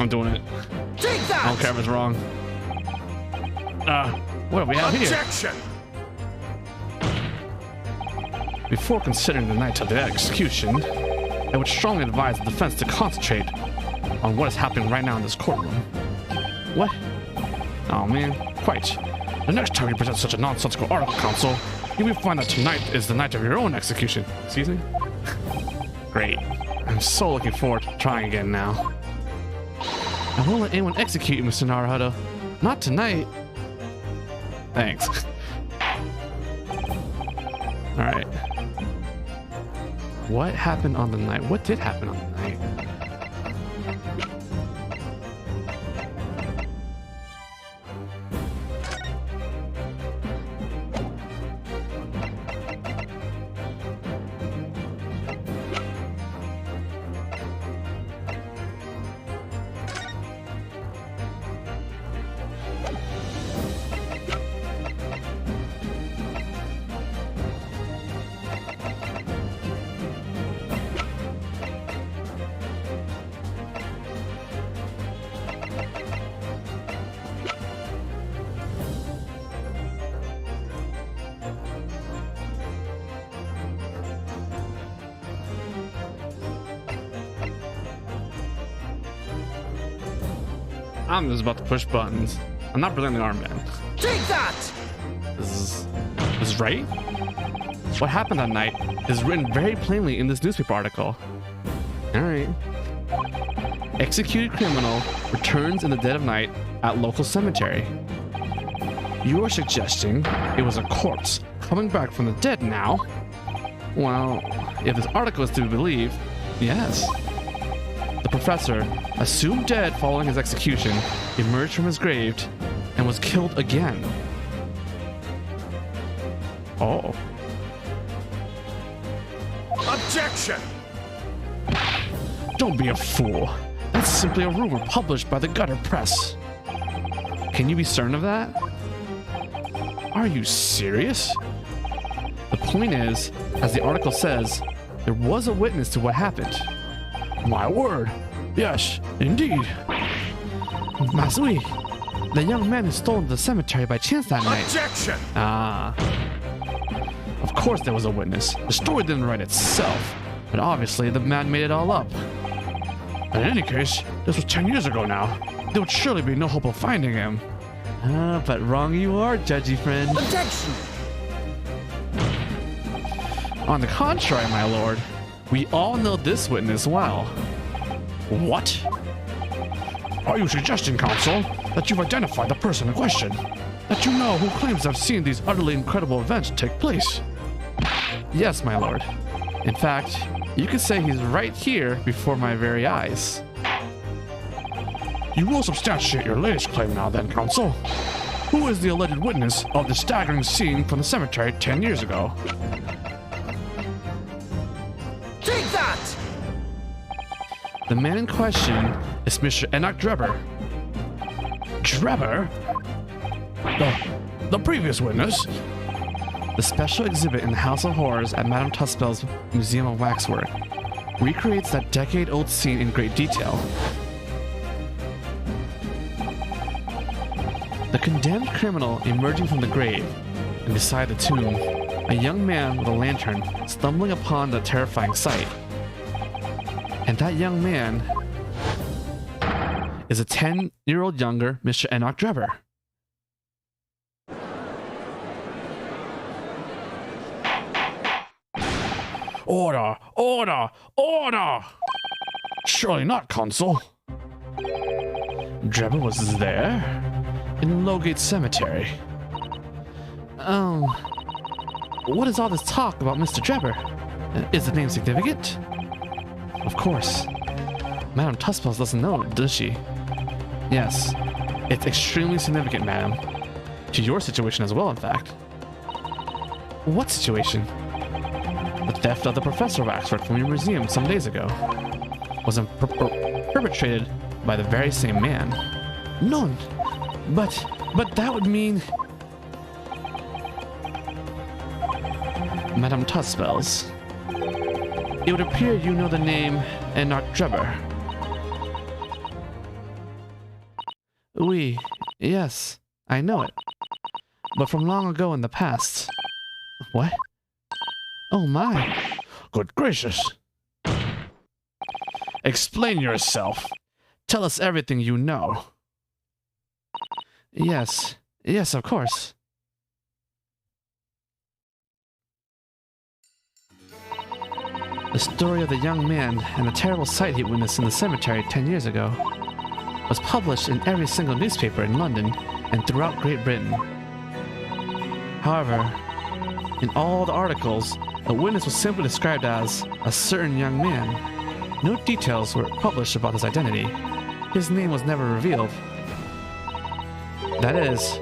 I'm doing it. Take that! I don't care if it's wrong. What do we have here? Objection! Before considering the night of the execution, I would strongly advise the defense to concentrate on what is happening right now in this courtroom. What? Oh man, quite. The next time you present such a nonsensical article, counsel, you will find that tonight is the night of your own execution. Excuse me? Great. I'm so looking forward to trying again now. I won't let anyone execute you, Mr. Naruhodo. Not tonight. Thanks. Alright. What happened on the night? What did happen on the night? I'm just about to push buttons. I'm not brilliantly armed, man. Take that! This is right? What happened that night is written very plainly in this newspaper article. Alright. Executed criminal returns in the dead of night at local cemetery. You are suggesting it was a corpse coming back from the dead now? Well, if this article is to be believed, yes. The professor, assumed dead following his execution, emerged from his grave and was killed again. Oh. Objection! Don't be a fool. That's simply a rumor published by the gutter press. Can you be certain of that? Are you serious? The point is, as the article says, there was a witness to what happened. My word. Yes, indeed. Masui, the young man who stole the cemetery by chance that night. Objection! Ah. Of course there was a witness. The story didn't write itself, but obviously the man made it all up. In any case, this was 10 years ago now. There would surely be no hope of finding him. But wrong you are, judgy friend. Objection! On the contrary, my lord, we all know this witness well. What? Are you suggesting, counsel, that you've identified the person in question? That you know who claims to have seen these utterly incredible events take place? Yes, my lord. In fact, you could say he's right here before my very eyes. You will substantiate your latest claim now then, counsel. Who is the alleged witness of the staggering scene from the cemetery 10 years ago? Take that! The man in question is Mr. Enoch Drebber. Drebber? The previous witness? The special exhibit in the House of Horrors at Madame Tuspel's Museum of Waxwork recreates that decade-old scene in great detail. The condemned criminal emerging from the grave, and beside the tomb, a young man with a lantern stumbling upon the terrifying sight. And that young man is a 10-year-old younger Mr. Enoch Drebber. Order! Order! Order! Surely not, counsel. Drebber was there? In Lowgate Cemetery. What is all this talk about Mr. Drebber? Is the name significant? Of course. Madame Tuspels doesn't know, does she? Yes. It's extremely significant, madam. To your situation as well, in fact. What situation? The theft of the Professor Waxwork from your museum some days ago was perpetrated by the very same man. None. But that would mean... Madame Tuspels. It would appear you know the name Enoch Drebber. Oui, yes, I know it. But from long ago in the past. What? Oh my. Good gracious. Explain yourself. Tell us everything you know. Yes, of course. The story of the young man and the terrible sight he witnessed in the cemetery 10 years ago was published in every single newspaper in London and throughout Great Britain. However, in all the articles, the witness was simply described as a certain young man. No details were published about his identity. His name was never revealed. That is,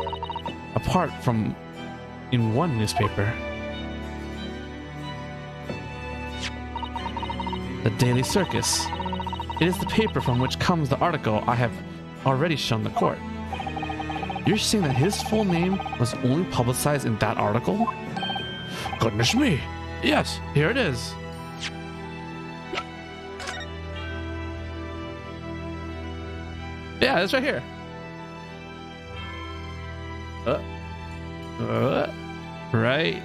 apart from in one newspaper. The Daily Circus. It is the paper from which comes the article I have already shown the court. You're saying that his full name was only publicized in that article? Goodness me. Yes, here it is. Yeah, it's right here. Right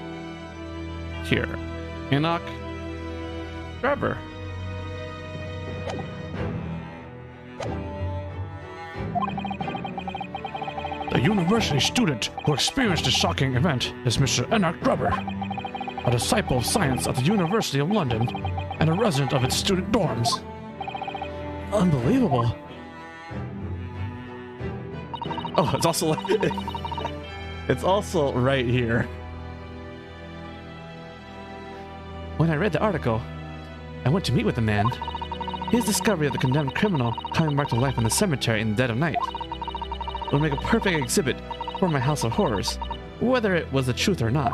here. Enoch Trevor. The university student who experienced the shocking event is Mr. Enoch Grubber, a disciple of science at the University of London and a resident of its student dorms. Unbelievable. Oh, it's also it's also right here. When I read the article, I went to meet with the man. His discovery of the condemned criminal coming back to life in the cemetery in the dead of night would make a perfect exhibit for my house of horrors, whether it was the truth or not.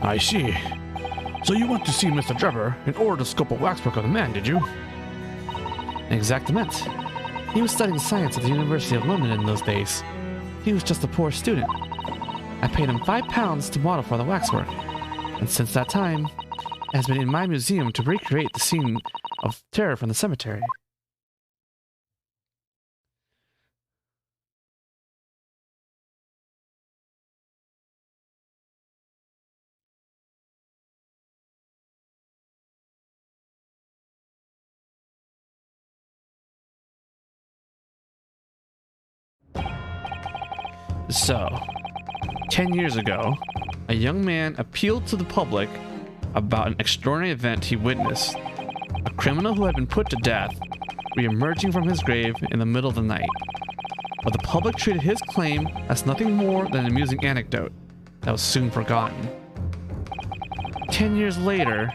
I see. So you went to see Mr. Drebber in order to scope a waxwork of the man, did you? Exactement. He was studying science at the University of London in those days. He was just a poor student. I paid him £5 to model for the waxwork, and since that time, it has been in my museum to recreate the scene of terror from the cemetery. So, 10 years ago, a young man appealed to the public about an extraordinary event he witnessed. A criminal who had been put to death, re-emerging from his grave in the middle of the night. But the public treated his claim as nothing more than an amusing anecdote that was soon forgotten. 10 years later,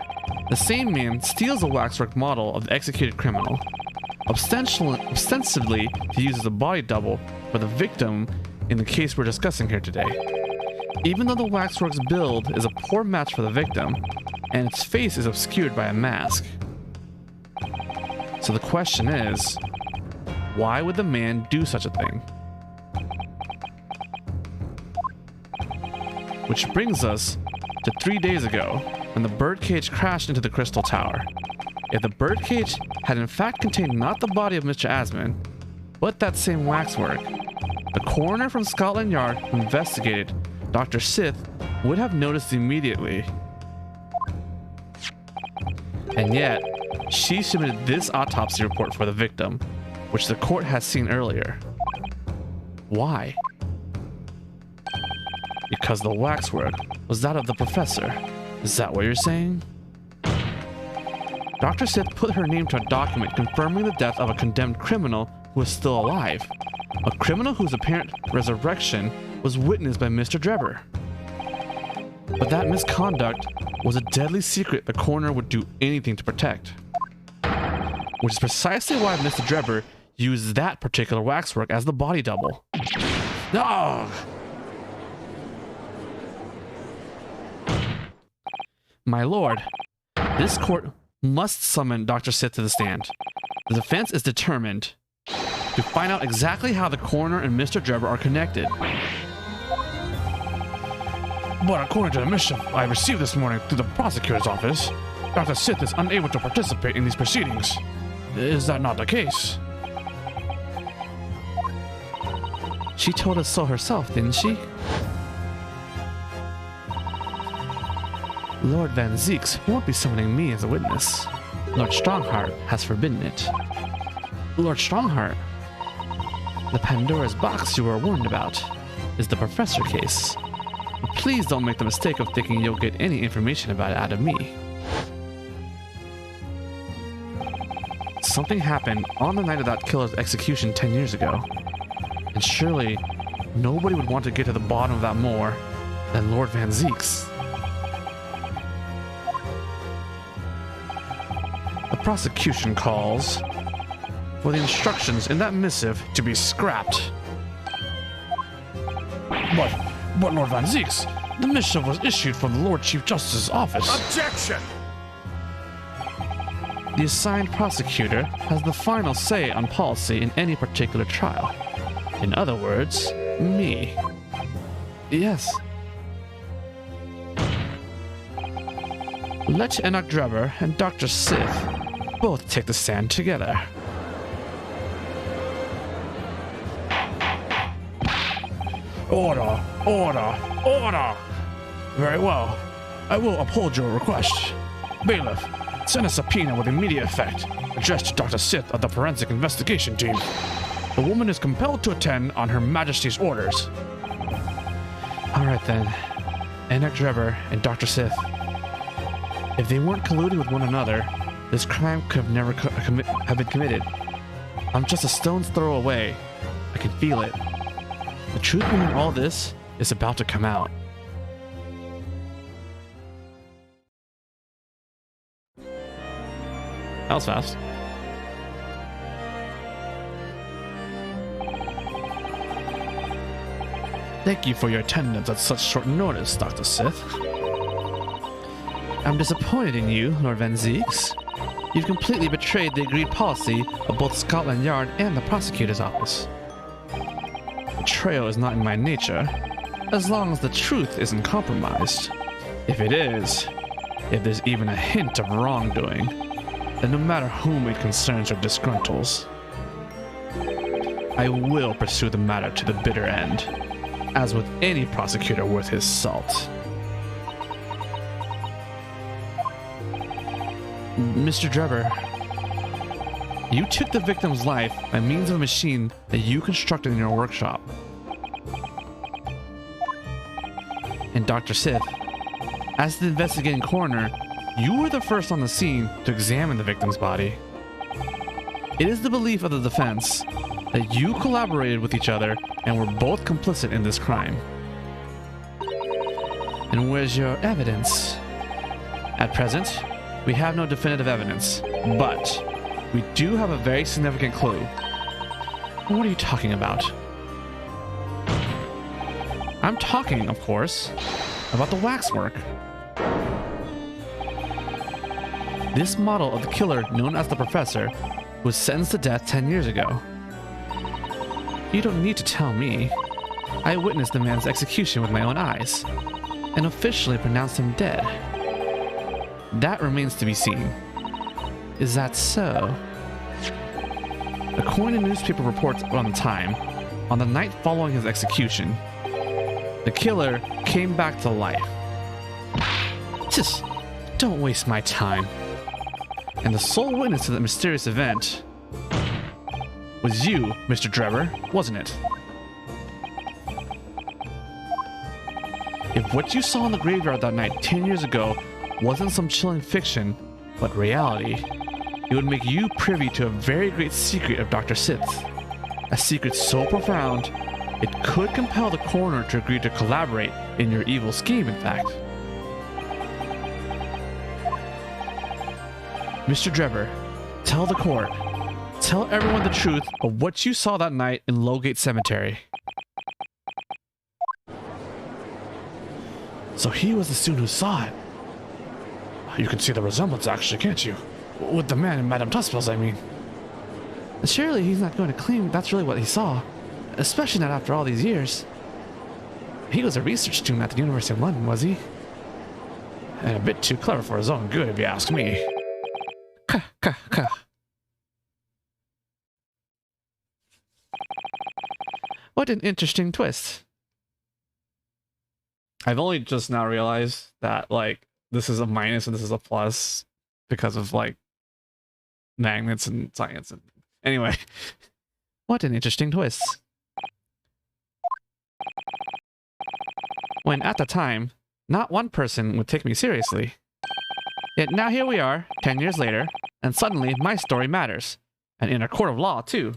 the same man steals a waxwork model of the executed criminal, ostensibly to use as a body double for the victim in the case we're discussing here today. Even though the waxwork's build is a poor match for the victim, and its face is obscured by a mask. So the question is, why would the man do such a thing? Which brings us to 3 days ago, when the birdcage crashed into the Crystal Tower. If the birdcage had in fact contained not the body of Mr. Asman, but that same waxwork, the coroner from Scotland Yard who investigated Dr. Sith would have noticed immediately. And yet, she submitted this autopsy report for the victim, which the court has seen earlier. Why? Because the waxwork was that of the professor. Is that what you're saying? Dr. Sith put her name to a document confirming the death of a condemned criminal who was still alive. A criminal whose apparent resurrection was witnessed by Mr. Drebber. But that misconduct was a deadly secret the coroner would do anything to protect. Which is precisely why Mr. Drebber used that particular waxwork as the body double. No! My lord, this court must summon Dr. Sith to the stand. The defense is determined to find out exactly how the coroner and Mr. Drebber are connected. But according to the missive I received this morning through the prosecutor's office, Dr. Sith is unable to participate in these proceedings. Is that not the case? She told us so herself, didn't she? Lord Van Zeeks won't be summoning me as a witness. Lord Strongheart has forbidden it. Lord Strongheart? The Pandora's box you were warned about is the Professor case. But please don't make the mistake of thinking you'll get any information about it out of me. Something happened on the night of that killer's execution 10 years ago. And surely, nobody would want to get to the bottom of that more than Lord Van Zeeks. The prosecution calls for the instructions in that missive to be scrapped. But Lord Van Zeeks, the missive was issued from the Lord Chief Justice's office. Objection! The assigned prosecutor has the final say on policy in any particular trial. In other words, me. Yes. Let Enoch Drebber and Dr. Sith both take the stand together. Order! Order! Order! Very well. I will uphold your request. Bailiff, send a subpoena with immediate effect, addressed to Dr. Sith of the Forensic Investigation Team. The woman is compelled to attend on Her Majesty's orders. Alright then. Enoch Drebber and Dr. Sith. If they weren't colluding with one another, this crime could have never have been committed. I'm just a stone's throw away. I can feel it. The truth behind all this is about to come out. That was fast. Thank you for your attendance at such short notice, Dr. Sith. I'm disappointed in you, Lord Van Zeeks. You've completely betrayed the agreed policy of both Scotland Yard and the prosecutor's office. Betrayal is not in my nature, as long as the truth isn't compromised. If it is, if there's even a hint of wrongdoing, then no matter whom it concerns or disgruntles, I will pursue the matter to the bitter end, as with any prosecutor worth his salt. Mr. Drebber, you took the victim's life by means of a machine that you constructed in your workshop. And Dr. Sith, as the investigating coroner, you were the first on the scene to examine the victim's body. It is the belief of the defense that you collaborated with each other and were both complicit in this crime. And where's your evidence? At present, we have no definitive evidence, but we do have a very significant clue. What are you talking about? I'm talking, of course, about the waxwork. This model of the killer known as the Professor was sentenced to death 10 years ago. You don't need to tell me. I witnessed the man's execution with my own eyes and officially pronounced him dead. That remains to be seen. Is that so? According to newspaper reports on the time, on the night following his execution, the killer came back to life. Just don't waste my time. And the sole witness to that mysterious event was you, Mr. Drebber, wasn't it? If what you saw in the graveyard that night 10 years ago wasn't some chilling fiction, but reality, it would make you privy to a very great secret of Dr. Sith's. A secret so profound, it could compel the coroner to agree to collaborate in your evil scheme, in fact. Mr. Drebber, tell the court, tell everyone the truth of what you saw that night in Lowgate Cemetery. So he was the student who saw it. You can see the resemblance, actually, can't you? With the man in Madame Tussville's, I mean. Surely he's not going to claim that's really what he saw, especially not after all these years. He was a research student at the University of London, was he? And a bit too clever for his own good, if you ask me. What an interesting twist. I've only just now realized that, like, this is a minus and this is a plus because of like magnets and science. And anyway, what an interesting twist. When at the time, not one person would take me seriously. Yet now here we are, 10 years later, and suddenly my story matters. And in a court of law, too.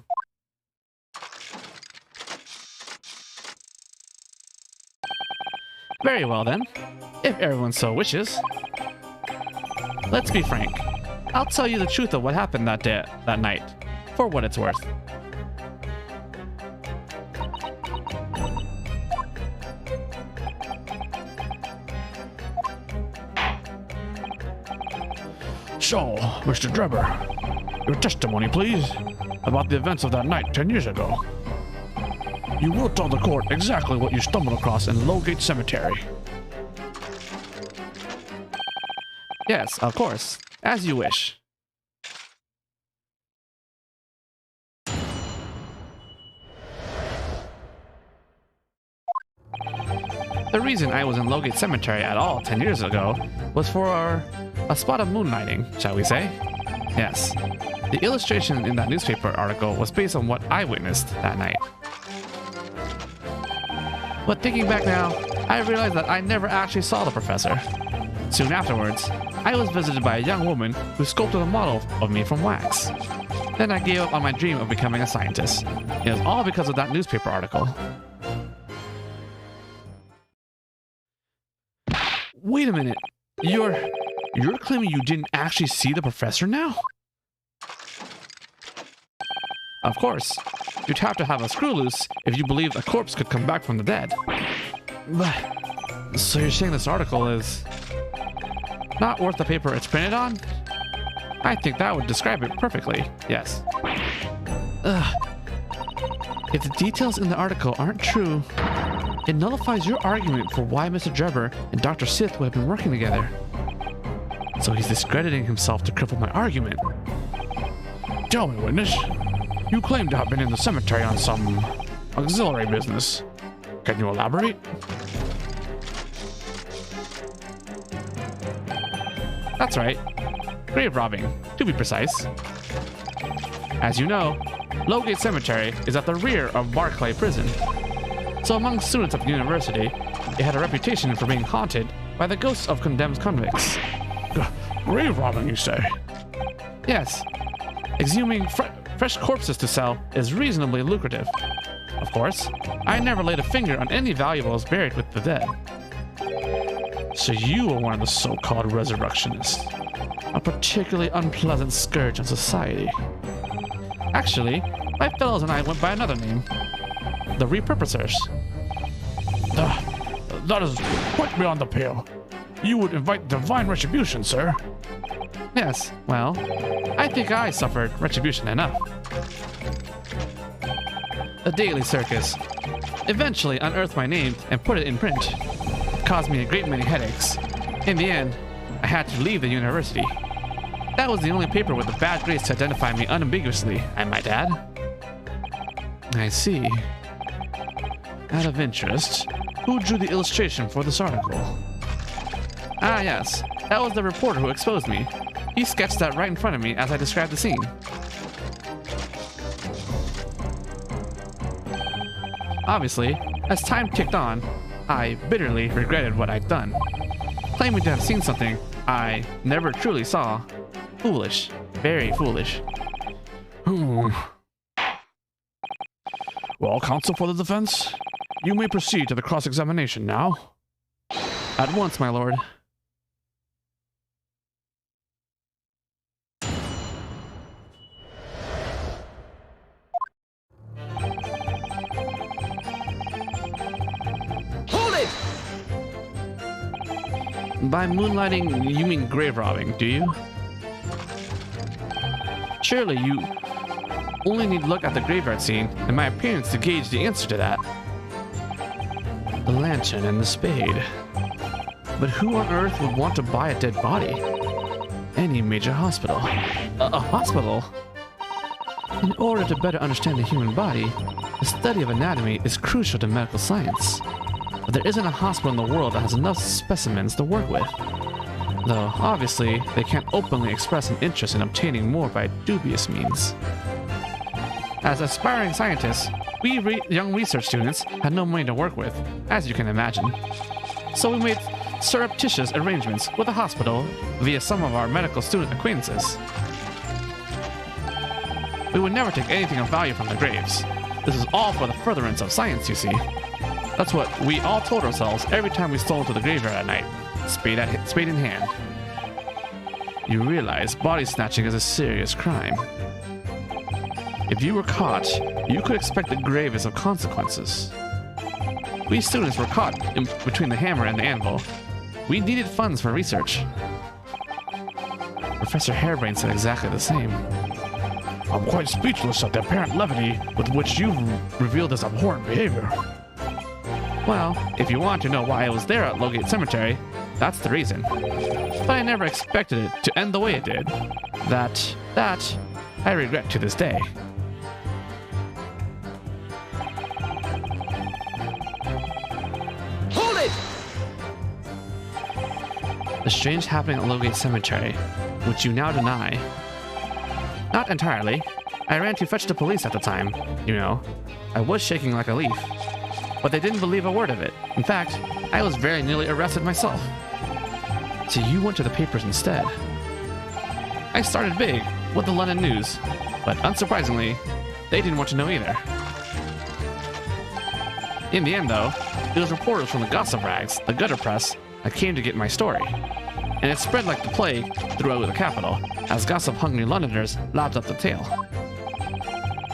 Very well then, if everyone so wishes. Let's be frank. I'll tell you the truth of what happened that night, for what it's worth. So, Mr. Drebber, your testimony, please, about the events of that night 10 years ago. You will tell the court exactly what you stumbled across in Lowgate Cemetery. Yes, of course, as you wish. The reason I was in Lowgate Cemetery at all 10 years ago was for a spot of moonlighting, shall we say? Yes. The illustration in that newspaper article was based on what I witnessed that night. But thinking back now, I realized that I never actually saw the professor. Soon afterwards, I was visited by a young woman who sculpted a model of me from wax. Then I gave up on my dream of becoming a scientist. It was all because of that newspaper article. Wait a minute. You're claiming you didn't actually see the professor now? Of course. You'd have to have a screw loose if you believed a corpse could come back from the dead. But, so you're saying this article is not worth the paper it's printed on? I think that would describe it perfectly, yes. Ugh. If the details in the article aren't true, it nullifies your argument for why Mr. Drebber and Dr. Sith would have been working together. So he's discrediting himself to cripple my argument. Tell me, witness. You claim to have been in the cemetery on some auxiliary business. Can you elaborate? That's right. Grave robbing, to be precise. As you know, Lowgate Cemetery is at the rear of Barclay Prison. So among students at the university, it had a reputation for being haunted by the ghosts of condemned convicts. Grave robbing, you say? Yes. Exhuming fresh corpses to sell is reasonably lucrative. Of course, I never laid a finger on any valuables buried with the dead. So you are one of the so-called resurrectionists. A particularly unpleasant scourge on society. Actually, my fellows and I went by another name. The repurposers. That is quite beyond the pale. You would invite divine retribution, sir. Yes, well, I think I suffered retribution enough. The Daily Circus eventually unearthed my name and put it in print. It caused me a great many headaches. In the end, I had to leave the university. That was the only paper with a bad grace to identify me unambiguously, I might add. I see. Out of interest, who drew the illustration for this article? Ah, yes. That was the reporter who exposed me. He sketched that right in front of me as I described the scene. Obviously, as time ticked on, I bitterly regretted what I'd done. Claiming to have seen something I never truly saw. Foolish. Very foolish. Well, counsel for the defense, you may proceed to the cross-examination now. At once, my lord. Hold it! By moonlighting, you mean grave robbing, do you? Surely you only need to look at the graveyard scene and my appearance to gauge the answer to that. The lantern and the spade. But who on earth would want to buy a dead body? Any major hospital. A hospital? In order to better understand the human body, the study of anatomy is crucial to medical science. But there isn't a hospital in the world that has enough specimens to work with. Though, obviously, they can't openly express an interest in obtaining more by dubious means. As aspiring scientists, we young research students had no money to work with, as you can imagine. So we made surreptitious arrangements with the hospital via some of our medical student acquaintances. We would never take anything of value from the graves. This is all for the furtherance of science, you see. That's what we all told ourselves every time we stole into the graveyard at night, spade in hand. You realize body snatching is a serious crime. If you were caught, you could expect the gravest of consequences. We students were caught in between the hammer and the anvil. We needed funds for research. Professor Harebrain said exactly the same. I'm quite speechless at the apparent levity with which you've revealed this abhorrent behavior. Well, if you want to know why I was there at Lowgate Cemetery, that's the reason. But I never expected it to end the way it did. That I regret to this day. Hold it! The strange happening at Lowgate Cemetery, which you now deny. Not entirely. I ran to fetch the police at the time, you know. I was shaking like a leaf. But they didn't believe a word of it. In fact, I was very nearly arrested myself. So you went to the papers instead. I started big with the London News, but unsurprisingly, they didn't want to know either. In the end, though, it was reporters from the gossip rags, the gutter press, that came to get my story. And it spread like the plague throughout the capital, as gossip-hungry Londoners lapped up the tale.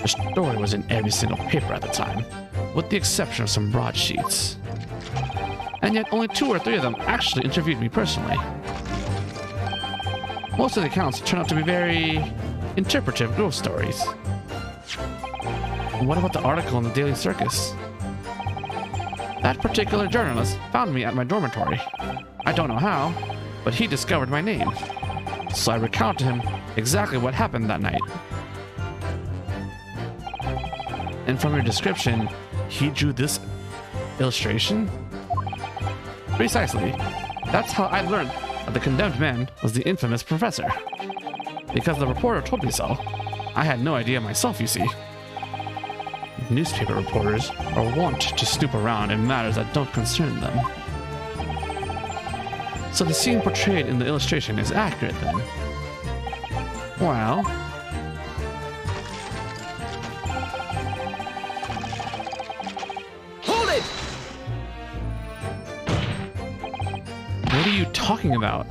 The story was in every single paper at the time, with the exception of some broadsheets. And yet only 2 or 3 of them actually interviewed me personally. Most of the accounts turned out to be very interpretive ghost stories. What about the article in the Daily Circus? That particular journalist found me at my dormitory. I don't know how, but he discovered my name. So I recounted to him exactly what happened that night. And from your description, he drew this illustration? Precisely. That's how I learned that the condemned man was the infamous professor. Because the reporter told me so. I had no idea myself, you see. Newspaper reporters are wont to snoop around in matters that don't concern them. So the scene portrayed in the illustration is accurate then? Well... Hold it! What are you talking about?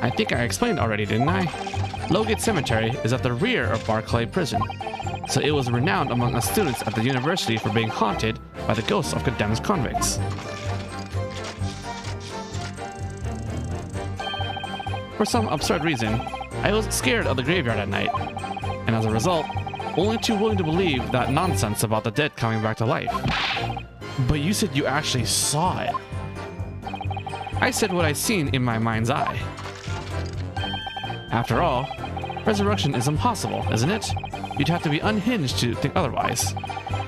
I think I explained already, didn't I? Lowgate Cemetery is at the rear of Barclay Prison, so it was renowned among us students at the university for being haunted by the ghosts of condemned convicts. For some absurd reason, I was scared of the graveyard at night, and as a result, only too willing to believe that nonsense about the dead coming back to life. But you said you actually saw it. I said what I seen in my mind's eye. After all, resurrection is impossible, isn't it? You'd have to be unhinged to think otherwise.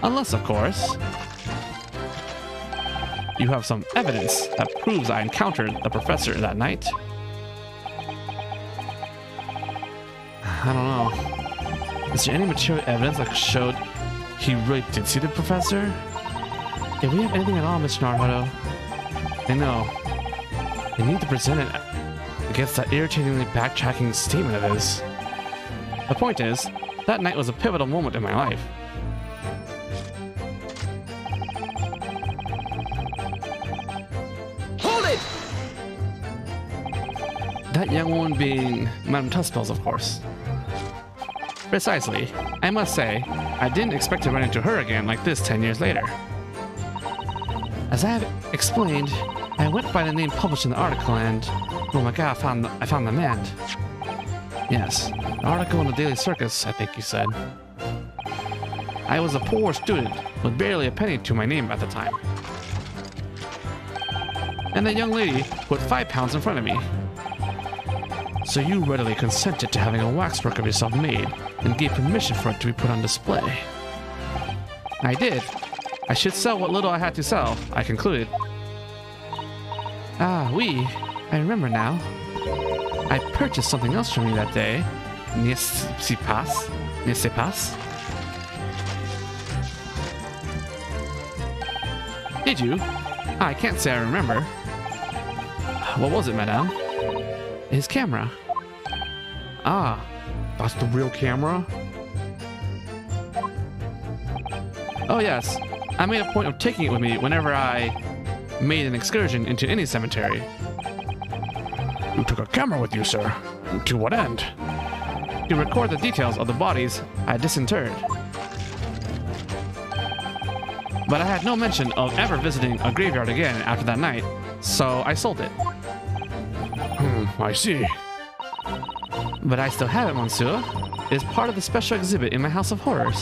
Unless, of course, you have some evidence that proves I encountered the professor that night. I don't know. Is there any material evidence that showed he really did see the professor? If we have anything at all, Mr. Naruto, I know. I need to present it against that irritatingly backtracking statement of his. The point is, that night was a pivotal moment in my life. Hold it! That young woman being Madame Tuspells, of course. Precisely. I must say, I didn't expect to run into her again like this 10 years later. As I have explained, I went by the name published in the article and, oh my god, I found the man. Yes, the article in the Daily Circus, I think you said. I was a poor student with barely a penny to my name at the time. And that young lady put £5 in front of me. So you readily consented to having a waxwork of yourself made and gave permission for it to be put on display. I did. I should sell what little I had to sell, I concluded. Ah, oui. I remember now. I purchased something else from you that day. N'est-ce pas? N'est-ce pas? Did you? I can't say I remember. What was it, madame? His camera. Ah, that's the real camera? Oh yes, I made a point of taking it with me whenever I made an excursion into any cemetery. You took a camera with you, sir. To what end? To record the details of the bodies I disinterred. But I had no mention of ever visiting a graveyard again after that night, so I sold it. I see. But I still have it, monsieur. It is part of the special exhibit in my House of Horrors.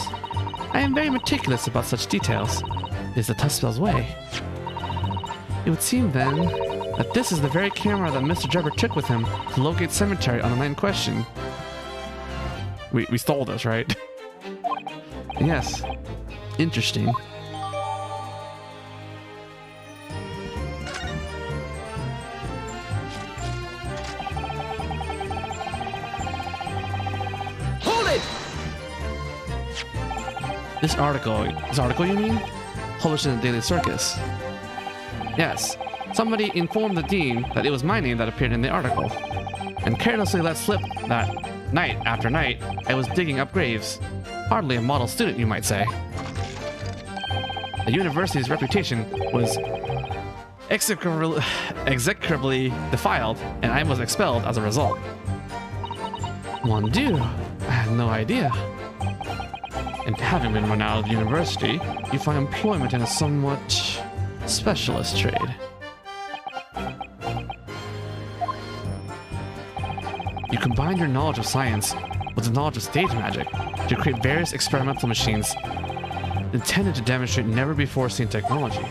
I am very meticulous about such details. It is the Tuspel's way. It would seem, then, that this is the very camera that Mr. Drebber took with him to Locate Cemetery on the night in question. We stole this, right? Yes. Interesting. This article you mean? Published in the Daily Circus. Yes, somebody informed the dean that it was my name that appeared in the article, and carelessly let slip that night after night I was digging up graves. Hardly a model student, you might say. The university's reputation was execrably defiled, and I was expelled as a result. Mon Dieu, I had no idea. And having been run out of the university, you find employment in a somewhat specialist trade. You combine your knowledge of science with the knowledge of stage magic to create various experimental machines intended to demonstrate never-before-seen technology,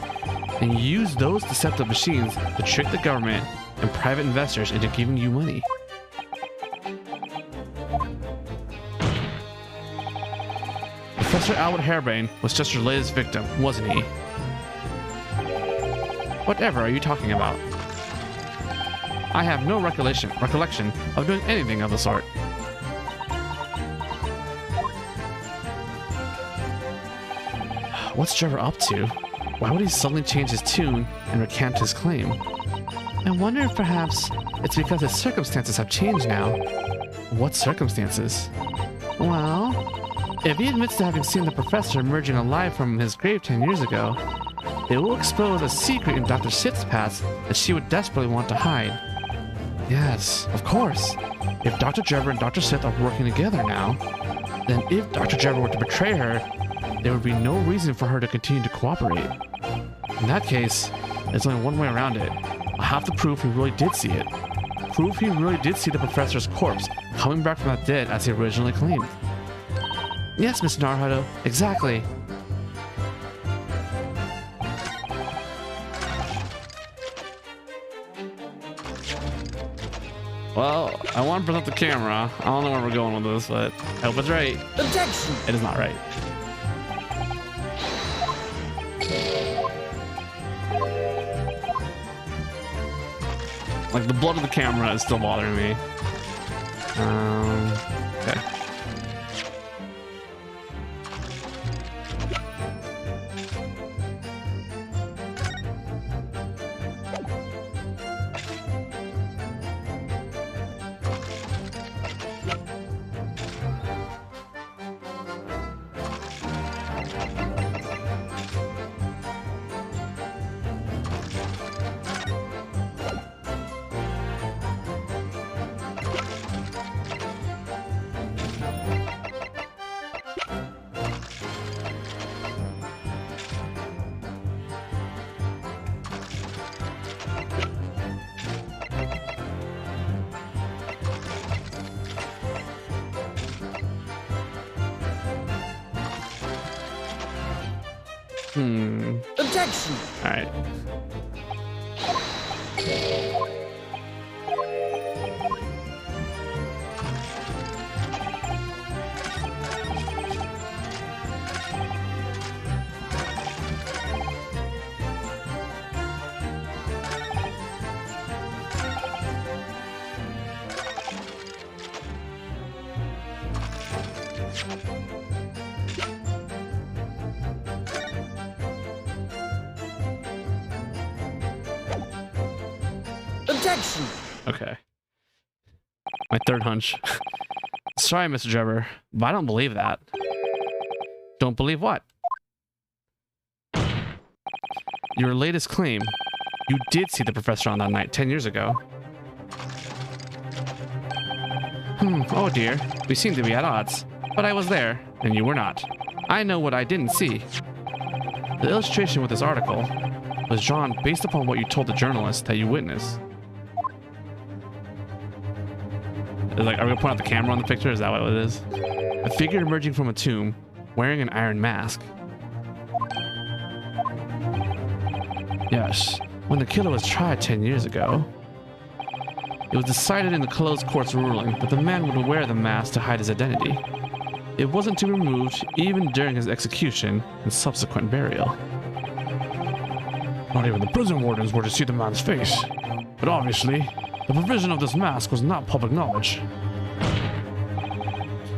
and you use those deceptive machines to trick the government and private investors into giving you money. Professor Albert Harebrayne was just your latest victim, wasn't he? Whatever are you talking about? I have no recollection of doing anything of the sort. What's Trevor up to? Why would he suddenly change his tune and recant his claim? I wonder if perhaps it's because his circumstances have changed now. What circumstances? Well, if he admits to having seen the professor emerging alive from his grave 10 years ago, it will expose a secret in Dr. Sith's past that she would desperately want to hide. Yes, of course. If Dr. Drebber and Dr. Sith are working together now, then if Dr. Drebber were to betray her, there would be no reason for her to continue to cooperate. In that case, there's only one way around it. I'll have to prove he really did see it. Prove he really did see the professor's corpse coming back from the dead as he originally claimed. Yes, Mr. Naruhodo, exactly. Well, I want to present the camera. I don't know where we're going with this, but I hope it's right. Objection! It is not right. Like, the blood of the camera is still bothering me. Okay. Objection! All right. Objection! Okay. My third hunch. Sorry, Mr. Drebber, but I don't believe that. Don't believe what? Your latest claim. You did see the professor on that night 10 years ago. Oh dear. We seem to be at odds. But I was there, and you were not. I know what I didn't see. The illustration with this article was drawn based upon what you told the journalist that you witnessed. Like, are we gonna point out the camera on the picture? Is that what it is? A figure emerging from a tomb, wearing an iron mask. Yes, when the killer was tried 10 years ago, it was decided in the closed court's ruling that the man would wear the mask to hide his identity. It wasn't to be removed even during his execution and subsequent burial. Not even the prison wardens were to see the man's face. But obviously, the provision of this mask was not public knowledge.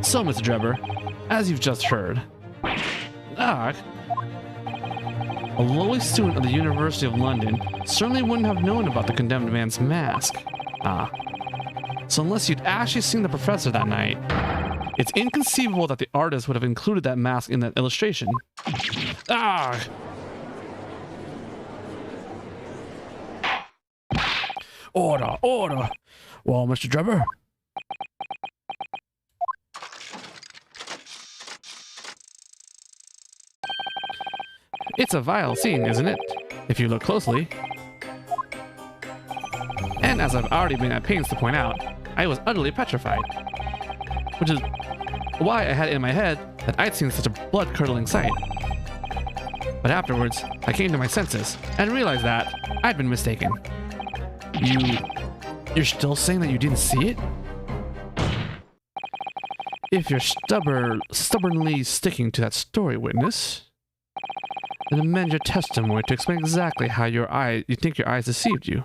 So, Mr. Drebber, as you've just heard, a lowly student of the University of London certainly wouldn't have known about the condemned man's mask. So unless you'd actually seen the professor that night, it's inconceivable that the artist would have included that mask in that illustration. Order, order. Well, Mr. Drebber? It's a vile scene, isn't it? If you look closely. And as I've already been at pains to point out, I was utterly petrified. Which is why I had it in my head that I'd seen such a blood-curdling sight. But afterwards, I came to my senses and realized that I'd been mistaken. You're still saying that you didn't see it? If you're stubbornly sticking to that story, witness, then amend your testimony to explain exactly how you think your eyes deceived you.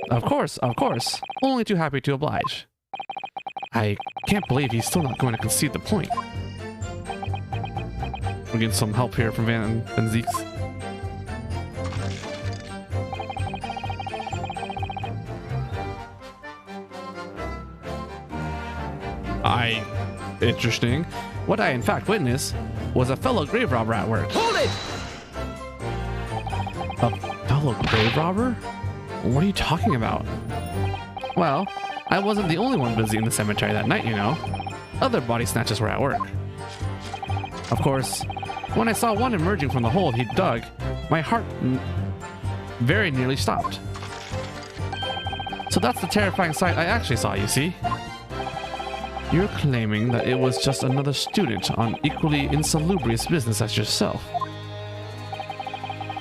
Of course, only too happy to oblige. I can't believe he's still not going to concede the point. We're getting some help here from Van Zeeks. Interesting. What I in fact witnessed was a fellow grave robber at work. Hold it! A fellow grave robber? What are you talking about? Well, I wasn't the only one busy in the cemetery that night, you know. Other body snatchers were at work. Of course, when I saw one emerging from the hole he'd dug, my heart very nearly stopped. So that's the terrifying sight I actually saw, you see. You're claiming that it was just another student on equally insalubrious business as yourself.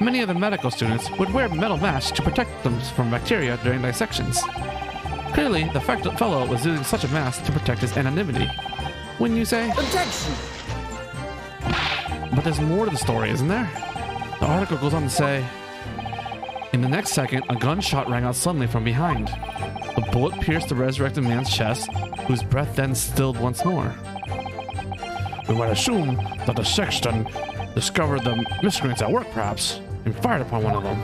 Many of the medical students would wear metal masks to protect them from bacteria during dissections. Clearly, the fellow was using such a mask to protect his anonymity. Wouldn't you say? Objection! But there's more to the story, isn't there? The article goes on to say, in the next second, a gunshot rang out suddenly from behind. The bullet pierced the resurrected man's chest, whose breath then stilled once more. We might assume that the sexton discovered the miscreants at work, perhaps, and fired upon one of them.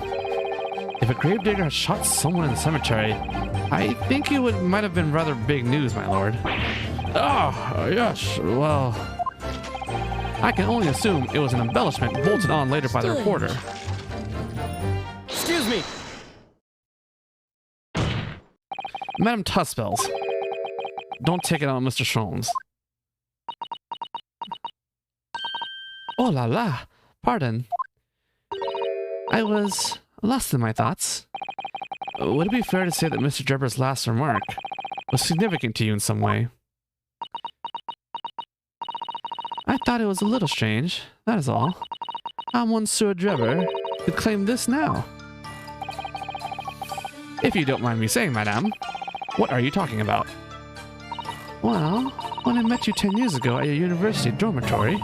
If a gravedigger had shot someone in the cemetery, I think it might have been rather big news, my lord. Yes, well... I can only assume it was an embellishment bolted on later by the reporter. Excuse me! Madame Tuspels, don't take it on Mr. Sholmes. Oh la la, pardon. I was lost in my thoughts. Would it be fair to say that Mr. Drebber's last remark was significant to you in some way? I thought it was a little strange, that is all. How Monsieur Drebber could claim this now. If you don't mind me saying, madame, what are you talking about? Well, when I met you 10 years ago at your university dormitory,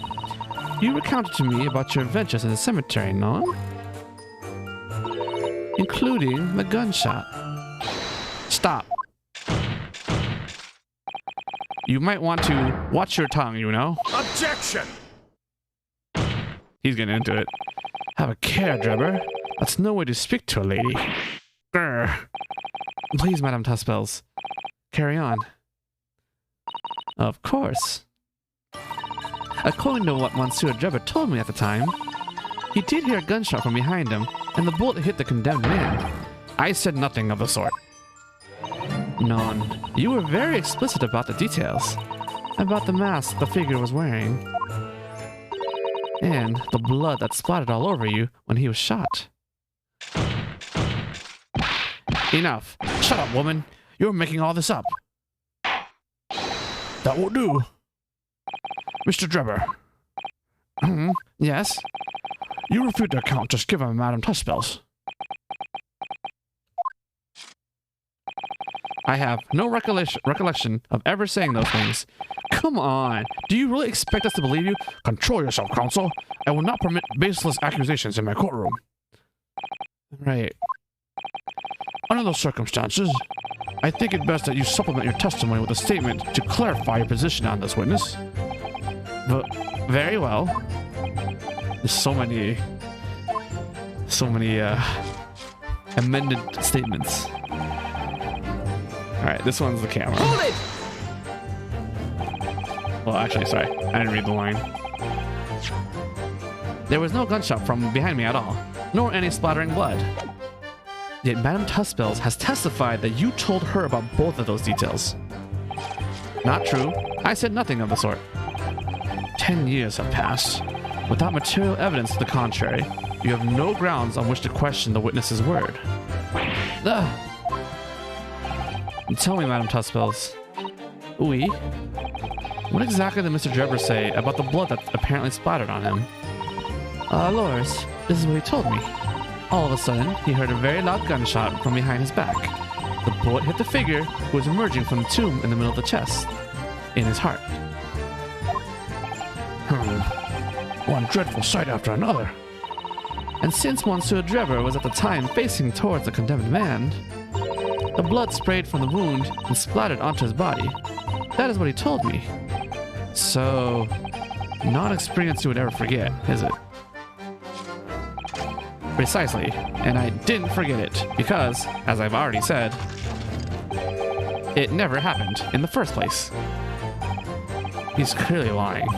you recounted to me about your adventures in the cemetery, no? Including the gunshot. Stop. You might want to watch your tongue, you know? Objection! He's getting into it. Have a care, Drebber. That's no way to speak to a lady. Grr. Please, Madame Tuspels. Carry on. Of course. According to what Monsieur Drebber told me at the time, he did hear a gunshot from behind him, and the bullet hit the condemned man. I said nothing of the sort. Non, you were very explicit about the details. About the mask the figure was wearing. And the blood that splattered all over you when he was shot. Enough. Shut up, woman. You're making all this up. That will do. Mr. Drebber. Yes? You refute the account just given Madame Tuspels. I have no recollection of ever saying those things. Come on. Do you really expect us to believe you? Control yourself, counsel. I will not permit baseless accusations in my courtroom. Right. Under those circumstances, I think it best that you supplement your testimony with a statement to clarify your position on this witness. But very well. There's so many amended statements. All right, this one's the camera. Hold it! Well, actually, sorry, I didn't read the line. There was no gunshot from behind me at all, nor any splattering blood. Yet Madame Tuspels has testified that you told her about both of those details. Not true. I said nothing of the sort. 10 years have passed. Without material evidence to the contrary, you have no grounds on which to question the witness's word. Ugh. Tell me, Madame Tuspels. Oui? What exactly did Mr. Drebber say about the blood that apparently splattered on him? Lors, this is what he told me. All of a sudden, he heard a very loud gunshot from behind his back. The bullet hit the figure who was emerging from the tomb in the middle of the chest, in his heart. One dreadful sight after another. And since Monsieur Drebber was at the time facing towards the condemned man, the blood sprayed from the wound and splattered onto his body. That is what he told me. So, not an experience you would ever forget, is it? Precisely, and I didn't forget it, because, as I've already said, it never happened in the first place. He's clearly lying.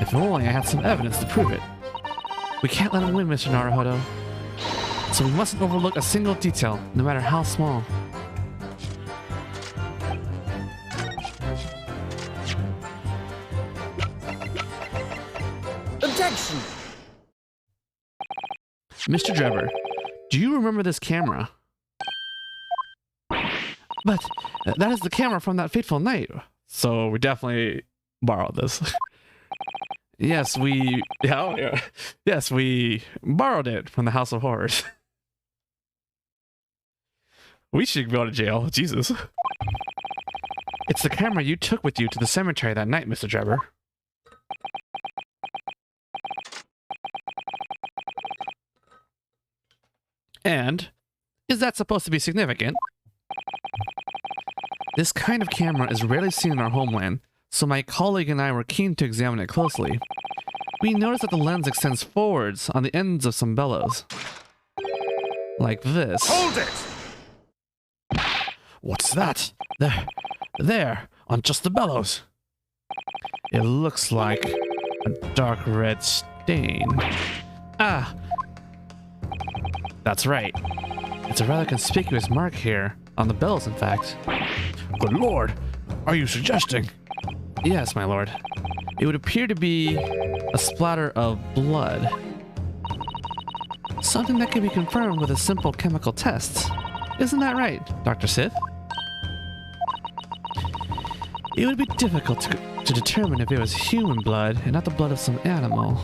If only I had some evidence to prove it. We can't let him win, Mr. Naruhodo. So we mustn't overlook a single detail, no matter how small. Objection! Mr. Drebber, do you remember this camera? But that is the camera from that fateful night. So we definitely borrowed this. Yes, we borrowed it from the House of Horrors. We should go to jail. Jesus. It's the camera you took with you to the cemetery that night, Mr. Drebber. And is that supposed to be significant? This kind of camera is rarely seen in our homeland, so my colleague and I were keen to examine it closely. We noticed that the lens extends forwards on the ends of some bellows. Like this. Hold it! What's that? There, on just the bellows. It looks like a dark red stain. Ah! That's right. It's a rather conspicuous mark here, on the bellows in fact. Good lord, are you suggesting? Yes, my lord. It would appear to be a splatter of blood. Something that can be confirmed with a simple chemical test. Isn't that right, Dr. Sith? It would be difficult to determine if it was human blood and not the blood of some animal.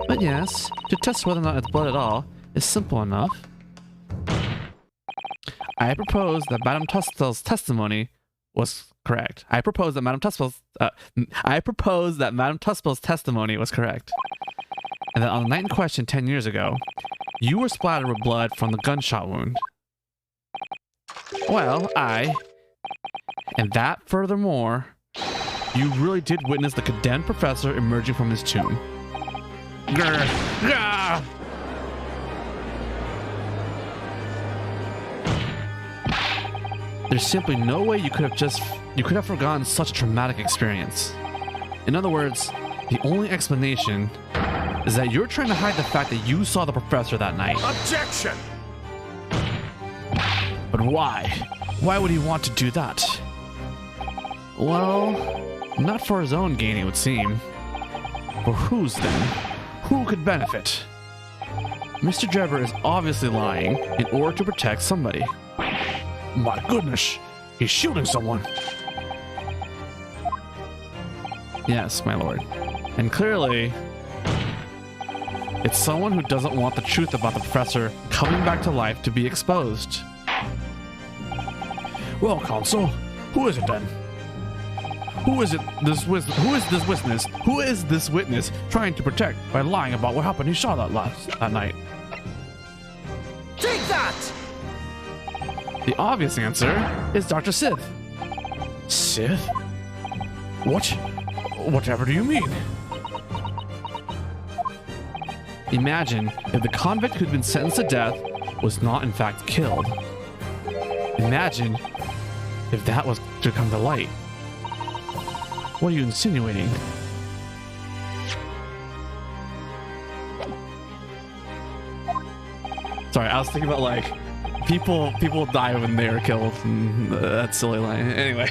But yes, to test whether or not it's blood at all is simple enough. I propose that Madame Tuspel's testimony was correct. I propose that Madame Tuspel's testimony was correct. And that on the night in question 10 years ago, you were splattered with blood from the gunshot wound. Well, And that, furthermore, you really did witness the condemned professor emerging from his tomb. Grr. Ah! There's simply no way you could have forgotten such a traumatic experience. In other words, the only explanation is that you're trying to hide the fact that you saw the professor that night. Objection! But why? Why would he want to do that? Well, not for his own gain, it would seem. For whose then? Who could benefit? Mr. Drebber is obviously lying in order to protect somebody. My goodness, he's shooting someone. Yes, my lord. And clearly, it's someone who doesn't want the truth about the professor coming back to life to be exposed. Well, Counsel, who is it then? Who is this witness trying to protect by lying about what happened he saw that night? Take that! The obvious answer is Dr. Sith. Sith? What? Whatever do you mean? Imagine if the convict who'd been sentenced to death was not in fact killed. Imagine if that was to come to light. What are you insinuating? Sorry, I was thinking about like people die when they are killed. That's silly line. Anyway.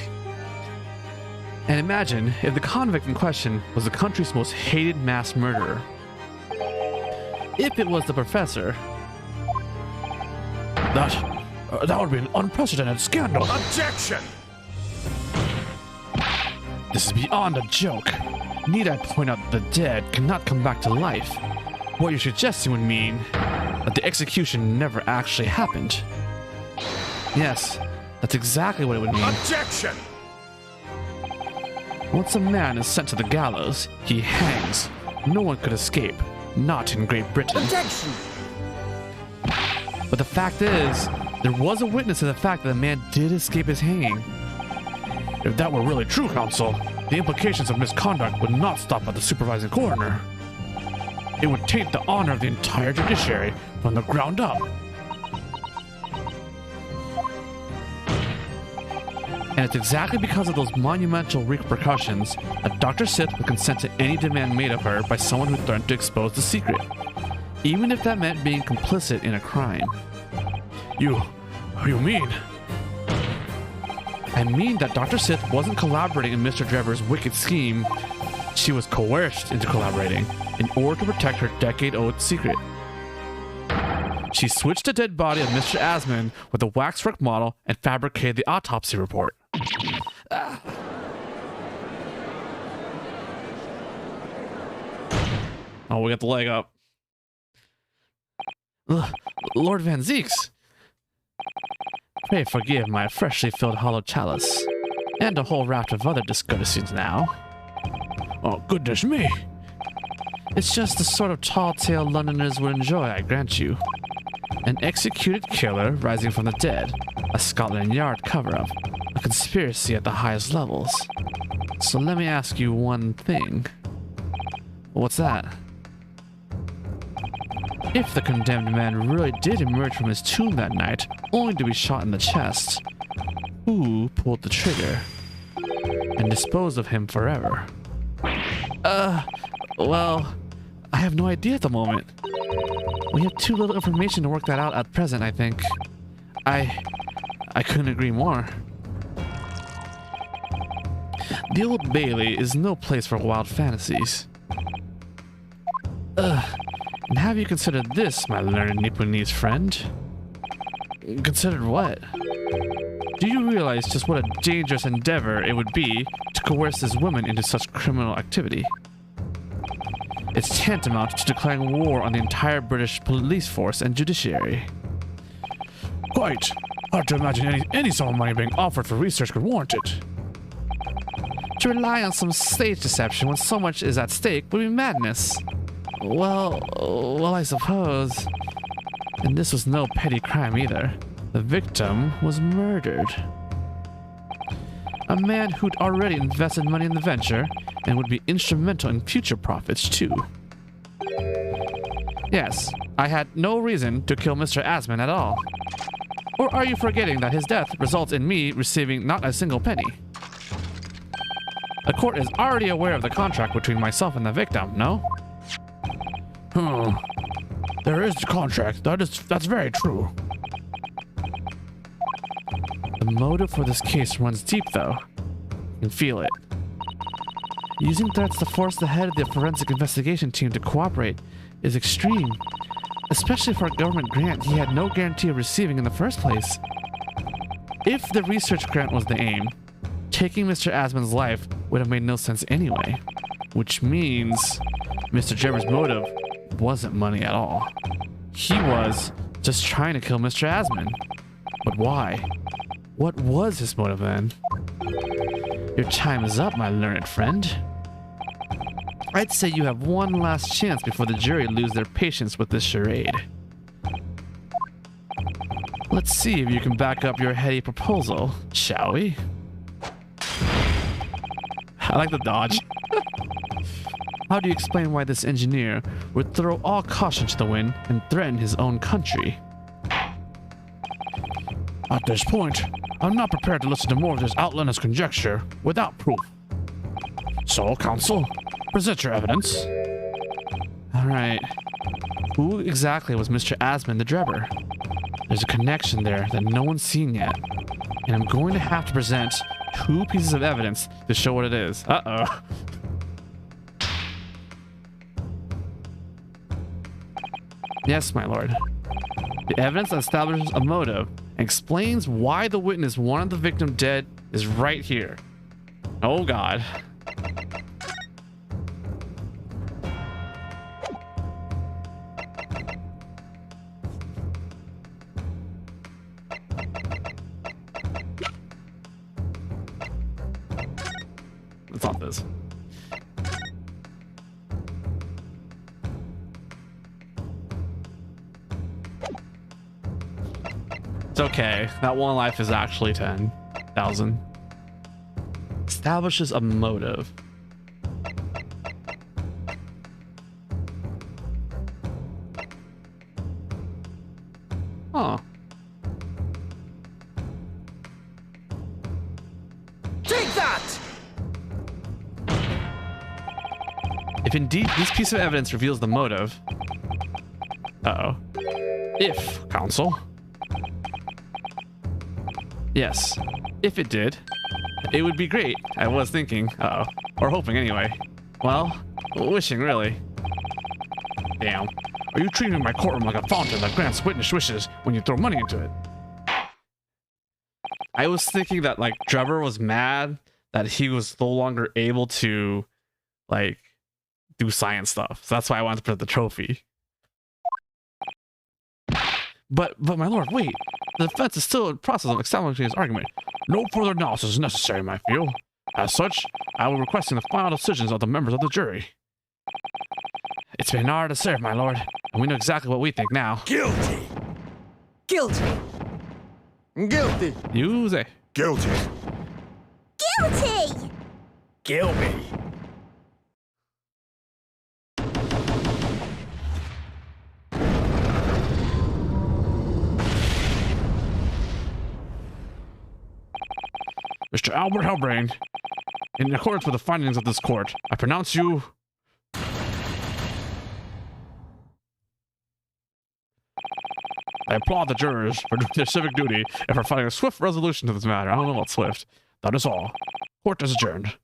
And imagine if the convict in question was the country's most hated mass murderer. If it was the professor. That would be an unprecedented scandal. Objection! This is beyond a joke. Need I point out that the dead cannot come back to life? What you're suggesting would mean that the execution never actually happened. Yes, that's exactly what it would mean. Objection! Once a man is sent to the gallows, he hangs. No one could escape. Not in Great Britain. Objection! But the fact is, there was a witness to the fact that the man did escape his hanging. If that were really true, Counsel, the implications of misconduct would not stop at the supervising coroner. It would taint the honor of the entire judiciary from the ground up. And it's exactly because of those monumental repercussions that Dr. Sith would consent to any demand made of her by someone who threatened to expose the secret, even if that meant being complicit in a crime. You mean? I mean that Dr. Sith wasn't collaborating in Mr. Drebber's wicked scheme. She was coerced into collaborating in order to protect her decade-old secret. She switched the dead body of Mr. Asman with a waxwork model and fabricated the autopsy report. Oh, we got the leg up. Lord Van Zeeks. Pray forgive my freshly filled hollow chalice, and a whole raft of other discourtesies now. Oh, goodness me. It's just the sort of tall tale Londoners would enjoy, I grant you. An executed killer rising from the dead, a Scotland Yard cover-up, a conspiracy at the highest levels. So let me ask you one thing. What's that? If the condemned man really did emerge from his tomb that night, only to be shot in the chest, who pulled the trigger and disposed of him forever? Well, I have no idea at the moment. We have too little information to work that out at present, I think. I couldn't agree more. The Old Bailey is no place for wild fantasies. And have you considered this, my learned Nipponese friend? Considered what? Do you realize just what a dangerous endeavor it would be to coerce this woman into such criminal activity? It's tantamount to declaring war on the entire British police force and judiciary. Quite. Hard to imagine any sum of money being offered for research could warrant it. To rely on some stage deception when so much is at stake would be madness. Well, I suppose. And this was no petty crime either. The victim was murdered. A man who'd already invested money in the venture and would be instrumental in future profits too. Yes, I had no reason to kill Mr. Asman at all. Or are you forgetting that his death results in me receiving not a single penny? The court is already aware of the contract between myself and the victim, no? There is the contract. That's very true. The motive for this case runs deep, though. You can feel it. Using threats to force the head of the forensic investigation team to cooperate is extreme, especially for a government grant he had no guarantee of receiving in the first place. If the research grant was the aim, taking Mr. Asman's life would have made no sense anyway, which means Mr. Jebber's motive wasn't money at all. He was just trying to kill Mr. Asman. But why? What was his motive then? Your time is up, my learned friend. I'd say you have one last chance before the jury lose their patience with this charade. Let's see if you can back up your heady proposal, shall we? I like the dodge. How do you explain why this engineer would throw all caution to the wind and threaten his own country? At this point, I'm not prepared to listen to more of this outlandish conjecture without proof. So, counsel, present your evidence. All right. Who exactly was Mr. Asman the Drebber? There's a connection there that no one's seen yet, and I'm going to have to present 2 pieces of evidence to show what it is. Uh-oh. Yes, my lord. The evidence that establishes a motive and explains why the witness wanted the victim dead is right here. Oh, God. It's not this. It's okay. That one life is actually 10,000. Establishes a motive. Huh. Take that! If indeed this piece of evidence reveals the motive. Uh-oh. If, counsel. Yes, if it did, it would be great. I was thinking, uh-oh, or hoping anyway. Well, wishing really. Damn. Are you treating my courtroom like a fountain that grants witness wishes when you throw money into it? I was thinking that, like, Trevor was mad that he was no longer able to, like, do science stuff. So that's why I wanted to present the trophy. But my lord, wait. The defense is still in the process of establishing his argument. No further analysis is necessary, my feel. As such, I will requesting the final decisions of the members of the jury. It's been an honor to serve, my lord, and we know exactly what we think now. Guilty! Guilty! Guilty! You say. Guilty. Guilty! Kill me! Mr. Albert Hellbrain, in accordance with the findings of this court, I pronounce you... I applaud the jurors for doing their civic duty and for finding a swift resolution to this matter. I don't know about swift. That is all. Court is adjourned.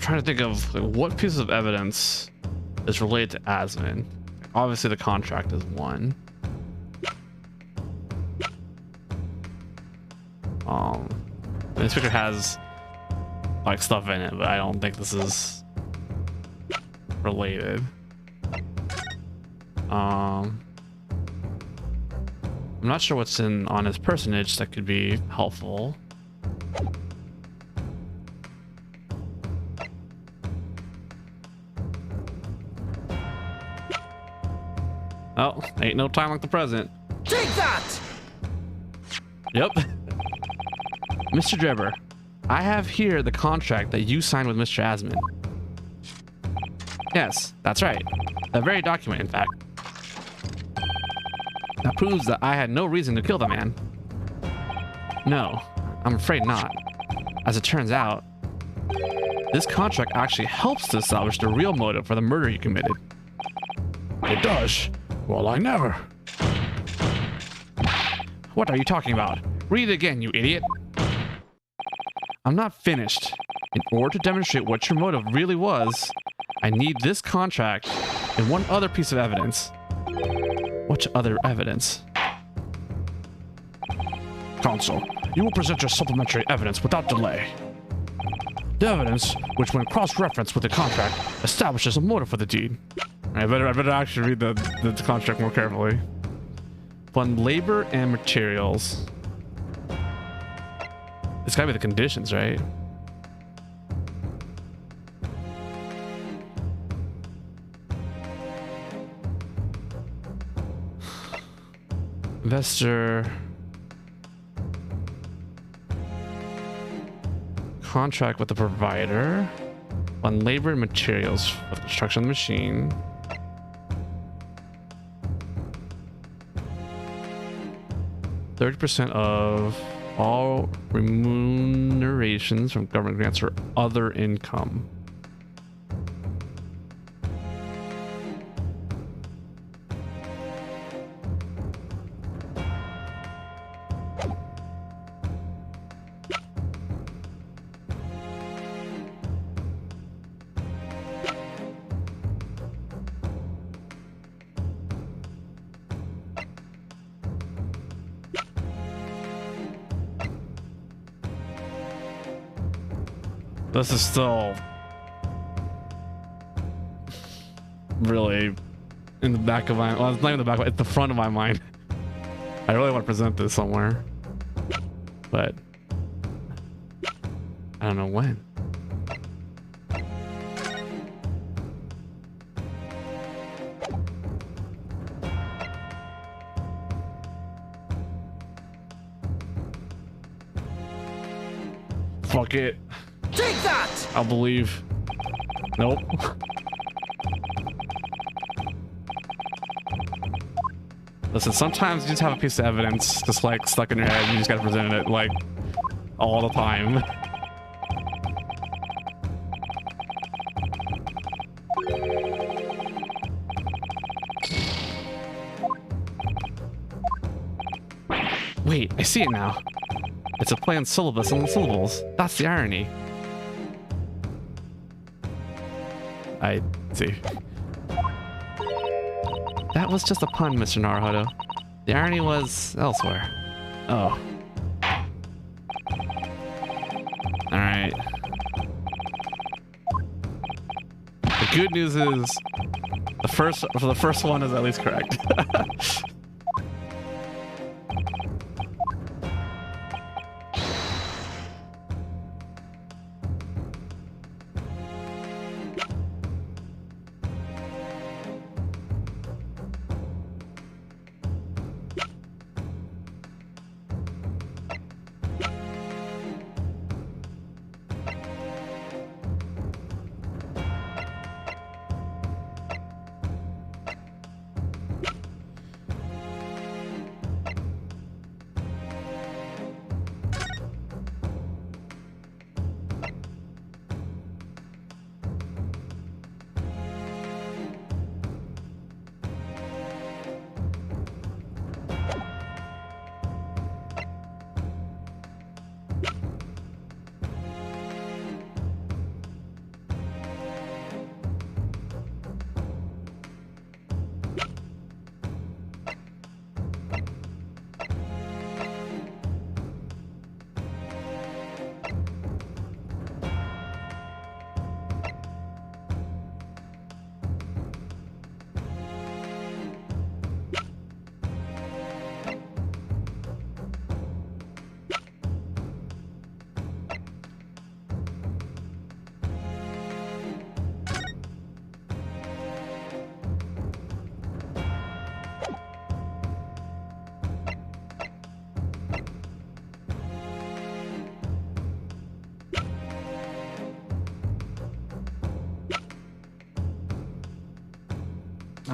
trying to think of like, what piece of evidence is related to Asmund. Obviously, the contract is one. This picture has like stuff in it, but I don't think this is related. I'm not sure what's on his personage that could be helpful. Oh, ain't no time like the present. Take that! Yep. Mr. Drebber, I have here the contract that you signed with Mr. Asmund. Yes, that's right. That very document, in fact. That proves that I had no reason to kill the man. No, I'm afraid not. As it turns out, this contract actually helps to establish the real motive for the murder you committed. It does. Well, I never. What are you talking about? Read it again, you idiot. I'm not finished. In order to demonstrate what your motive really was, I need this contract and one other piece of evidence. What other evidence? Counsel, you will present your supplementary evidence without delay. The evidence, which when cross-referenced with the contract, establishes a motive for the deed. I better actually read the contract more carefully. Fund labor and materials. It's gotta be the conditions, right? Investor contract with the provider on labor and materials for the construction of the machine. %30 of all remunerations from government grants or other income. This is still really in the back of my, well, it's not in the back, it's the front of my mind. I really want to present this somewhere, but I don't know when. Fuck it. Take that! I'll believe. Nope. Listen, sometimes you just have a piece of evidence just like stuck in your head and you just gotta present it like all the time. Wait, I see it now. It's a planned syllabus and syllables. That's the irony. I see. That was just a pun, Mr. Naruhodo. The irony was elsewhere. Oh. Alright. The good news is the first one is at least correct.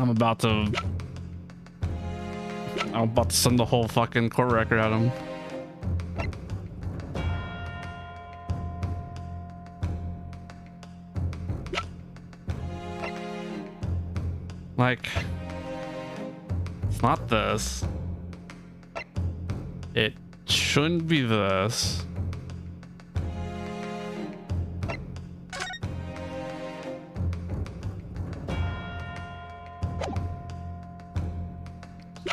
I'm about to send the whole fucking court record at him. Like, it's not this. It shouldn't be this.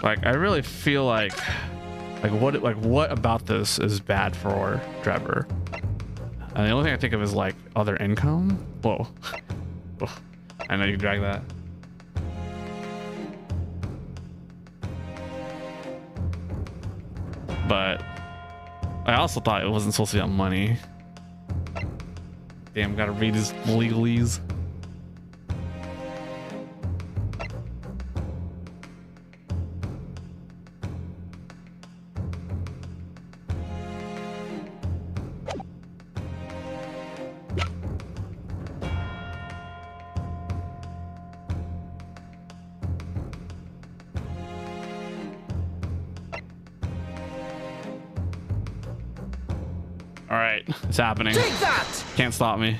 Like, I really feel like what about this is bad for Trevor? And the only thing I think of is like other income. Whoa. I know you can drag that. But I also thought it wasn't supposed to be on money. Damn, gotta read his legalese. All right, it's happening. Take that! Can't stop me.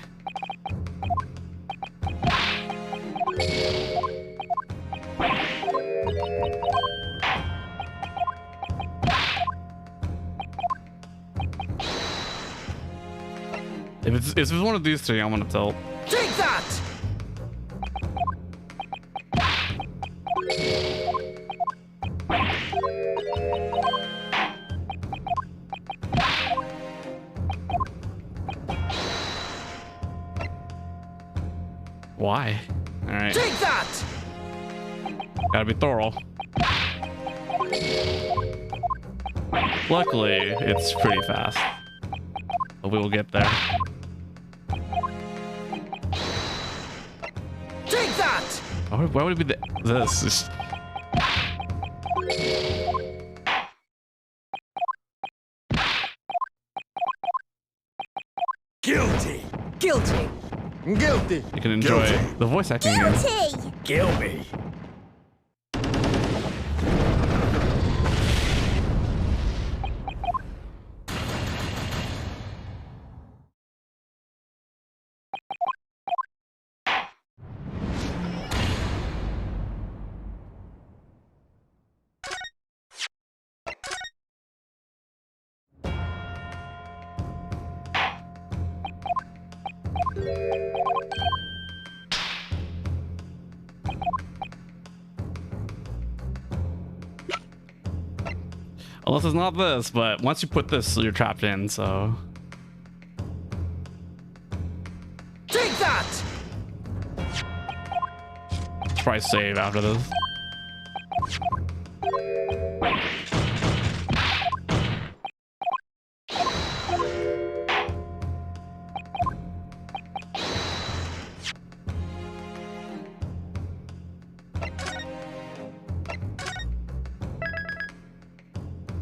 If it's one of these three, I'm gonna tilt. Take that! Why? All right. Take that! Gotta be thorough. Luckily, it's pretty fast. But we will get there. Take that! Why would it be this? Just... Guilty! Guilty. Guilty! You can enjoy the voice acting. Guilty. Kill me! Unless it's not this, but once you put this, you're trapped in, so. Take that! Let's probably save after this.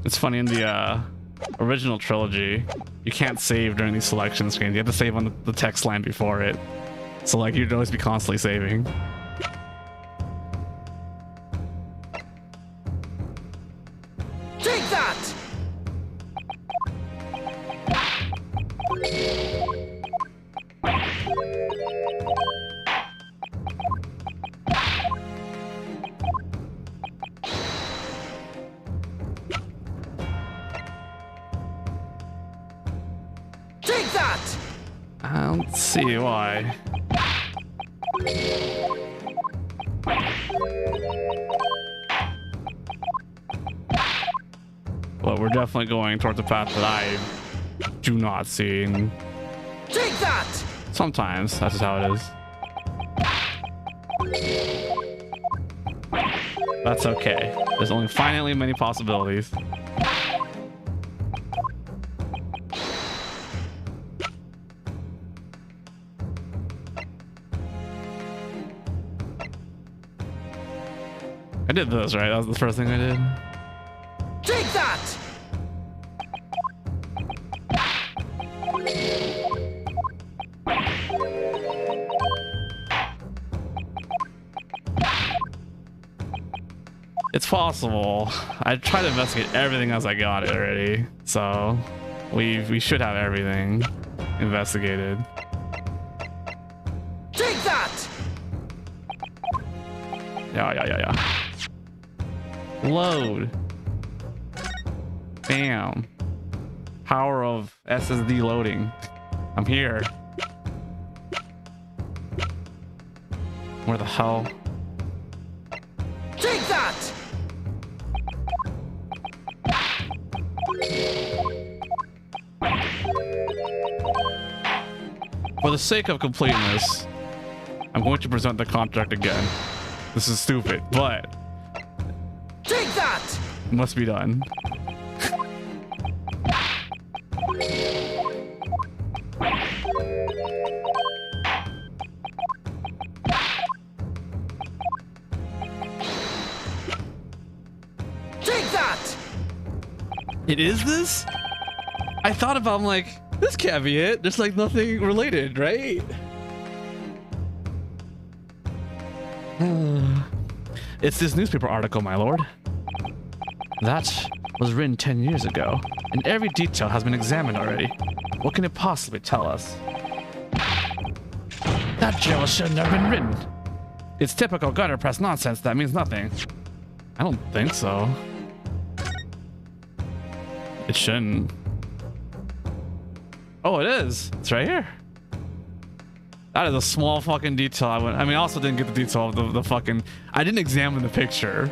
It's funny, in the original trilogy, you can't save during these selection screens. You have to save on the text line before it. So like you'd always be constantly saving. Take that! Take that! I don't see why. But we're definitely going towards a path that I do not see. And Take that! sometimes that's just how it is. That's okay. There's only finitely many possibilities. I did this, right? That was the first thing I did. Take that! It's possible. I tried to investigate everything as I got it already, so we should have everything investigated. Take that! Yeah. Load. Bam. Power of SSD loading. I'm here. Where the hell? Take that! For the sake of completeness, I'm going to present the contract again. This is stupid, but Take that! it must be done. Take that! It is this? I thought about, I'm like, this can't be it. There's like nothing related, right? It's this newspaper article, my lord. That was written 10 years ago, and every detail has been examined already. What can it possibly tell us? That journal shouldn't have been written. It's typical gutter press nonsense that means nothing. I don't think so. It shouldn't. Oh, it is. It's right here. That is a small fucking detail. I mean, I also didn't get the detail of the fucking... I didn't examine the picture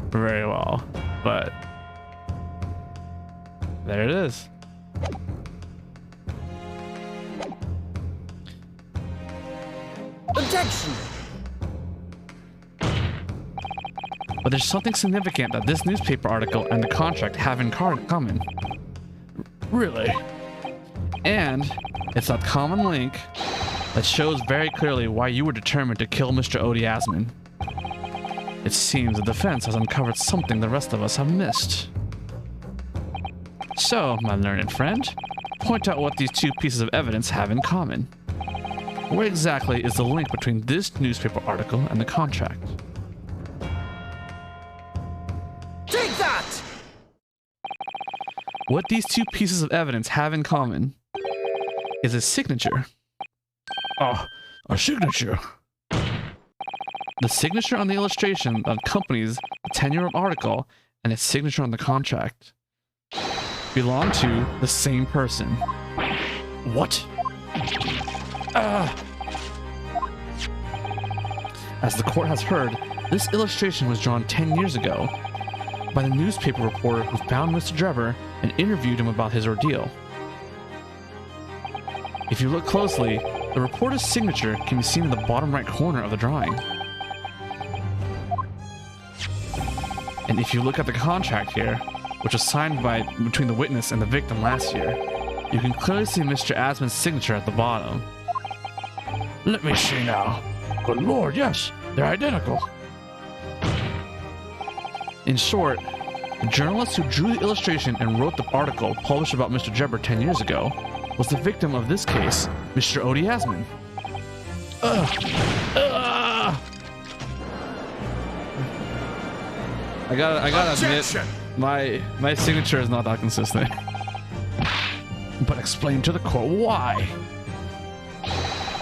very well, but... there it is. Objection! But there's something significant that this newspaper article and the contract have in common. Really? And it's that common link that shows very clearly why you were determined to kill Mr. Odie Asman. It seems the defense has uncovered something the rest of us have missed. So, my learned friend, point out what these two pieces of evidence have in common. Where exactly is the link between this newspaper article and the contract? Take that! What these two pieces of evidence have in common is a signature. Oh, a signature. The signature on the illustration that accompanies the 10-year-old article and its signature on the contract belong to the same person. What? As the court has heard, this illustration was drawn 10 years ago by the newspaper reporter who found Mr. Drebber and interviewed him about his ordeal. If you look closely, the reporter's signature can be seen in the bottom right corner of the drawing. And if you look at the contract here, which was signed between the witness and the victim last year, you can clearly see Mr. Asman's signature at the bottom. Let me see now. Good lord, yes, they're identical. In short, the journalist who drew the illustration and wrote the article published about Mr. Drebber 10 years ago was the victim of this case, Mr. Odie Asman. I gotta admit, my signature is not that consistent. But explain to the court why.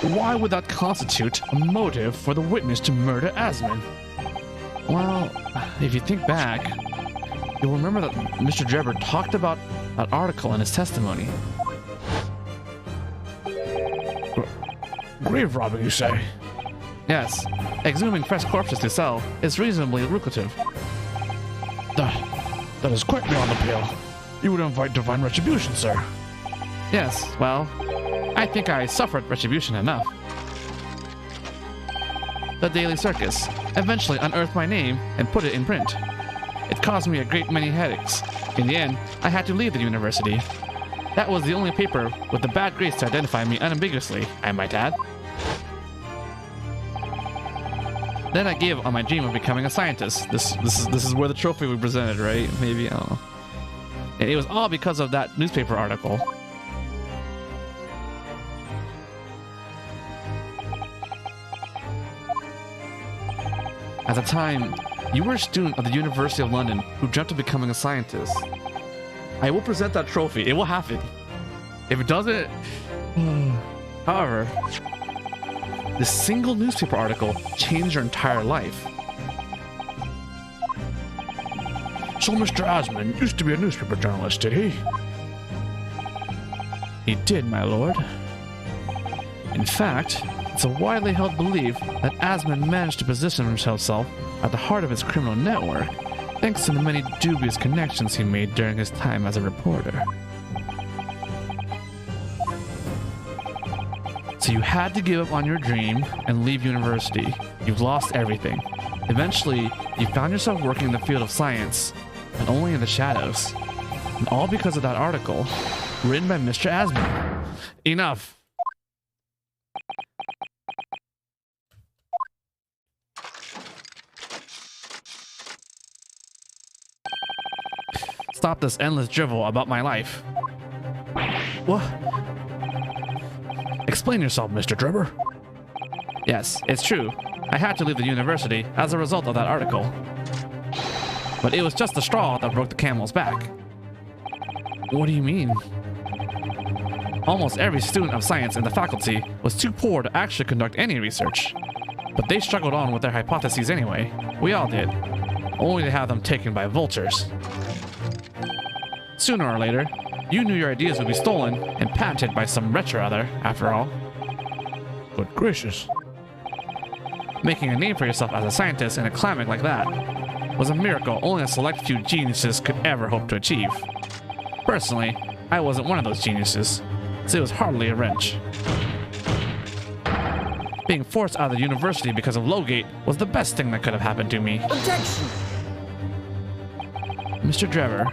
Why would that constitute a motive for the witness to murder Asman? Well, if you think back, you'll remember that Mr. Drebber talked about that article in his testimony. Grave robbing, you say? Yes, exhuming fresh corpses to sell is reasonably lucrative. That is quite beyond the pale. You would invite divine retribution, sir. Yes, well, I think I suffered retribution enough. The Daily Circus eventually unearthed my name and put it in print. It caused me a great many headaches. In the end, I had to leave the university. That was the only paper with the bad grades to identify me unambiguously, I might add. Then I gave up on my dream of becoming a scientist. This is where the trophy we presented, right? Maybe, I don't know. And it was all because of that newspaper article. At the time, You were a student of the University of London who dreamt of becoming a scientist. I will present that trophy. It will happen. If it doesn't... However, this single newspaper article changed your entire life. So Mr. Asmund used to be a newspaper journalist, did he? He did, my lord. In fact, it's a widely held belief that Asmund managed to position himself at the heart of his criminal network, thanks to the many dubious connections he made during his time as a reporter. So you had to give up on your dream and leave university. You've lost everything. Eventually, you found yourself working in the field of science, and only in the shadows. And all because of that article, written by Mr. Asmund. Enough! Stop this endless drivel about my life. What? Explain yourself, Mr. Drebber. Yes, it's true. I had to leave the university as a result of that article. But it was just the straw that broke the camel's back. What do you mean? Almost every student of science in the faculty was too poor to actually conduct any research. But they struggled on with their hypotheses anyway. We all did. Only to have them taken by vultures. Sooner or later, you knew your ideas would be stolen and patented by some wretch or other, after all. Good gracious. Making a name for yourself as a scientist in a climate like that was a miracle only a select few geniuses could ever hope to achieve. Personally, I wasn't one of those geniuses, so it was hardly a wrench. Being forced out of the university because of Lowgate was the best thing that could have happened to me. Objection! Mr. Drebber,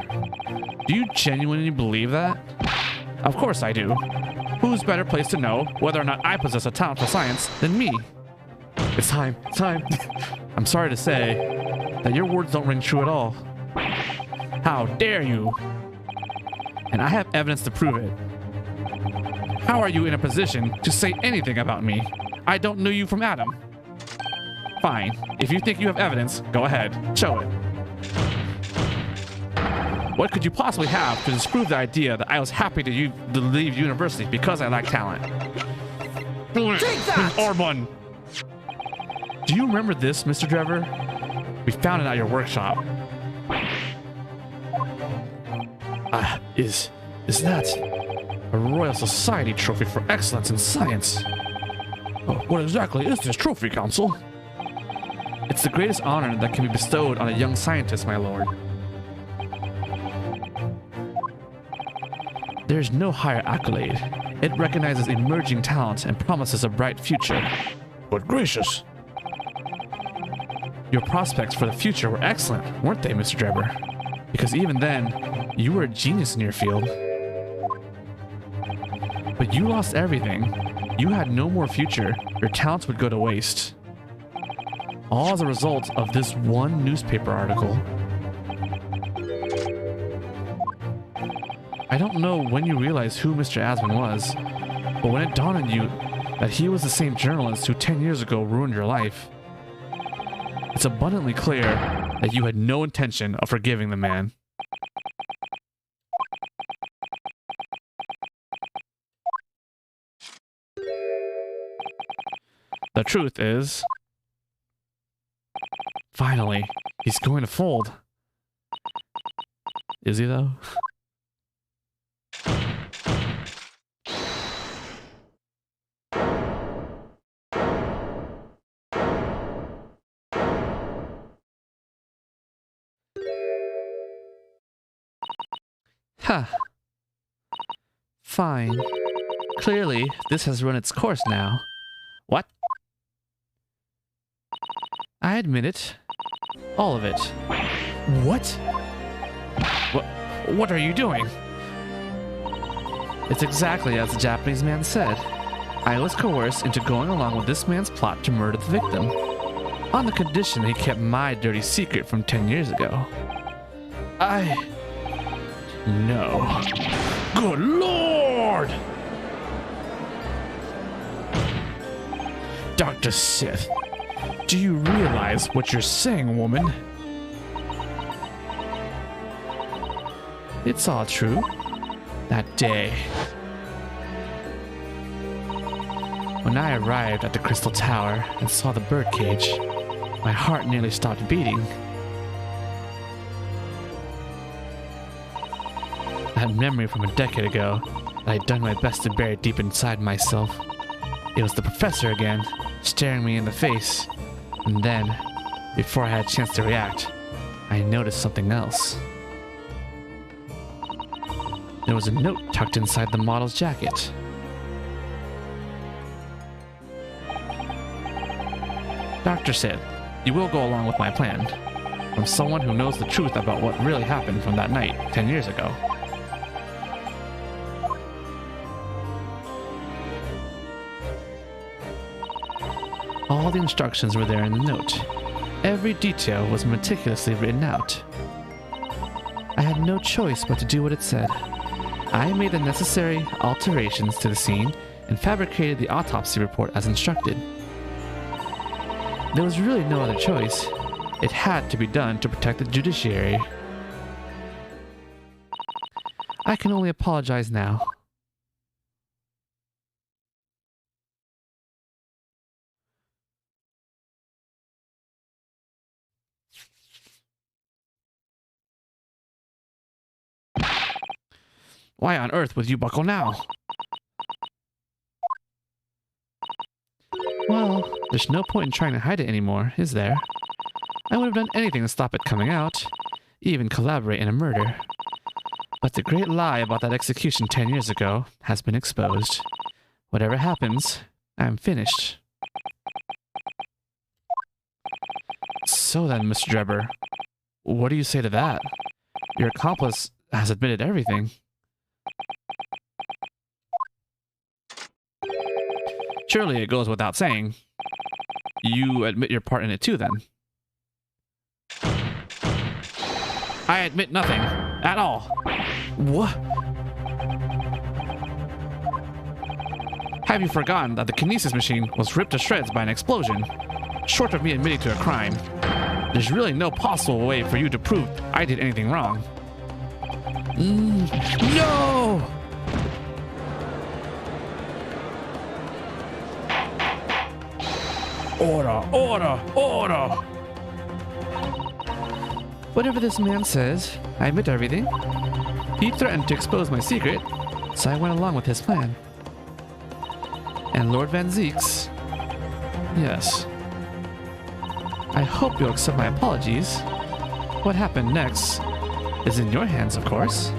do you genuinely believe that? Of course I do. Who's better placed to know whether or not I possess a talent for science than me? It's time. I'm sorry to say that your words don't ring true at all. How dare you? And I have evidence to prove it. How are you in a position to say anything about me? I don't know you from Adam. Fine. If you think you have evidence, go ahead. Show it. What could you possibly have to disprove the idea that I was happy to leave university because I lack talent? Take that! R1! Do you remember this, Mr. Drebber? We found it at your workshop. Is that a Royal Society trophy for excellence in science? Oh, what exactly is this trophy, Council? It's the greatest honor that can be bestowed on a young scientist, my lord. There is no higher accolade. It recognizes emerging talent and promises a bright future. Good gracious. Your prospects for the future were excellent, weren't they, Mr. Drebber? Because even then, you were a genius in your field. But you lost everything. You had no more future. Your talents would go to waste. All as a result of this one newspaper article. I don't know when you realized who Mr. Asmund was, but when it dawned on you that he was the same journalist who 10 years ago ruined your life, it's abundantly clear that you had no intention of forgiving the man. The truth is, finally, he's going to fold. Is he though? Huh. Fine. Clearly, this has run its course now. What? I admit it. All of it. What? What are you doing? It's exactly as the Japanese man said. I was coerced into going along with this man's plot to murder the victim, on the condition he kept my dirty secret from 10 years ago. No. Good Lord! Dr. Sith, Do you realize what you're saying, woman? It's all true. That day, when I arrived at the Crystal Tower and saw the birdcage, my heart nearly stopped beating. I had memory from a decade ago that I'd done my best to bury deep inside myself. It was the professor again, staring me in the face. And then, before I had a chance to react, I noticed something else. There was a note tucked inside the model's jacket. Doctor said, "You will go along with my plan." From someone who knows the truth about what really happened from that night 10 years ago. All the instructions were there in the note. Every detail was meticulously written out. I had no choice but to do what it said. I made the necessary alterations to the scene and fabricated the autopsy report as instructed. There was really no other choice. It had to be done to protect the judiciary. I can only apologize now. Why on earth would you buckle now? Well, there's no point in trying to hide it anymore, is there? I would have done anything to stop it coming out, even collaborate in a murder. But the great lie about that execution 10 years ago has been exposed. Whatever happens, I'm finished. So then, Mr. Drebber, what do you say to that? Your accomplice has admitted everything. Surely it goes without saying. You admit your part in it too, then? I admit nothing. At all. What? Have you forgotten that the kinesis machine was ripped to shreds by an explosion? Short of me admitting to a crime, there's really no possible way for you to prove I did anything wrong. No! Order, order, order! Whatever this man says, I admit everything. He threatened to expose my secret, so I went along with his plan. And Lord Van Zeeks? Yes. I hope you'll accept my apologies. What happened next is in your hands, of course.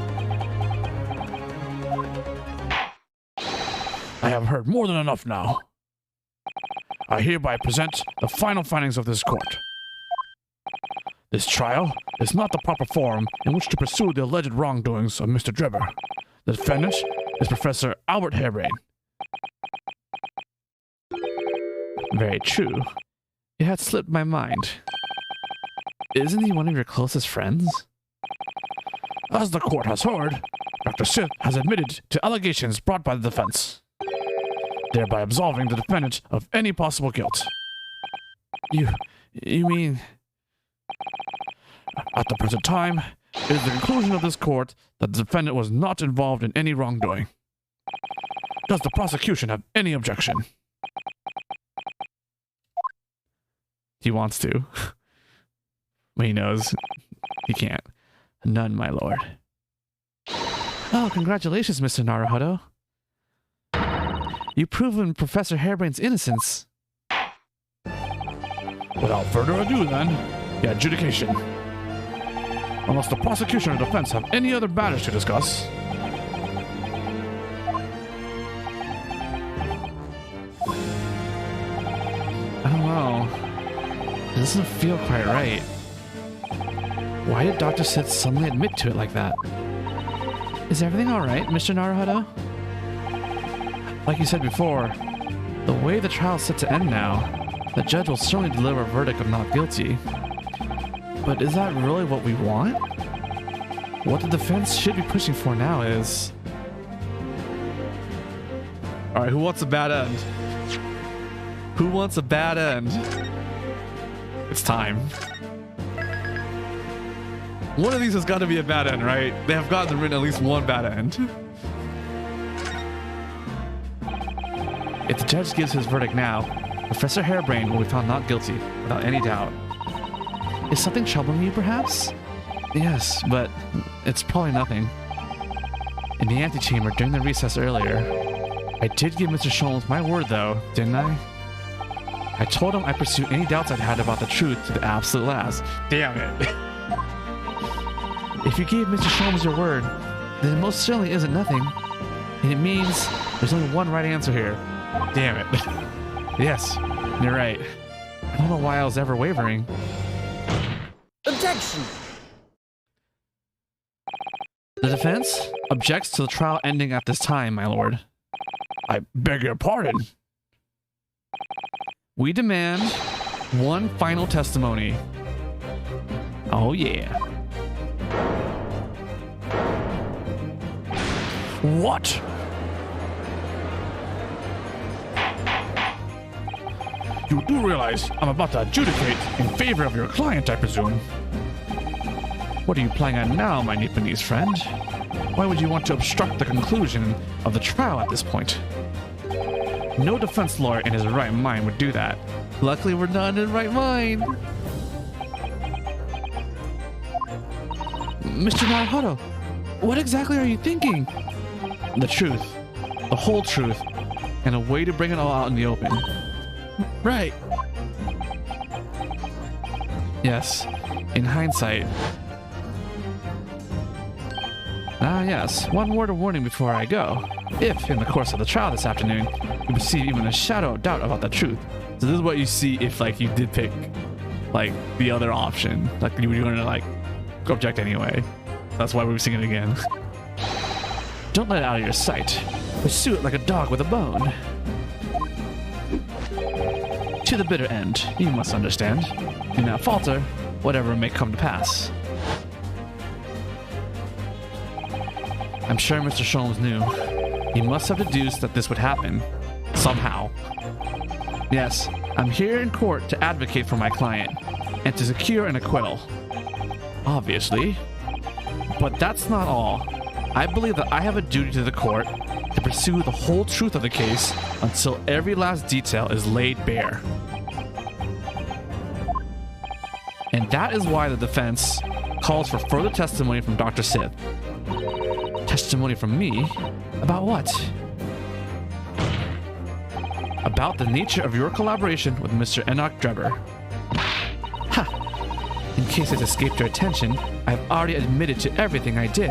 I have heard more than enough now. I hereby present the final findings of this court. This trial is not the proper forum in which to pursue the alleged wrongdoings of Mr. Drebber. The defendant is Professor Albert Harebrain. Very true. It had slipped my mind. Isn't he one of your closest friends? As the court has heard, Dr. Sith has admitted to allegations brought by the defense, thereby absolving the defendant of any possible guilt. You mean... At the present time, it is the conclusion of this court that the defendant was not involved in any wrongdoing. Does the prosecution have any objection? He wants to. But he knows he can't. None, my lord. Oh, congratulations, Mr. Naruhodo. You've proven Professor Harebrain's innocence. Without further ado, then, the adjudication. Unless the prosecution or defense have any other matters to discuss. I don't know. It doesn't feel quite right. Why did Dr. Sith suddenly admit to it like that? Is everything alright, Mr. Naruhodo? Like you said before, the way the trial's set to end now, the judge will certainly deliver a verdict of not guilty. But is that really what we want? What the defense should be pushing for now is... Alright, who wants a bad end? Who wants a bad end? It's time. One of these has got to be a bad end, right? They have got to written at least one bad end. If the judge gives his verdict now, Professor Harebrain will be found not guilty, without any doubt. Is something troubling you, perhaps? Yes, but it's probably nothing. In the antechamber during the recess earlier, I did give Mr. Sholmes my word, though, didn't I? I told him I'd pursue any doubts I'd had about the truth to the absolute last. Damn it. If you gave Mr. Sholmes your word, then it most certainly isn't nothing. And it means there's only one right answer here. Damn it. Yes, you're right. I don't know why I was ever wavering. Objection! The defense objects to the trial ending at this time, my lord. I beg your pardon. We demand one final testimony. Oh, yeah. What? You do realize I'm about to adjudicate in favor of your client, I presume. What are you playing at now, my Nipponese friend? Why would you want to obstruct the conclusion of the trial at this point? No defense lawyer in his right mind would do that. Luckily, we're not in the right mind. Mr. Naruhodo, what exactly are you thinking? The truth. The whole truth. And a way to bring it all out in the open. Right. Yes. In hindsight. Yes. One word of warning before I go. If, in the course of the trial this afternoon, you perceive even a shadow of doubt about the truth. So this is what you see if, like, you did pick, like, the other option. Like, you were going to, like, object anyway. That's why we were seeing it again. Don't let it out of your sight. Pursue it like a dog with a bone. To the bitter end, you must understand. Do not falter, whatever may come to pass. I'm sure Mr. Sholmes knew. He must have deduced that this would happen. Somehow. Yes, I'm here in court to advocate for my client, and to secure an acquittal. Obviously. But that's not all. I believe that I have a duty to the court to pursue the whole truth of the case until every last detail is laid bare. And that is why the defense calls for further testimony from Dr. Sith. Testimony from me? About what? About the nature of your collaboration with Mr. Enoch Drebber. Ha! In case it's escaped your attention, I've already admitted to everything I did.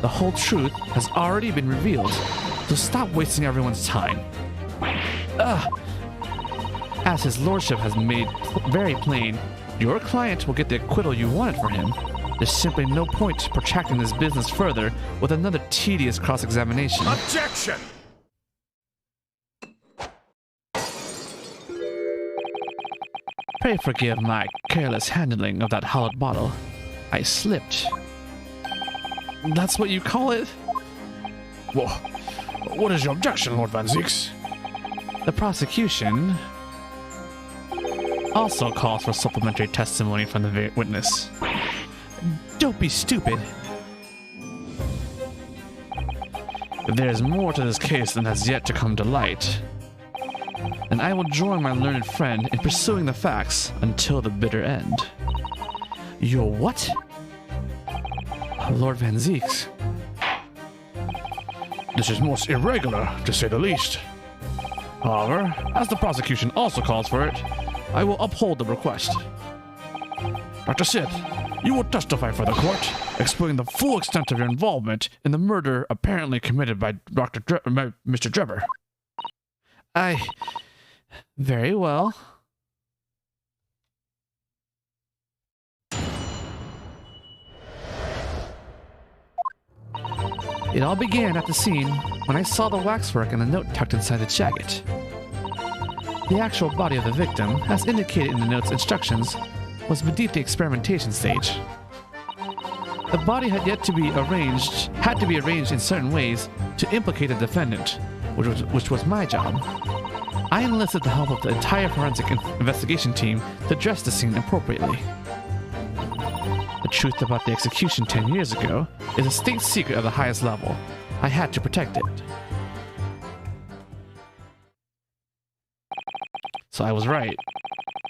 The whole truth has already been revealed, so stop wasting everyone's time. As his lordship has made very plain, your client will get the acquittal you wanted for him. There's simply no point protracting this business further with another tedious cross-examination. Objection! Pray forgive my careless handling of that hollowed bottle. I slipped. That's what you call it? Well, what is your objection, Lord Van Zieks? The prosecution also calls for supplementary testimony from the witness. Don't be stupid. There's more to this case than has yet to come to light. And I will join my learned friend in pursuing the facts until the bitter end. Your what? Lord Van Zieks. This is most irregular, to say the least. However, as the prosecution also calls for it, I will uphold the request. Dr. Sith, you will testify for the court, explaining the full extent of your involvement in the murder apparently committed by Mr. Drebber. Very well. It all began at the scene when I saw the waxwork and the note tucked inside the jacket. The actual body of the victim, as indicated in the note's instructions, was beneath the experimentation stage. The body had to be arranged in certain ways to implicate the defendant, which was my job. I enlisted the help of the entire forensic investigation team to address the scene appropriately. The truth about the execution 10 years ago is a state secret of the highest level. I had to protect it. So I was right.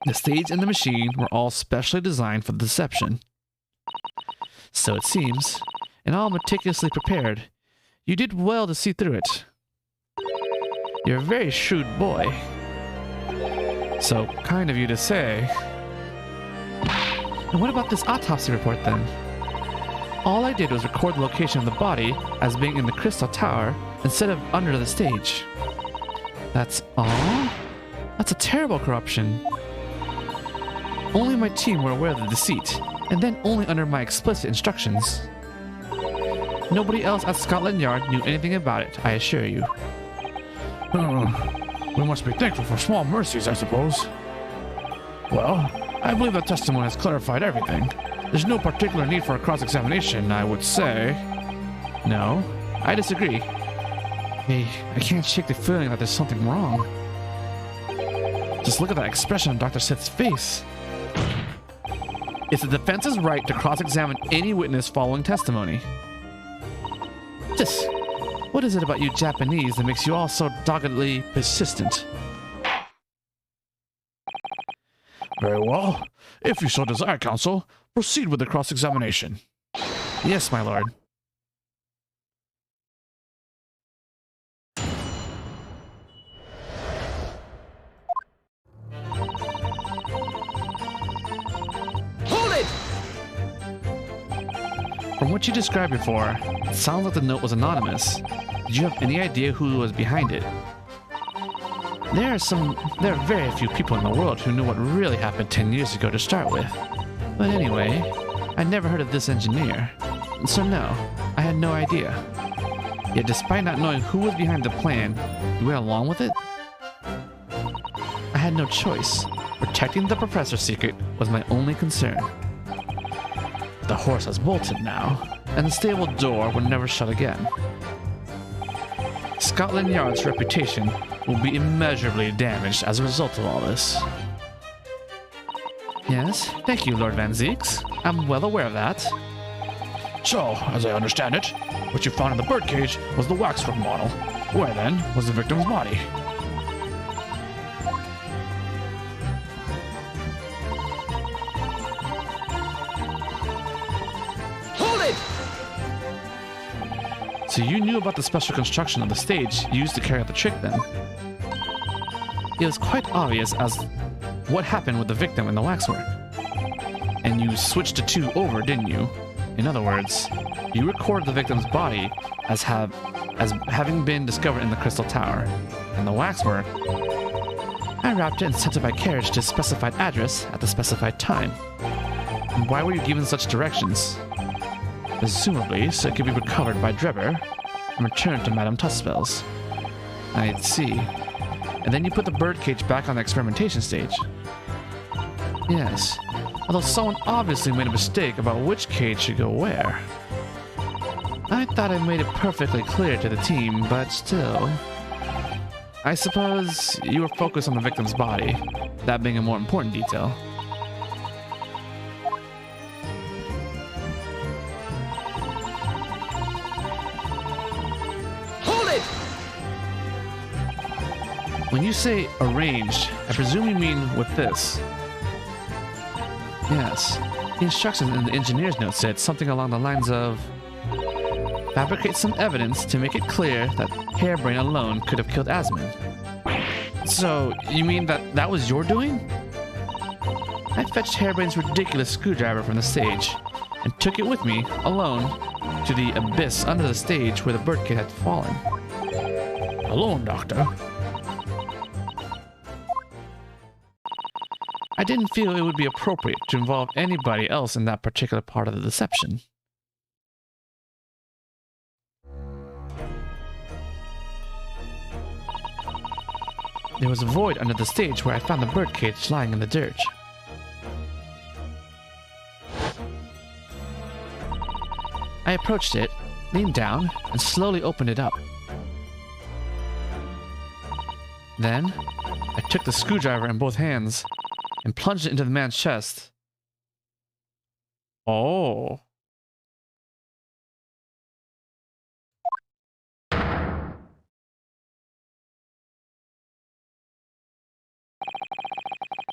The stage and the machine were all specially designed for the deception. So it seems, and all meticulously prepared. You did well to see through it. You're a very shrewd boy. So kind of you to say. And what about this autopsy report then? All I did was record the location of the body as being in the crystal tower instead of under the stage. That's all? That's a terrible corruption. Only my team were aware of the deceit, and then only under my explicit instructions. Nobody else at Scotland Yard knew anything about it, I assure you. We must be thankful for small mercies, I suppose. Well, I believe that testimony has clarified everything. There's no particular need for a cross-examination, I would say. No, I disagree. Hey, I can't shake the feeling that there's something wrong. Just look at that expression on Dr. Sith's face. It's the defense's right to cross-examine any witness following testimony. Just, what is it about you Japanese that makes you all so doggedly persistent? Very well. If you so desire, counsel, proceed with the cross-examination. Yes, my lord. From what you described before, it sounds like the note was anonymous. Did you have any idea who was behind it? There are very few people in the world who knew what really happened 10 years ago to start with. But anyway, I never heard of this engineer. So no, I had no idea. Yet despite not knowing who was behind the plan, you went along with it? I had no choice. Protecting the professor's secret was my only concern. The horse has bolted now, and the stable door will never shut again. Scotland Yard's reputation will be immeasurably damaged as a result of all this. Yes, thank you, Lord Van Zeeks. I'm well aware of that. So, as I understand it, what you found in the birdcage was the waxwork model. Where then was the victim's body? So you knew about the special construction of the stage used to carry out the trick then? It was quite obvious as what happened with the victim in the waxwork. And you switched the two over, didn't you? In other words, you recorded the victim's body as having been discovered in the crystal tower. And the waxwork, I wrapped it and sent it by carriage to a specified address at the specified time. And why were you given such directions? Presumably, so it could be recovered by Drebber and returned to Madame Tuspel's. I see. And then you put the birdcage back on the experimentation stage. Yes, although someone obviously made a mistake about which cage should go where. I thought I made it perfectly clear to the team, but still. I suppose you were focused on the victim's body, that being a more important detail. When you say arranged, I presume you mean with this. Yes. The instructions in the engineer's note said something along the lines of fabricate some evidence to make it clear that Harebrain alone could have killed Asmund. So, you mean that was your doing? I fetched Harebrain's ridiculous screwdriver from the stage and took it with me, alone, to the abyss under the stage where the birdcage had fallen. Alone, Doctor? I didn't feel it would be appropriate to involve anybody else in that particular part of the deception. There was a void under the stage where I found the birdcage lying in the dirt. I approached it, leaned down, and slowly opened it up. Then, I took the screwdriver in both hands and plunged it into the man's chest. Oh.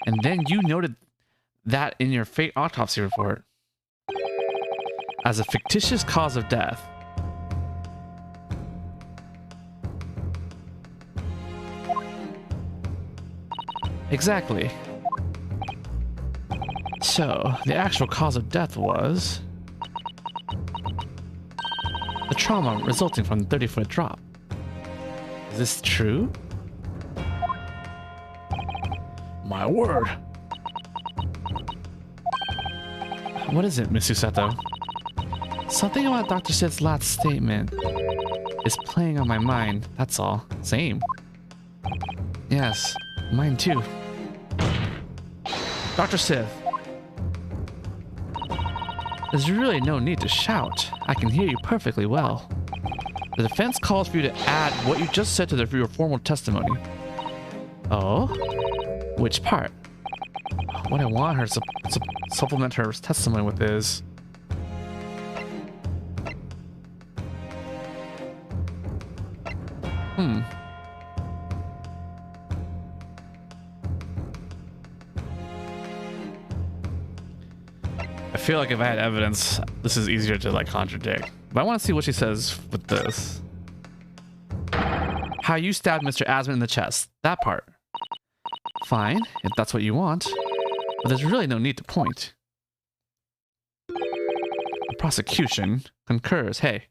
And then you noted that in your fake autopsy report as a fictitious cause of death. Exactly. So, the actual cause of death was the trauma resulting from the 30-foot drop. Is this true? My word. What is it, Miss Susato? Something about Dr. Sid's last statement is playing on my mind, that's all. Same. Yes, mine too. Dr. Sith. There's really no need to shout. I can hear you perfectly well. The defense calls for you to add what you just said to your formal testimony. Oh? Which part? What I want her to supplement her testimony with is... I feel like if I had evidence, this is easier to like contradict. But I want to see what she says with this. How you stabbed Mr. Asman in the chest. That part. Fine, if that's what you want. But there's really no need to point. The prosecution concurs. Hey.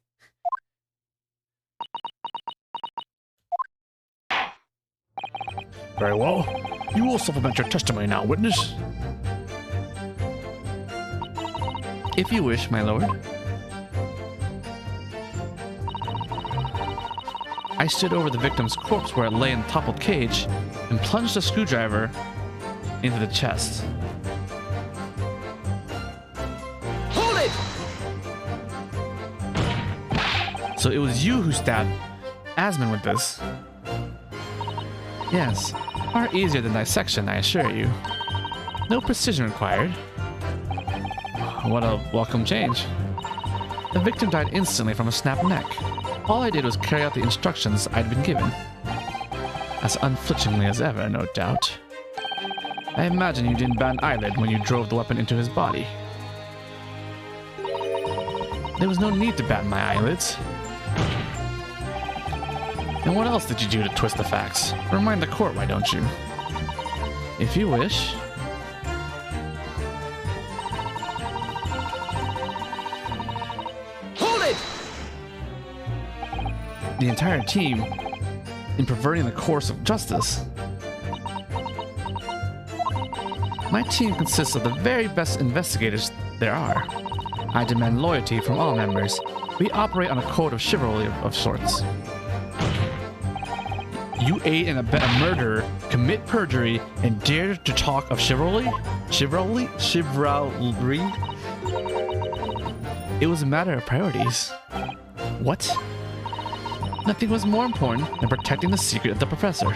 Very well. You will supplement your testimony now, witness. If you wish, my lord. I stood over the victim's corpse where it lay in the toppled cage and plunged a screwdriver into the chest. Hold it! So it was you who stabbed Asman with this? Yes, far easier than dissection, I assure you. No precision required. What a welcome change. The victim died instantly from a snapped neck. All I did was carry out the instructions I'd been given. As unflinchingly as ever, no doubt. I imagine you didn't bat an eyelid when you drove the weapon into his body. There was no need to bat my eyelids. And what else did you do to twist the facts? Remind the court, why don't you? If you wish. Hold it! The entire team in perverting the course of justice. My team consists of the very best investigators there are. I demand loyalty from all members. We operate on a code of chivalry of sorts. You aid and abet a murderer, commit perjury, and dare to talk of chivalry? Chivalry? Chivalry? It was a matter of priorities. What? Nothing was more important than protecting the secret of the professor.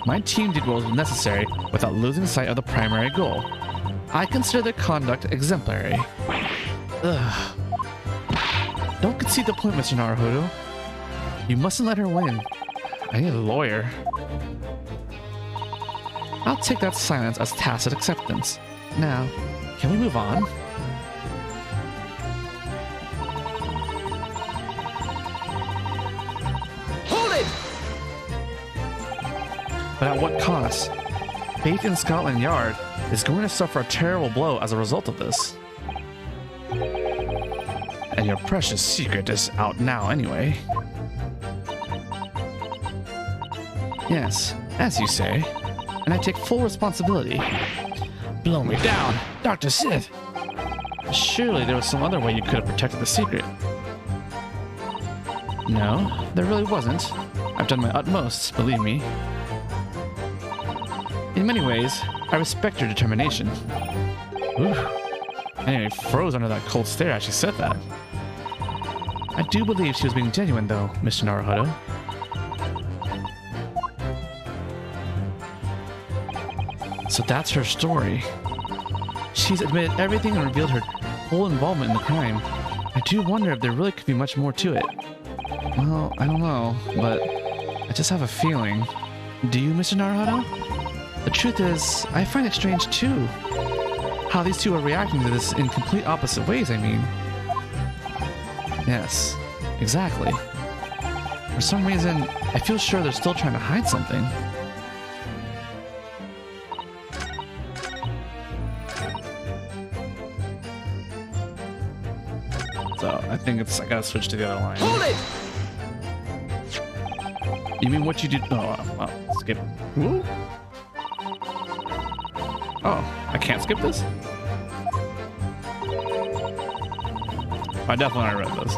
My team did what was necessary without losing sight of the primary goal. I consider their conduct exemplary. Ugh. Don't concede the point, Mr. Naruhodo. You mustn't let her win. I need a lawyer. I'll take that silence as tacit acceptance. Now, can we move on? Hold it! But at what cost? Faith in Scotland Yard is going to suffer a terrible blow as a result of this. And your precious secret is out now anyway. Yes, as you say, and I take full responsibility. Blow me down, Dr. Sith! Surely there was some other way you could have protected the secret. No, there really wasn't. I've done my utmost, believe me. In many ways, I respect your determination. Ooh, I nearly froze under that cold stare as she said that. I do believe she was being genuine though, Mr. Naruhodo. So that's her story. She's admitted everything and revealed her full involvement in the crime. I do wonder if there really could be much more to it. Well, I don't know, but I just have a feeling. Do you, Mr. Naruto? The truth is, I find it strange too. How these two are reacting to this in complete opposite ways, I mean. Yes, exactly. For some reason, I feel sure they're still trying to hide something. So, I think I gotta switch to the other line. Hold it! You mean what you did? Oh, skip. Woo? Oh, I can't skip this? I definitely already read this.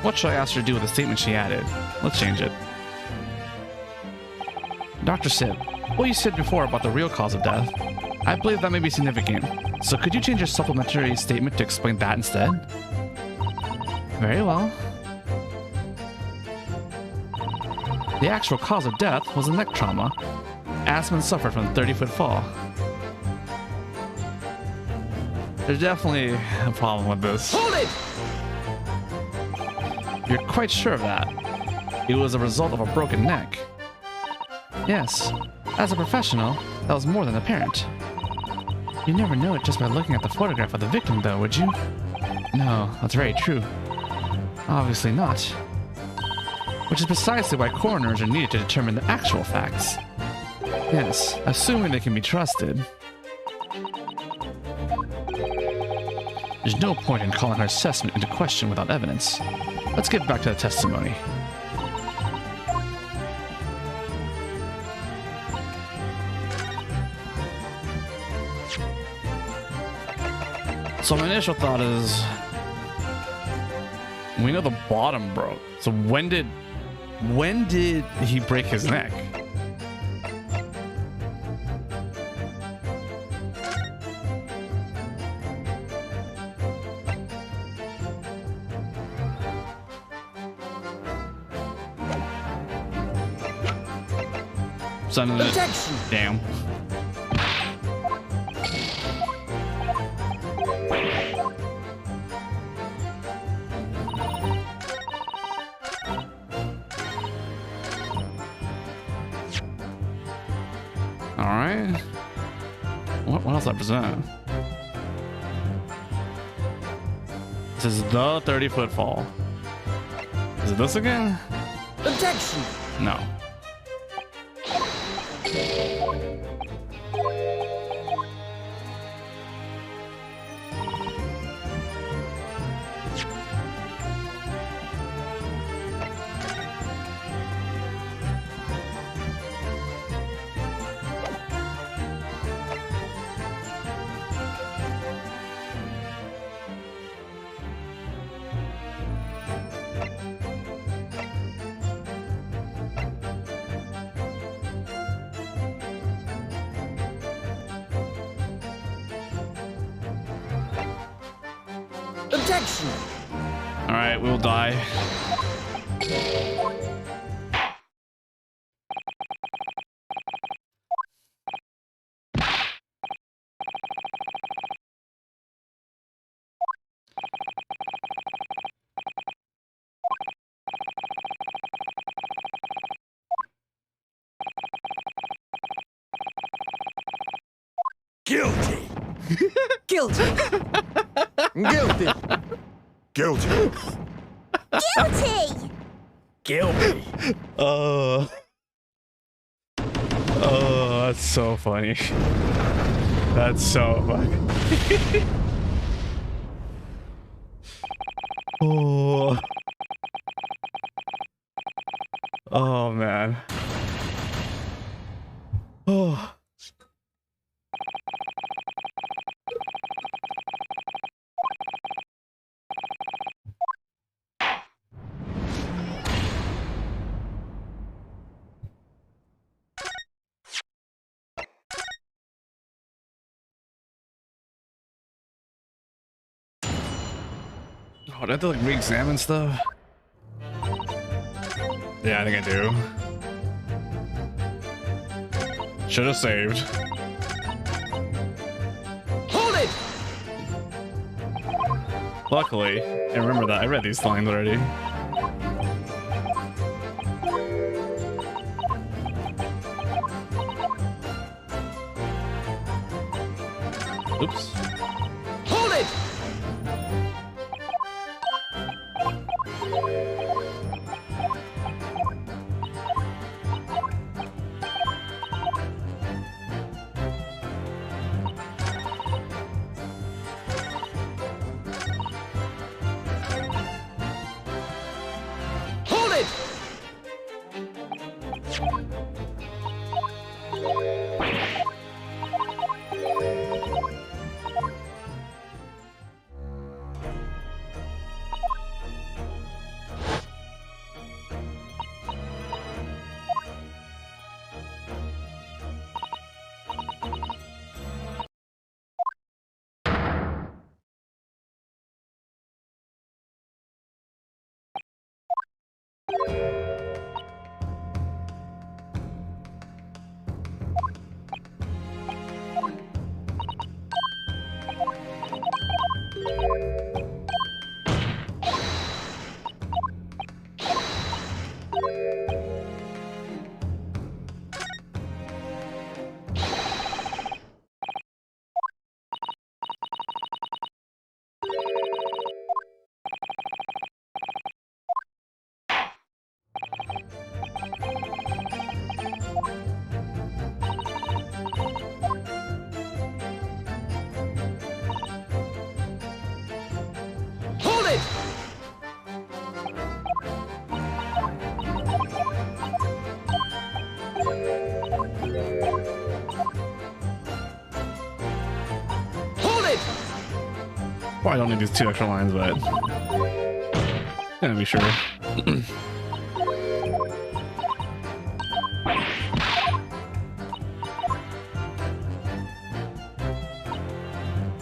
What should I ask her to do with the statement she added? Let's change it. Dr. Sid, what you said before about the real cause of death, I believe that may be significant. So could you change your supplementary statement to explain that instead? Very well. The actual cause of death was a neck trauma. Aspen suffered from a 30-foot fall. There's definitely a problem with this. Hold it! You're quite sure of that? It was a result of a broken neck. Yes. As a professional, that was more than apparent. You never know it just by looking at the photograph of the victim, though, would you? No, that's very true. Obviously not. Which is precisely why coroners are needed to determine the actual facts. Yes, assuming they can be trusted. There's no point in calling her assessment into question without evidence. Let's get back to the testimony. So my initial thought is, we know the bottom broke. So when did he break his neck? Objection! Damn. Alright. What else I present? This is the 30-foot fall. Is it this again? Objection! No. Objection! Alright, we'll die. Guilty! Guilty! Guilty! Guilty. Guilty! Guilty! Oh, that's so funny. That's so funny. Oh. Oh man. Oh. Oh, do I have to like re-examine stuff? Yeah, I think I do. Should have saved. Hold it! Luckily, I remember that. I read these lines already. Oops. Hold it! Hold it! Hold it! Hold it! Probably don't need these 2 extra lines, but gonna be sure.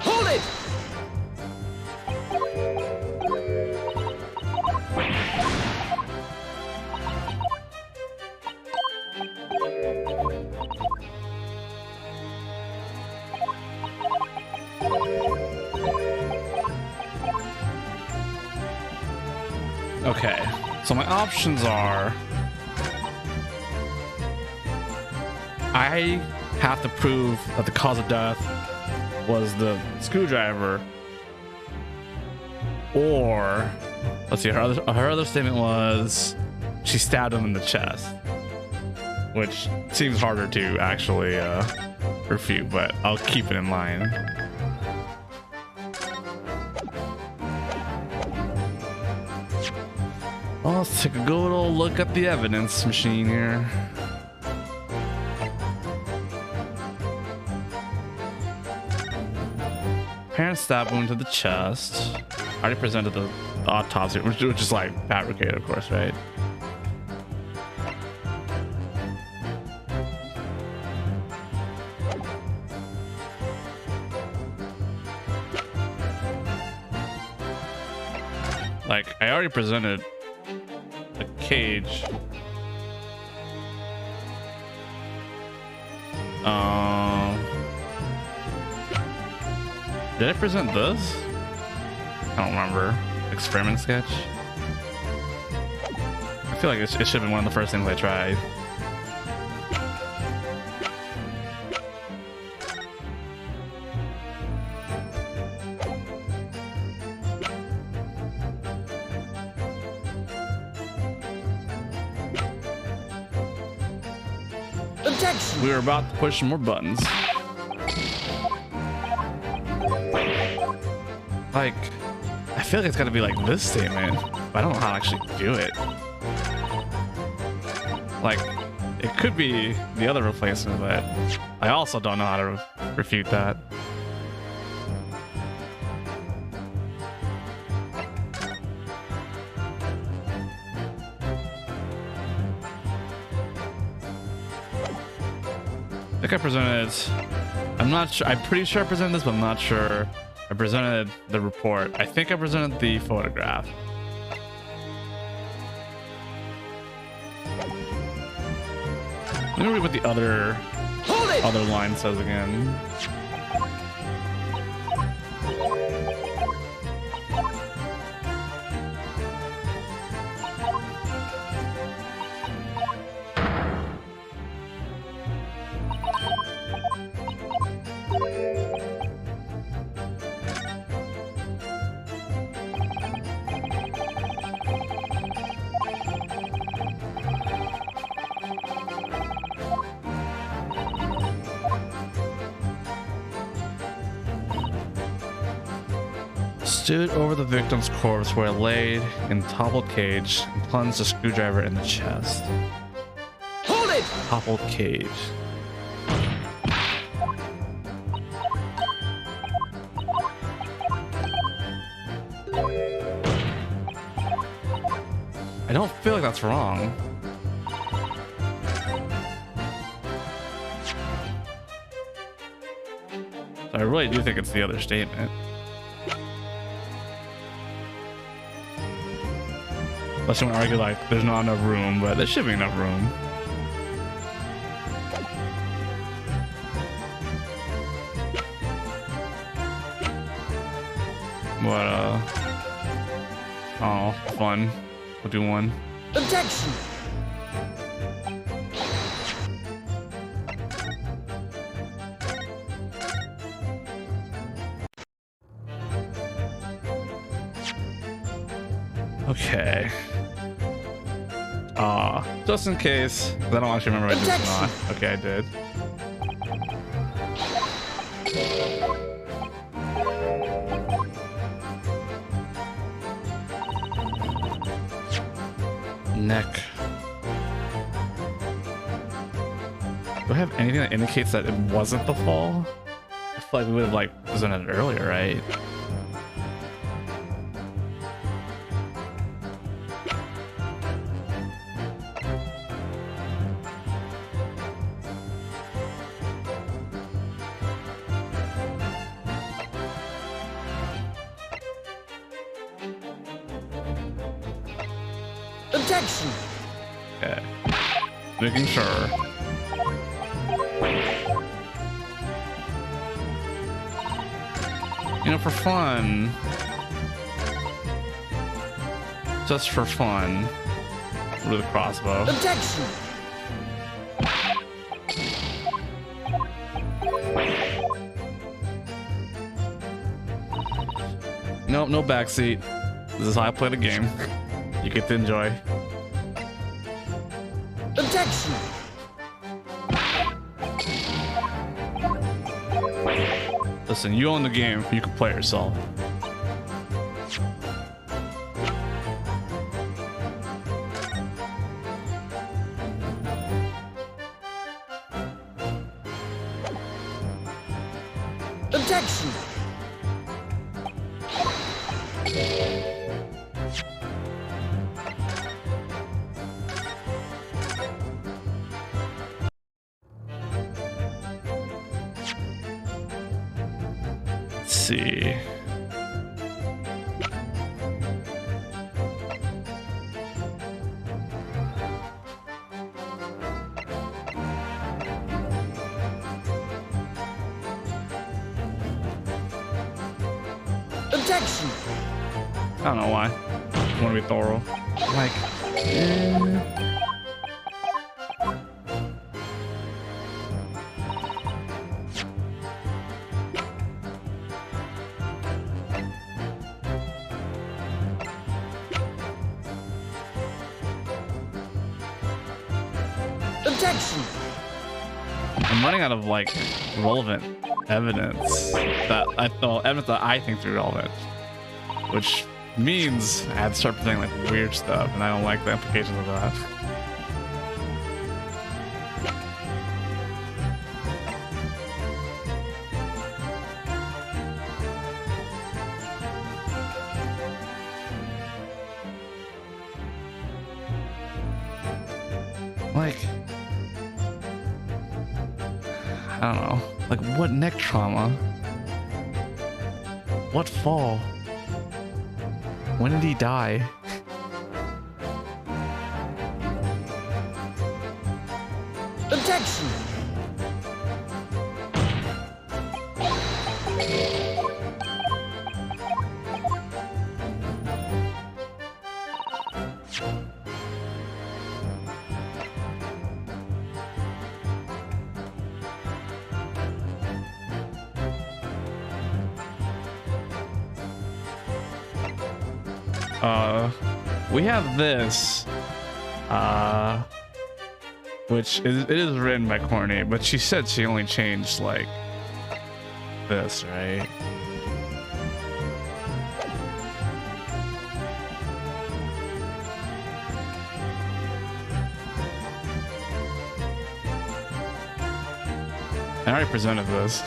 Hold it! Okay, so my options are I have to prove that the cause of death was the screwdriver, or let's see, her other statement was she stabbed him in the chest, which seems harder to actually refute, but I'll keep it in mind. Well, let's take a good old look at the evidence machine here. Apparent stab wound to the chest. Already presented the autopsy, which is like fabricated, of course, right? Like, I already presented the cage. Did I present this? I don't remember. Experiment sketch? I feel like it should have been one of the first things I tried. Objection! We were about to push some more buttons. Like, I feel like it's got to be like this statement, but I don't know how to actually do it. Like, it could be the other replacement, but I also don't know how to refute that. I think I presented, I'm not sure, I'm pretty sure I presented this, but I'm not sure. I presented the report. I think I presented the photograph. Let me read what the other line says again. Stood over the victim's corpse where it laid in toppled cage and plunged a screwdriver in the chest. Hold it! Toppled cage. I don't feel like that's wrong. I really do think it's the other statement. Unless you want to argue like there's not enough room, but there should be enough room. But oh, fun. We'll do one. Objection! Okay. Just in case, 'cause I don't actually remember if I did or not. Okay, I did. Neck. Do I have anything that indicates that it wasn't the fall? I feel like we would have like presented it earlier, right? Objection! Okay. Making sure. You know, for fun. Just for fun. With a crossbow. Objection! Nope, no backseat. This is how I play the game. You get to enjoy. Objection! Listen, you own the game. You can play it yourself. Objection! Let's see. Objection! I don't know why. I want to be thorough. Like, Objection! I'm running out of like relevant evidence that evidence that I think is relevant. which means I had to start playing like weird stuff, and I don't like the implications of that. Like, I don't know. Like, what neck trauma? What fall? When did he die? Objection! We have this, which it is written by Courtney, but she said she only changed like this, right? I already presented this.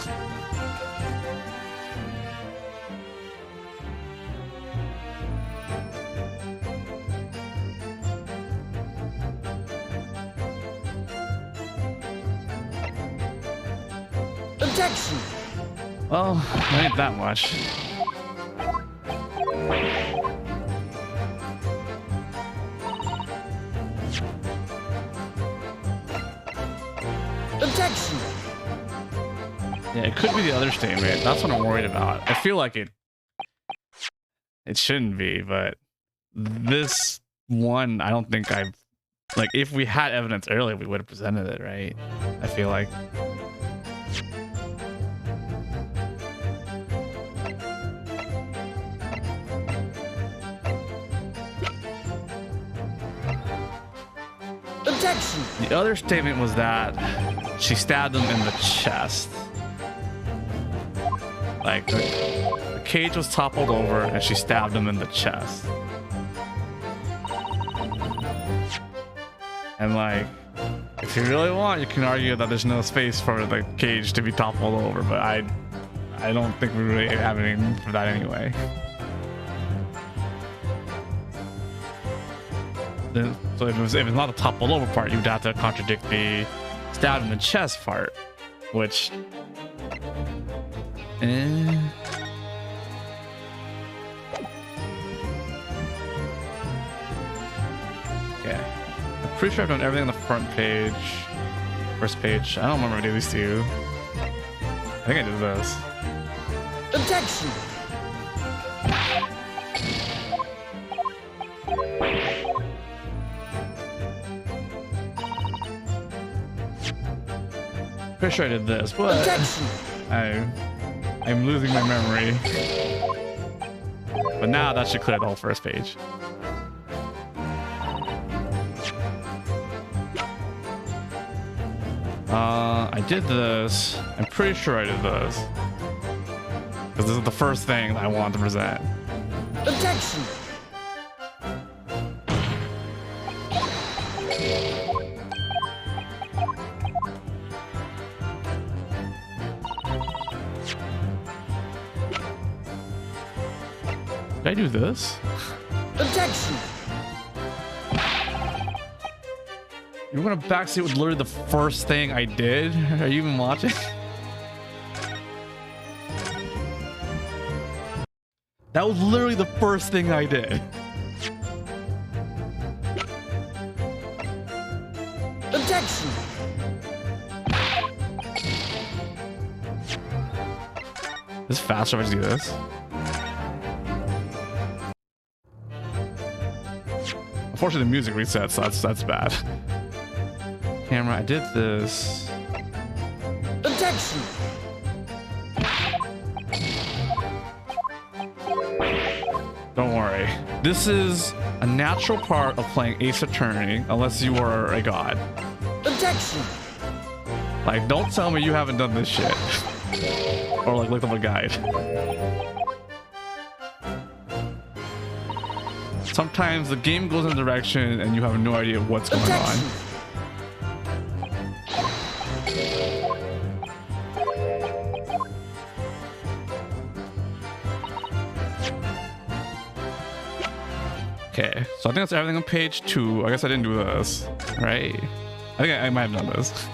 Objection! Well, it ain't that much. Objection! Yeah, it could be the other statement. That's what I'm worried about. I feel like it shouldn't be, but this one, I don't think I've, like, if we had evidence earlier, we would have presented it, right? I feel like. Objection! The other statement was that she stabbed him in the chest. Like, the cage was toppled over and she stabbed him in the chest. And like, if you really want, you can argue that there's no space for the cage to be toppled over, but I don't think we really have any for that anyway. So if it's not the toppled over part, you'd have to contradict the stabbed in the chest part, which okay. I'm pretty sure I've done everything on the front page, first page. I don't remember if I did these two. I think I did this. Objection! Pretty sure I did this, but I'm losing my memory. But now that should clear the whole first page. I did this. I'm pretty sure I did this. Because this is the first thing that I wanted to present. Objection! Did I do this? Objection! You're gonna backseat with literally the first thing I did? Are you even watching? That was literally the first thing I did. Objection! This is faster if I just do this. Unfortunately, the music resets, so that's bad. Camera, I did this. Objection! Don't worry. This is a natural part of playing Ace Attorney, unless you are a god. Objection! Like, don't tell me you haven't done this shit. Or like looked up a guide. Sometimes the game goes in a direction and you have no idea what's going on. Objection! Okay, so I think that's everything on page 2. I guess I didn't do this, right? I think I might have done this.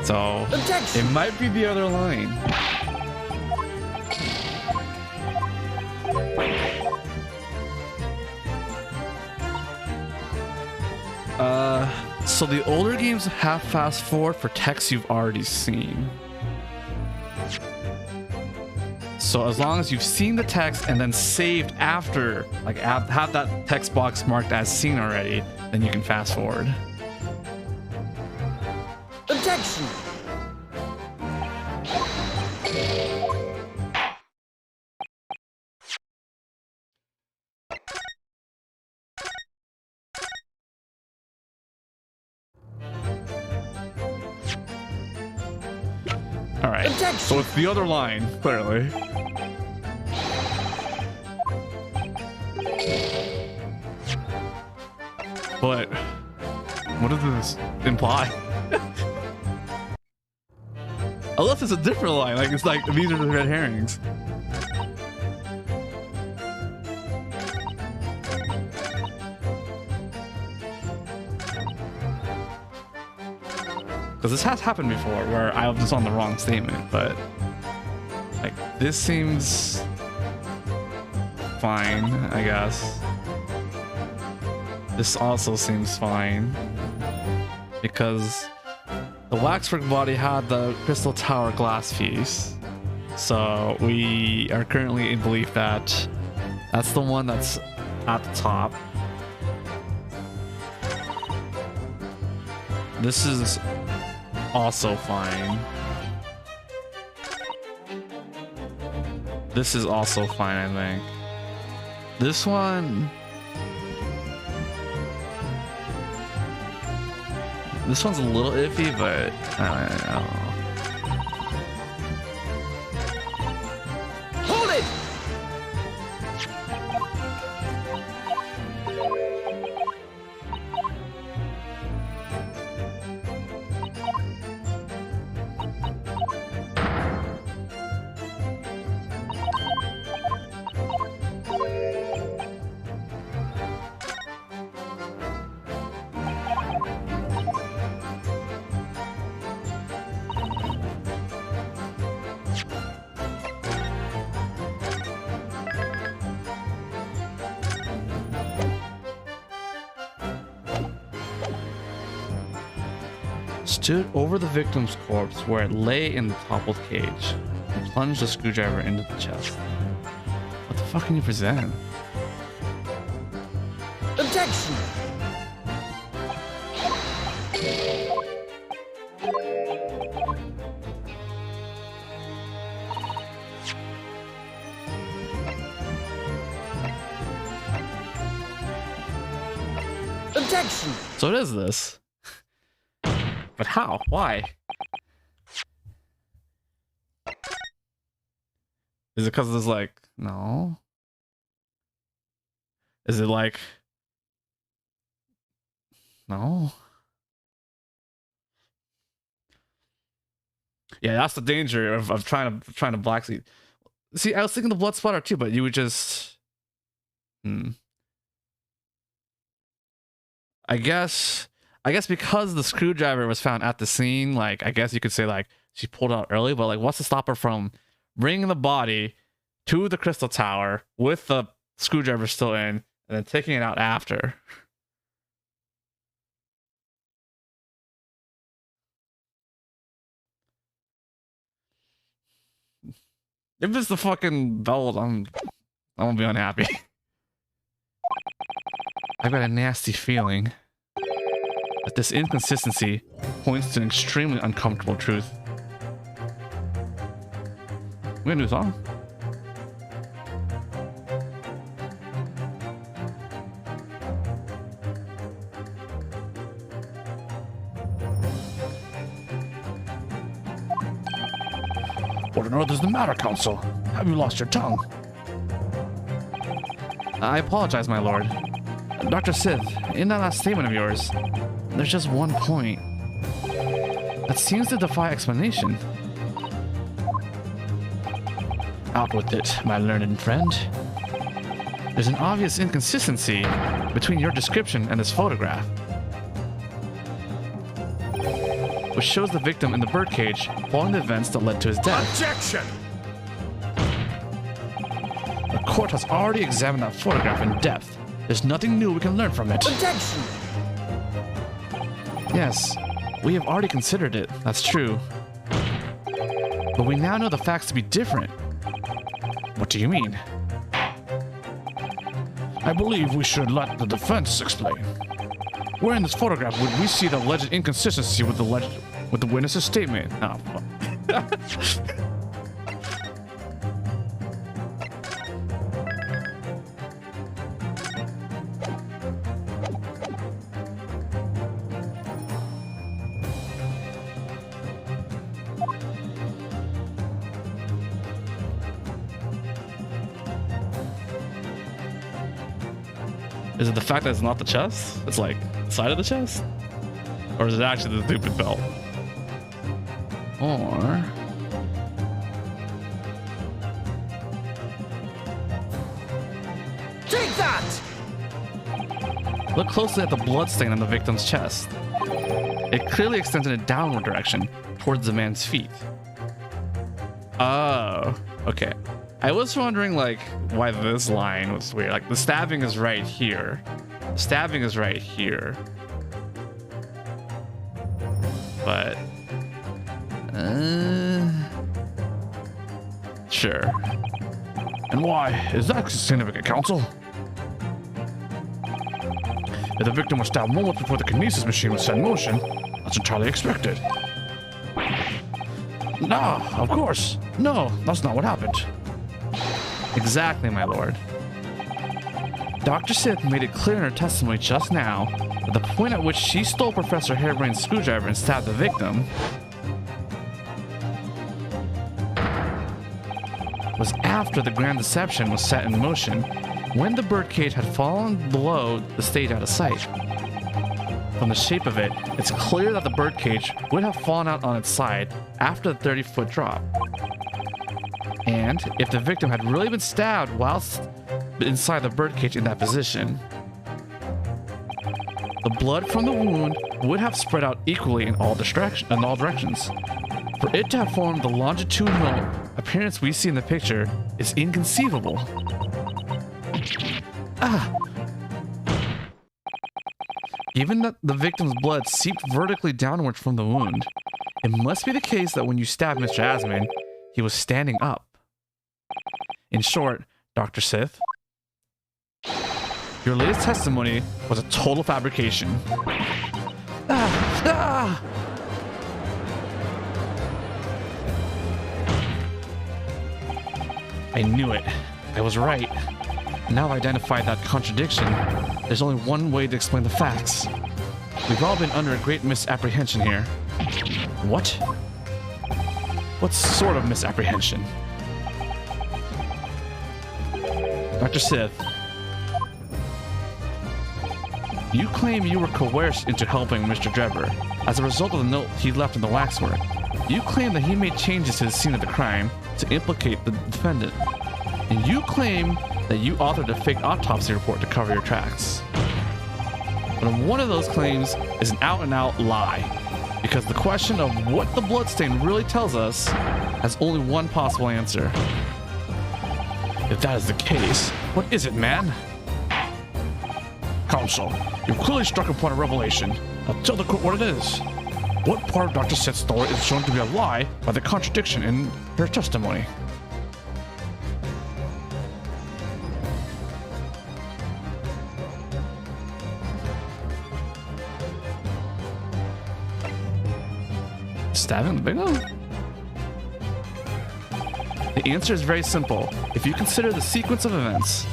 So Objection! it might be the other line. So the older games have fast forward for text you've already seen. So as long as you've seen the text and then saved after, like have that text box marked as seen already, then you can fast forward. Objection! All right. Objection! So it's the other line, clearly. But what does this imply? Unless it's a different line, like it's like these are the red herrings. Because this has happened before where I was just on the wrong statement, but like this seems fine, I guess. This also seems fine because the waxwork body had the crystal tower glass piece. So we are currently in belief that that's the one that's at the top. This is also fine. This is also fine, I think. This one... This one's a little iffy, but I don't know. Hold it! Stood over the victim's corpse where it lay in the toppled cage and plunged the screwdriver into the chest. What the fuck can you present? Objection! Objection! So it is this. But how? Why? Is it because there's like, no? Is it like, no? Yeah, that's the danger of trying to black seed. See, I was thinking the blood splatter too, but you would just, I guess because the screwdriver was found at the scene, like, I guess you could say, like, she pulled out early, but, like, what's to stop her from bringing the body to the crystal tower with the screwdriver still in and then taking it out after? If it's the fucking belt, I'm gonna be unhappy. I've got a nasty feeling that this inconsistency points to an extremely uncomfortable truth. We gonna do a song? What on earth is the matter, Council? Have you lost your tongue? I apologize, my lord. Dr. Sith, in that last statement of yours, there's just one point that seems to defy explanation. Out with it, my learned friend. There's an obvious inconsistency between your description and this photograph, which shows the victim in the birdcage following the events that led to his death. Objection! The court has already examined that photograph in depth. There's nothing new we can learn from it. Objection! Yes, we have already considered it, that's true. But we now know the facts to be different. What do you mean? I believe we should let the defense explain. Where in this photograph would we see the alleged inconsistency with the witness's statement? Oh, fuck. Is it the fact that it's not the chest? It's like the side of the chest? Or is it actually the stupid belt? Or... Take that! look closely at the bloodstain on the victim's chest. It clearly extends in a downward direction towards the man's feet. Oh, okay. I was wondering, like, why this line was weird. Like, the stabbing is right here. Stabbing is right here. But... sure. And why is that significant, counsel? If the victim was stabbed moments before the kinesis machine was set in motion, that's entirely expected. No, of course. No, that's not what happened. Exactly, my lord. Dr. Sith made it clear in her testimony just now that the point at which she stole Professor Harebrain's screwdriver and stabbed the victim was after the grand deception was set in motion, when the birdcage had fallen below the stage out of sight. From the shape of it, it's clear that the birdcage would have fallen out on its side after the 30-foot drop. And if the victim had really been stabbed whilst inside the birdcage in that position, the blood from the wound would have spread out equally in all directions. For it to have formed the longitudinal appearance we see in the picture is inconceivable. Given that the victim's blood seeped vertically downward from the wound, it must be the case that when you stabbed Mr. Asman, he was standing up. In short, Dr. Sith, your latest testimony was a total fabrication. I knew it. I was right. Now I've identified that contradiction. There's only one way to explain the facts. We've all been under a great misapprehension here. What? What sort of misapprehension? Dr. Sith, you claim you were coerced into helping Mr. Drebber as a result of the note he left in the waxwork. You claim that he made changes to the scene of the crime to implicate the defendant. And you claim that you authored a fake autopsy report to cover your tracks. But one of those claims is an out-and-out lie, because the question of what the bloodstain really tells us has only one possible answer. If that is the case, what is it, man? Counsel, you've clearly struck upon a revelation. Now tell the court what it is. What part of Dr. Sith's story is shown to be a lie by the contradiction in her testimony? Stabbing the big one? The answer is very simple. If you consider the sequence of events,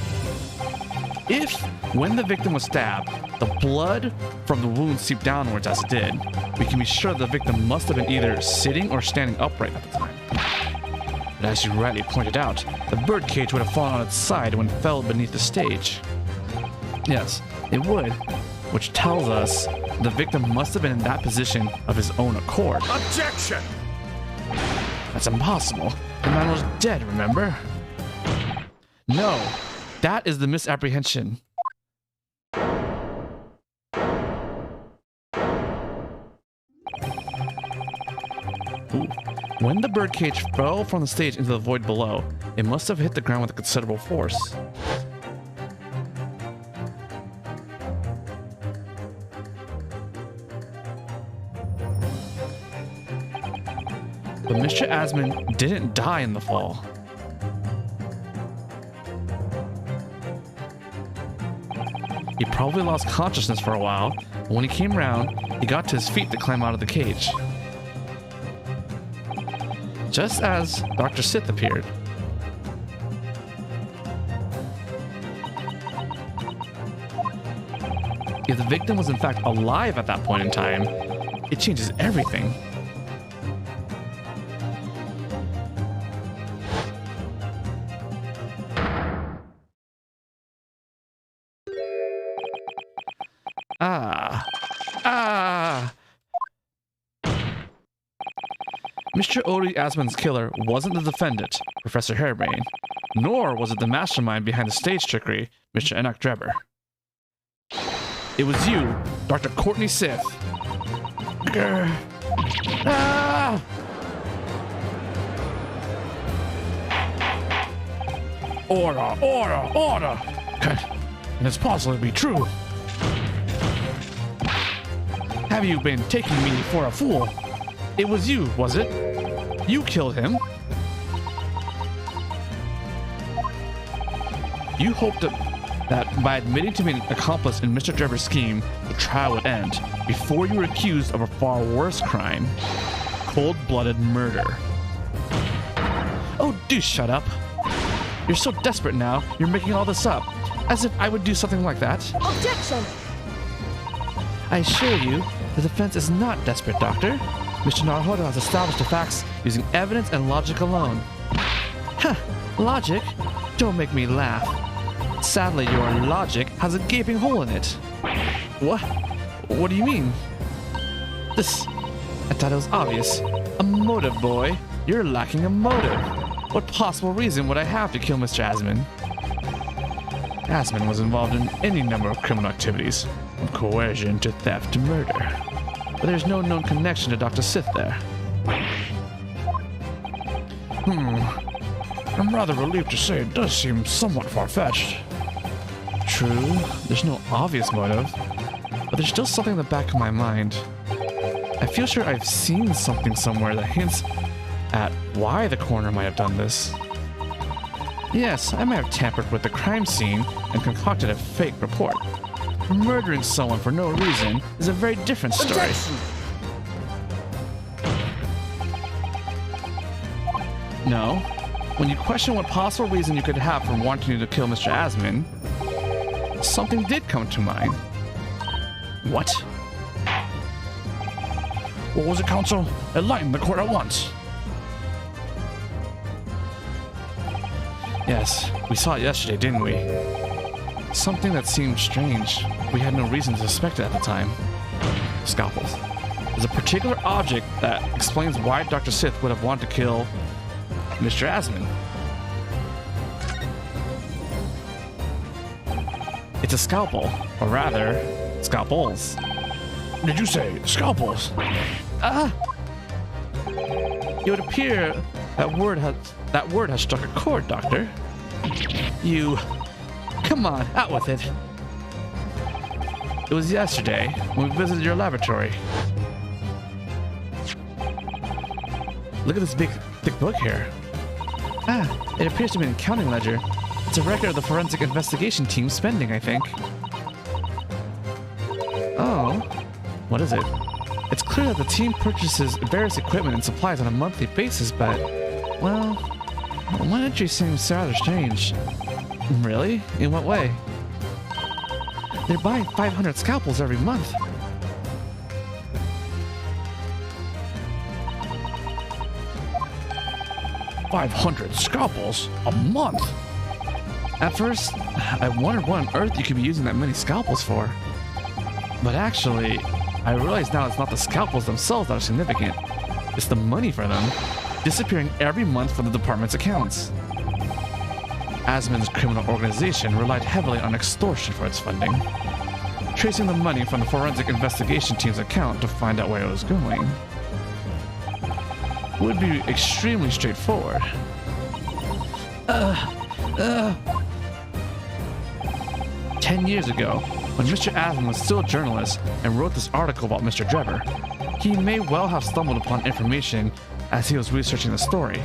if, when the victim was stabbed, the blood from the wound seeped downwards as it did, we can be sure the victim must have been either sitting or standing upright at the time. It But as you rightly pointed out, the birdcage would have fallen on its side when it fell beneath the stage. Yes, it would, which tells us the victim must have been in that position of his own accord. Objection! That's impossible. The man was dead, remember? No, that is the misapprehension. Ooh. When the birdcage fell from the stage into the void below, it must have hit the ground with a considerable force. But Mr. Asman didn't die in the fall. He probably lost consciousness for a while, but when he came around, he got to his feet to climb out of the cage. Just as Dr. Sith appeared. If the victim was in fact alive at that point in time, it changes everything. Mr. Ori Asman's killer wasn't the defendant, Professor Harebrain, nor was it the mastermind behind the stage trickery, Mr. Enoch Drebber. It was you, Dr. Courtney Sith. Grr. Ah! Order! Can this possibly be true? Have you been taking me for a fool? It was you, was it? You killed him. You hoped that by admitting to being an accomplice in Mr. Drebber's scheme, the trial would end before you were accused of a far worse crime, cold-blooded murder. Oh, do shut up. You're so desperate now, you're making all this up, as if I would do something like that. Objection! I assure you, the defense is not desperate, Doctor. Mr. Naruhodo has established the facts using evidence and logic alone. Huh, logic? Don't make me laugh. Sadly, your logic has a gaping hole in it. What? What do you mean? This... I thought it was obvious. A motive, boy. You're lacking a motive. What possible reason would I have to kill Mr. Asman? Asman was involved in any number of criminal activities, from coercion to theft to murder. But there's no known connection to Dr. Sith there. I'm rather relieved to say it does seem somewhat far-fetched. True, there's no obvious motive, but there's still something in the back of my mind. I feel sure I've seen something somewhere that hints at why the coroner might have done this. Yes, I might have tampered with the crime scene and concocted a fake report. Murdering someone for no reason is a very different story. Objection! No. When you question what possible reason you could have for wanting to kill Mr. Asman, something did come to mind. What? What was it, Counsel? Enlighten the court at once. Yes, we saw it yesterday, didn't we? Something that seemed strange. We had no reason to suspect it at the time. Scalpels. There's a particular object that explains why Dr. Sith would have wanted to kill Mr. Asman. It's a scalpel, or rather, scalpels. Did you say scalpels? It would appear that word has struck a chord, Doctor. You... Come on, out with it. It was yesterday when we visited your laboratory. Look at this big, thick book here. It appears to be an accounting ledger. It's a record of the forensic investigation team's spending, I think. Oh, what is it? It's clear that the team purchases various equipment and supplies on a monthly basis, but, well, one entry seems rather strange. Really? In what way? They're buying 500 scalpels every month. 500 scalpels a month? At first, I wondered what on earth you could be using that many scalpels for. But actually, I realize now it's not the scalpels themselves that are significant. It's the money for them, disappearing every month from the department's accounts. Asmon's criminal organization relied heavily on extortion for its funding, tracing the money from the forensic investigation team's account to find out where it was going would be extremely straightforward. 10 years ago, when Mr. Asmon was still a journalist and wrote this article about Mr. Drebber, he may well have stumbled upon information as he was researching the story.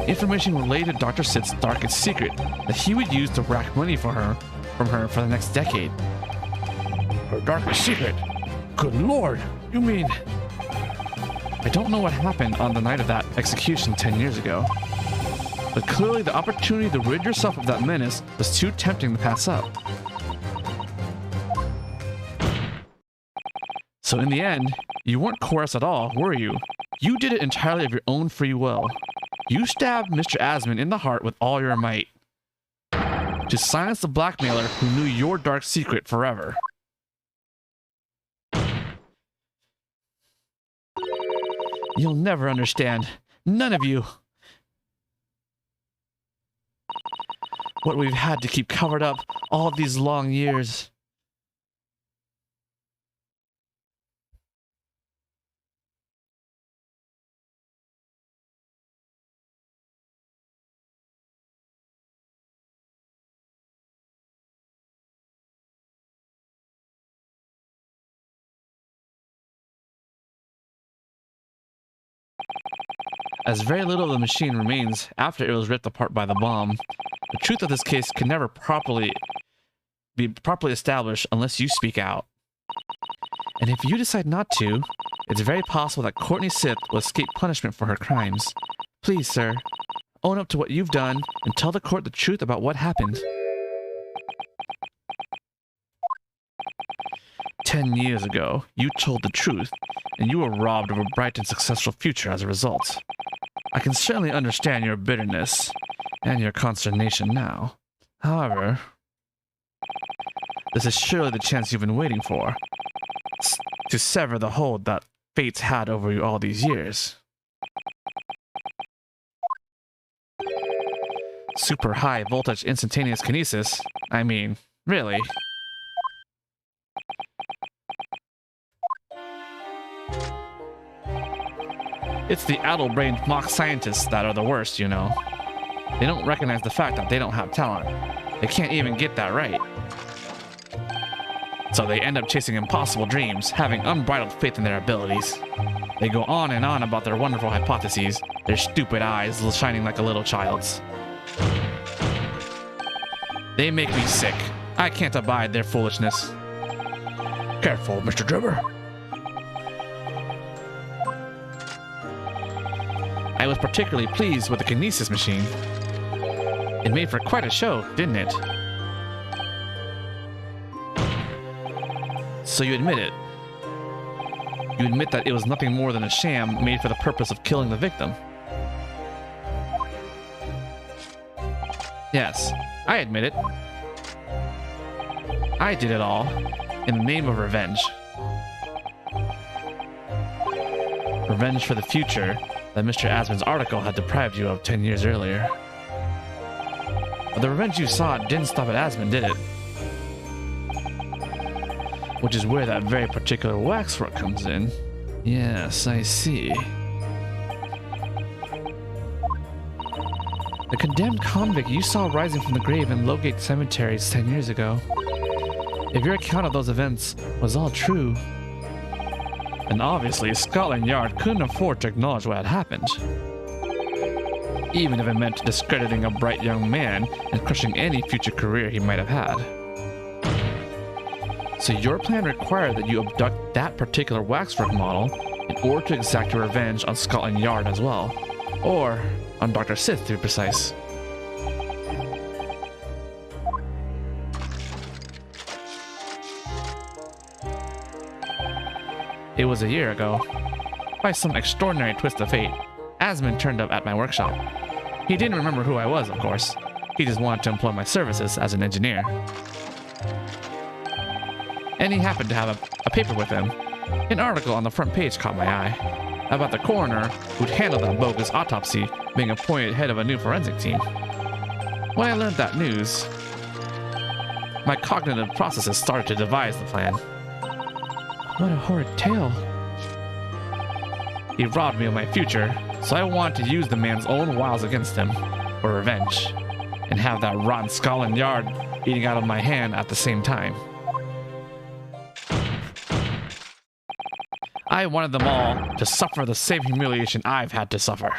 Information related to Dr. Sid's darkest secret that he would use to rack money from her for the next decade. Her darkest secret? Good lord, you mean... I don't know what happened on the night of that execution 10 years ago, but clearly the opportunity to rid yourself of that menace was too tempting to pass up. So in the end, you weren't coerced at all, were you? You did it entirely of your own free will. You stabbed Mr. Asmon in the heart with all your might, to silence the blackmailer who knew your dark secret forever. You'll never understand. None of you. What we've had to keep covered up all these long years. As very little of the machine remains after it was ripped apart by the bomb, the truth of this case can never be properly established unless you speak out. And if you decide not to, it's very possible that Courtney Sith will escape punishment for her crimes. Please, sir, own up to what you've done and tell the court the truth about what happened. 10 years ago, you told the truth, and you were robbed of a bright and successful future as a result. I can certainly understand your bitterness and your consternation now. However, this is surely the chance you've been waiting for, to sever the hold that fate's had over you all these years. Super high voltage instantaneous kinesis? I mean, really? It's the addle-brained mock scientists that are the worst, you know. They don't recognize the fact that they don't have talent. They can't even get that right. So they end up chasing impossible dreams, having unbridled faith in their abilities. They go on and on about their wonderful hypotheses, their stupid eyes shining like a little child's. They make me sick. I can't abide their foolishness. Careful, Mr. Drebber. I was particularly pleased with the kinesis machine. It made for quite a show, didn't it? So you admit it. You admit that it was nothing more than a sham made for the purpose of killing the victim. Yes, I admit it. I did it all in the name of revenge. Revenge for the future that Mr. Asmon's article had deprived you of 10 years earlier. But the revenge you sought didn't stop at Asmon, did it? Which is where that very particular waxwork comes in. Yes, I see. The condemned convict you saw rising from the grave in Lowgate Cemetery 10 years ago. If your account of those events was all true, then obviously Scotland Yard couldn't afford to acknowledge what had happened. Even if it meant discrediting a bright young man and crushing any future career he might have had. So your plan required that you abduct that particular waxwork model in order to exact your revenge on Scotland Yard as well. Or on Dr. Sith, to be precise. It was a year ago. By some extraordinary twist of fate, Asmund turned up at my workshop. He didn't remember who I was, of course. He just wanted to employ my services as an engineer. And he happened to have a paper with him. An article on the front page caught my eye about the coroner who'd handled that bogus autopsy being appointed head of a new forensic team. When I learned that news, my cognitive processes started to devise the plan. What a horrid tale. He robbed me of my future, so I wanted to use the man's own wiles against him for revenge, and have that rotten Scotland Yard eating out of my hand at the same time. I wanted them all to suffer the same humiliation I've had to suffer.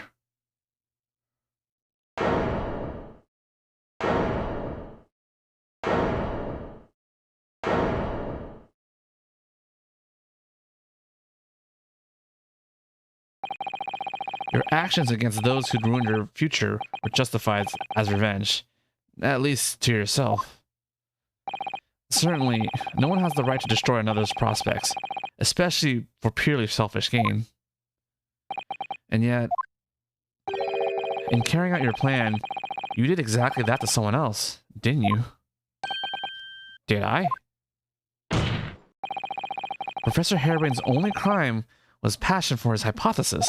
Your actions against those who'd ruined your future were justified as revenge, at least to yourself. Certainly, no one has the right to destroy another's prospects, especially for purely selfish gain. And yet, in carrying out your plan, you did exactly that to someone else, didn't you? Did I? Professor Harebrain's only crime was passion for his hypothesis,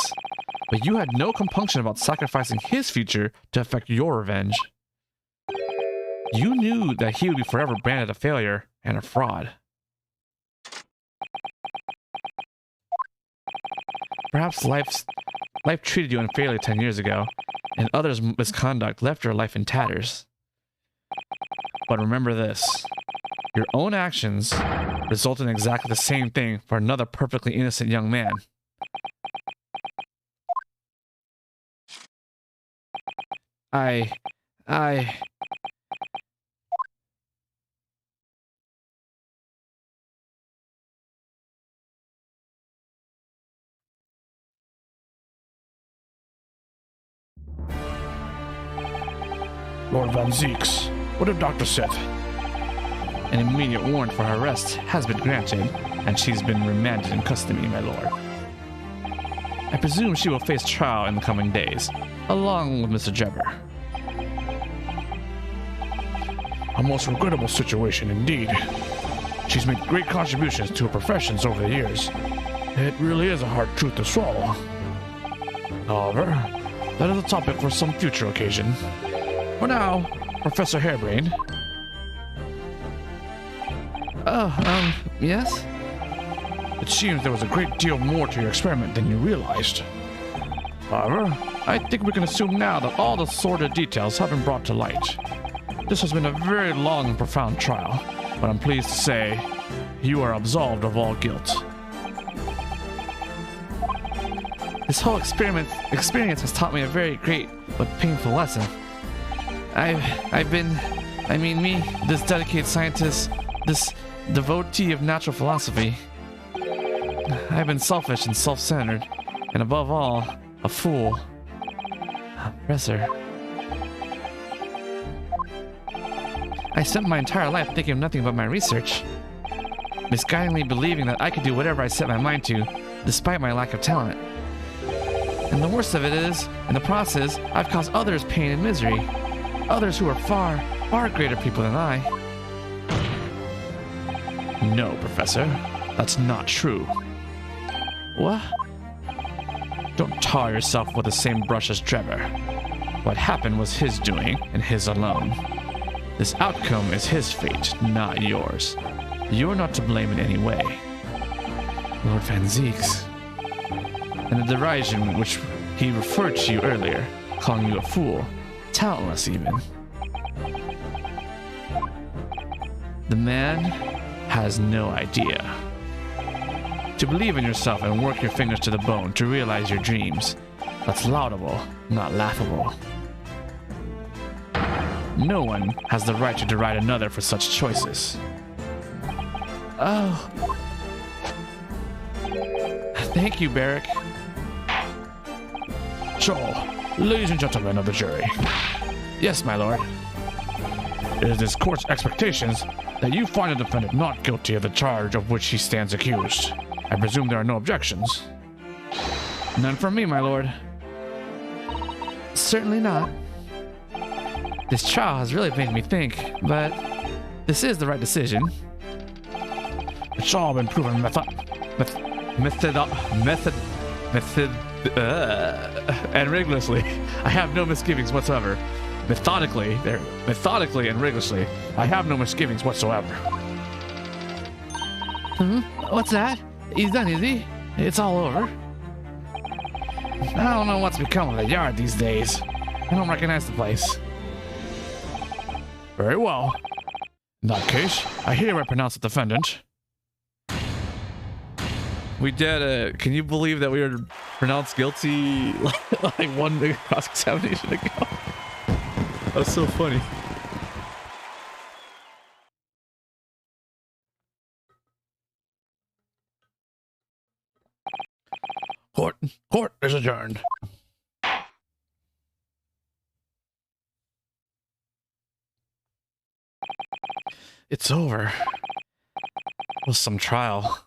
but you had no compunction about sacrificing his future to effect your revenge. You knew that he would be forever branded a failure and a fraud. Perhaps life treated you unfairly 10 years ago, and others' misconduct left your life in tatters. But remember this. Your own actions result in exactly the same thing for another perfectly innocent young man. Lord Van Zeeks, what did Dr. said? An immediate warrant for her arrest has been granted, and she's been remanded in custody, my lord. I presume she will face trial in the coming days, along with Mr. Jebber. A most regrettable situation indeed. She's made great contributions to her professions over the years. It really is a hard truth to swallow. However, that is a topic for some future occasion. For now, Professor Harebrain. Yes? It seems there was a great deal more to your experiment than you realized. However, I think we can assume now that all the sordid details have been brought to light. This has been a very long and profound trial, but I'm pleased to say you are absolved of all guilt. This whole experience has taught me a very great but painful lesson. This dedicated scientist, this devotee of natural philosophy, I've been selfish and self-centered, and above all, a fool. Professor. I spent my entire life thinking of nothing but my research, misguidingly believing that I could do whatever I set my mind to, despite my lack of talent. And the worst of it is, in the process, I've caused others pain and misery. Others who are far, far greater people than I. No, Professor. That's not true. What? Don't tar yourself with the same brush as Trevor. What happened was his doing, and his alone. This outcome is his fate, not yours. You're not to blame in any way. Lord Van Zeeks. And the derision which he referred to you earlier, calling you a fool, talentless even. The man has no idea. To believe in yourself and work your fingers to the bone to realize your dreams, that's laudable, not laughable. No one has the right to deride another for such choices. Oh. Thank you, Barrick. So, ladies and gentlemen of the jury. Yes, my lord. It is this court's expectations that you find the defendant not guilty of the charge of which he stands accused. I presume there are no objections. None from me, my lord. Certainly not. This trial has really made me think, but this is the right decision. It's all been proven and rigorously. I have no misgivings whatsoever. Methodically and rigorously, I have no misgivings whatsoever. What's that? He's done, is he? It's all over. I don't know what's become of the yard these days. I don't recognize the place. Very well. In that case, I hereby pronounce the defendant. We did it. Can you believe that we were pronounced guilty like one cross-examination ago? That was so funny. Court is adjourned. It's over. It was some trial.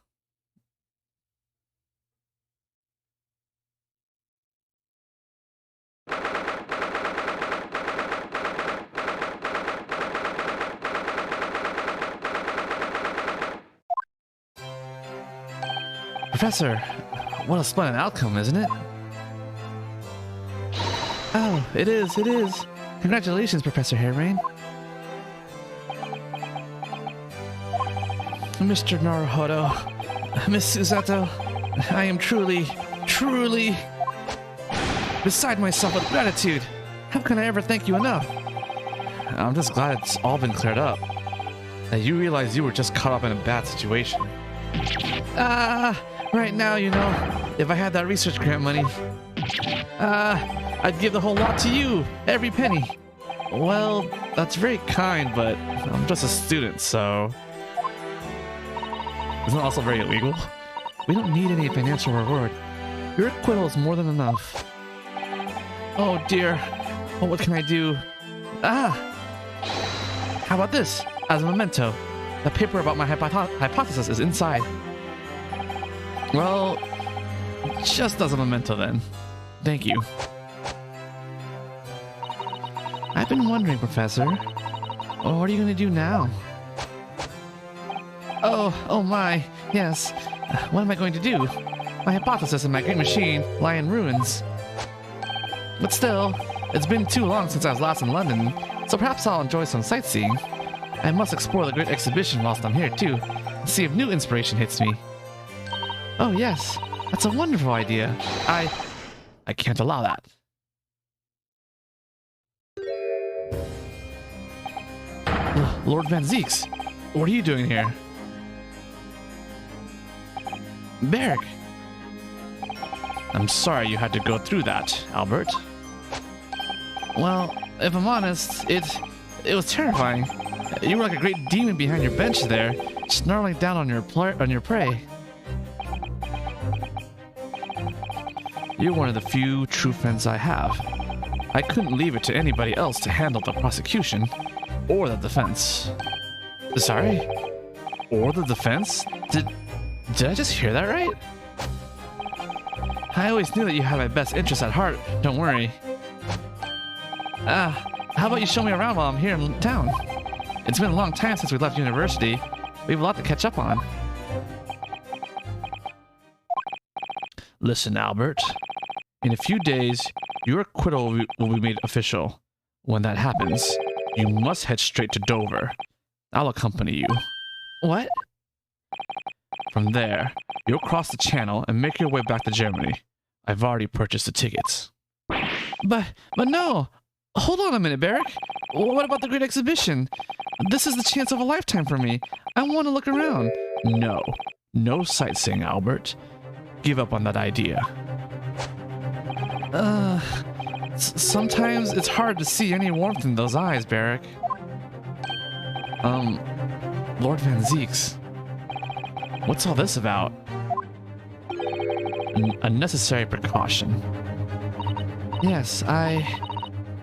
Professor, what a splendid outcome, isn't it? Oh, it is, it is. Congratulations, Professor Harebrain. Mr. Naruhodo, Miss Susato, I am truly beside myself with gratitude. How can I ever thank you enough? I'm just glad it's all been cleared up. That you realized you were just caught up in a bad situation. Right now, you know, if I had that research grant money, I'd give the whole lot to you, every penny. Well, that's very kind, but I'm just a student, so... Isn't it also very illegal? We don't need any financial reward. Your acquittal is more than enough. Oh dear, well, what can I do? How about this, as a memento? The paper about my hypothesis is inside. Well, just as a memento then. Thank you. I've been wondering, Professor, what are you going to do now? Oh my, yes. What am I going to do? My hypothesis and my great machine lie in ruins. But still, it's been too long since I was last in London, so perhaps I'll enjoy some sightseeing. I must explore the great exhibition whilst I'm here too, and see if new inspiration hits me. Oh yes, that's a wonderful idea. I can't allow that. Lord Van Zeeks, what are you doing here? Beric! I'm sorry you had to go through that, Albert. Well, if I'm honest, it was terrifying. You were like a great demon behind your bench there, snarling down on your prey. You're one of the few true friends I have. I couldn't leave it to anybody else to handle the prosecution or the defense. Sorry? Or the defense? Did I just hear that right? I always knew that you had my best interests at heart, don't worry. How about you show me around while I'm here in town? It's been a long time since we left university. We have a lot to catch up on. Listen, Albert. In a few days, your acquittal will be made official. When that happens, you must head straight to Dover. I'll accompany you. What? From there, you'll cross the channel and make your way back to Germany. I've already purchased the tickets. But no! Hold on a minute, Beric. What about the great exhibition? This is the chance of a lifetime for me. I want to look around. No sightseeing, Albert. Give up on that idea. Sometimes it's hard to see any warmth in those eyes, Beric. Lord Van Zeeks. What's all this about? A necessary precaution. Yes, I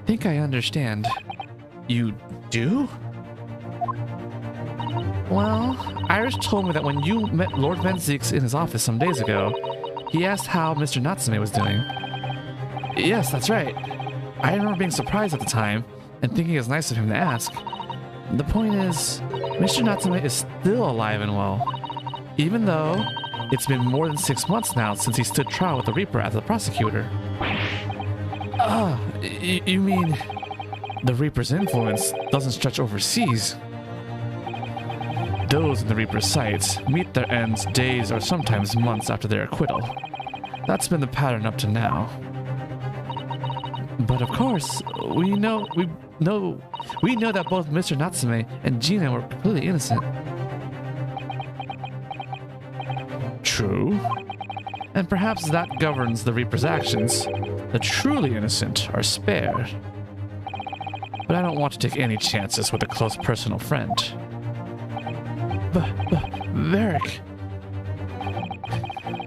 think I understand. You do? Well, Iris told me that when you met Lord Van Zeeks in his office some days ago, he asked how Mr. Natsume was doing. Yes, that's right. I remember being surprised at the time and thinking it was nice of him to ask. The point is, Mr. Natsume is still alive and well, even though it's been more than 6 months now since he stood trial with the Reaper as the prosecutor. Ah, you mean the Reaper's influence doesn't stretch overseas? Those in the Reaper's sights meet their ends days or sometimes months after their acquittal. That's been the pattern up to now. But of course, we know that both Mr. Natsume and Gina were completely innocent. True. And perhaps that governs the Reaper's actions. The truly innocent are spared. But I don't want to take any chances with a close personal friend. Varric.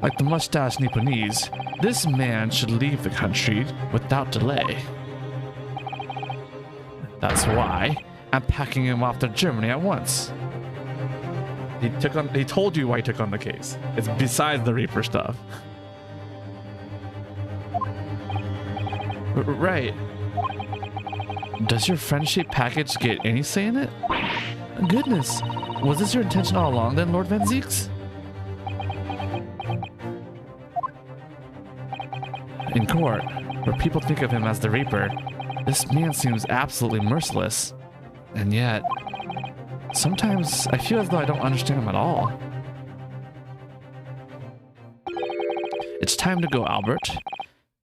Like the mustached Nipponese, this man should leave the country without delay. That's why I'm packing him off to Germany at once. He told you why he took on the case. It's besides the Reaper stuff. Right. Does your friendship package get any say in it? Goodness, was this your intention all along then, Lord Van Zieks? In court, where people think of him as the Reaper, this man seems absolutely merciless. And yet, sometimes I feel as though I don't understand him at all. It's time to go, Albert.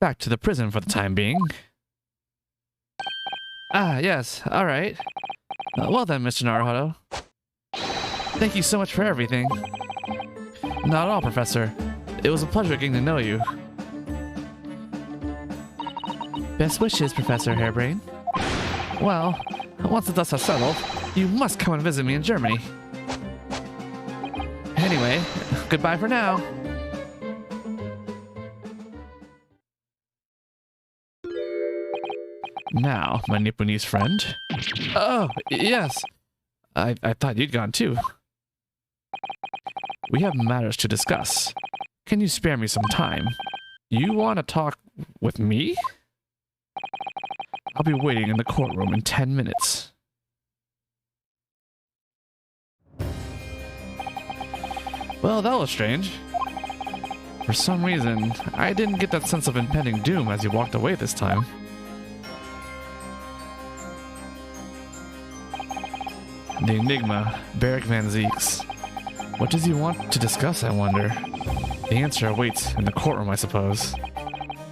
Back to the prison for the time being. Ah, yes, alright. Well then, Mr. Naruhodo. Thank you so much for everything. Not at all, Professor. It was a pleasure getting to know you. Best wishes, Professor Hairbrain. Well, once the dust has settled, you must come and visit me in Germany. Anyway, goodbye for now. Now, my Nipponese friend. Oh, yes. I thought you'd gone too. We have matters to discuss. Can you spare me some time? You want to talk with me? I'll be waiting in the courtroom in 10 minutes. Well, that was strange. For some reason, I didn't get that sense of impending doom as he walked away this time. The enigma, Barrick Van Zieks. What does he want to discuss, I wonder? The answer awaits in the courtroom, I suppose.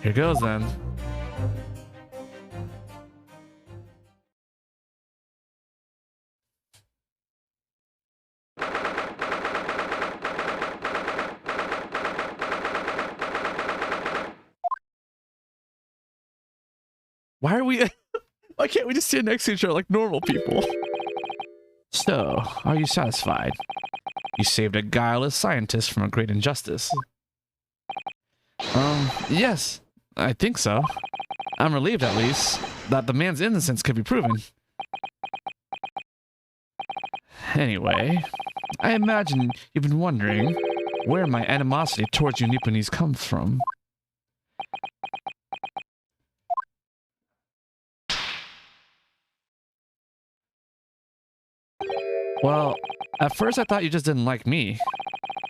Here goes, then. Why are we... Why can't we just sit next to each other like normal people? So, are you satisfied? You saved a guileless scientist from a great injustice. Yes, I think so. I'm relieved, at least, that the man's innocence could be proven. Anyway, I imagine you've been wondering where my animosity towards you Nipponese comes from. Well, at first I thought you just didn't like me.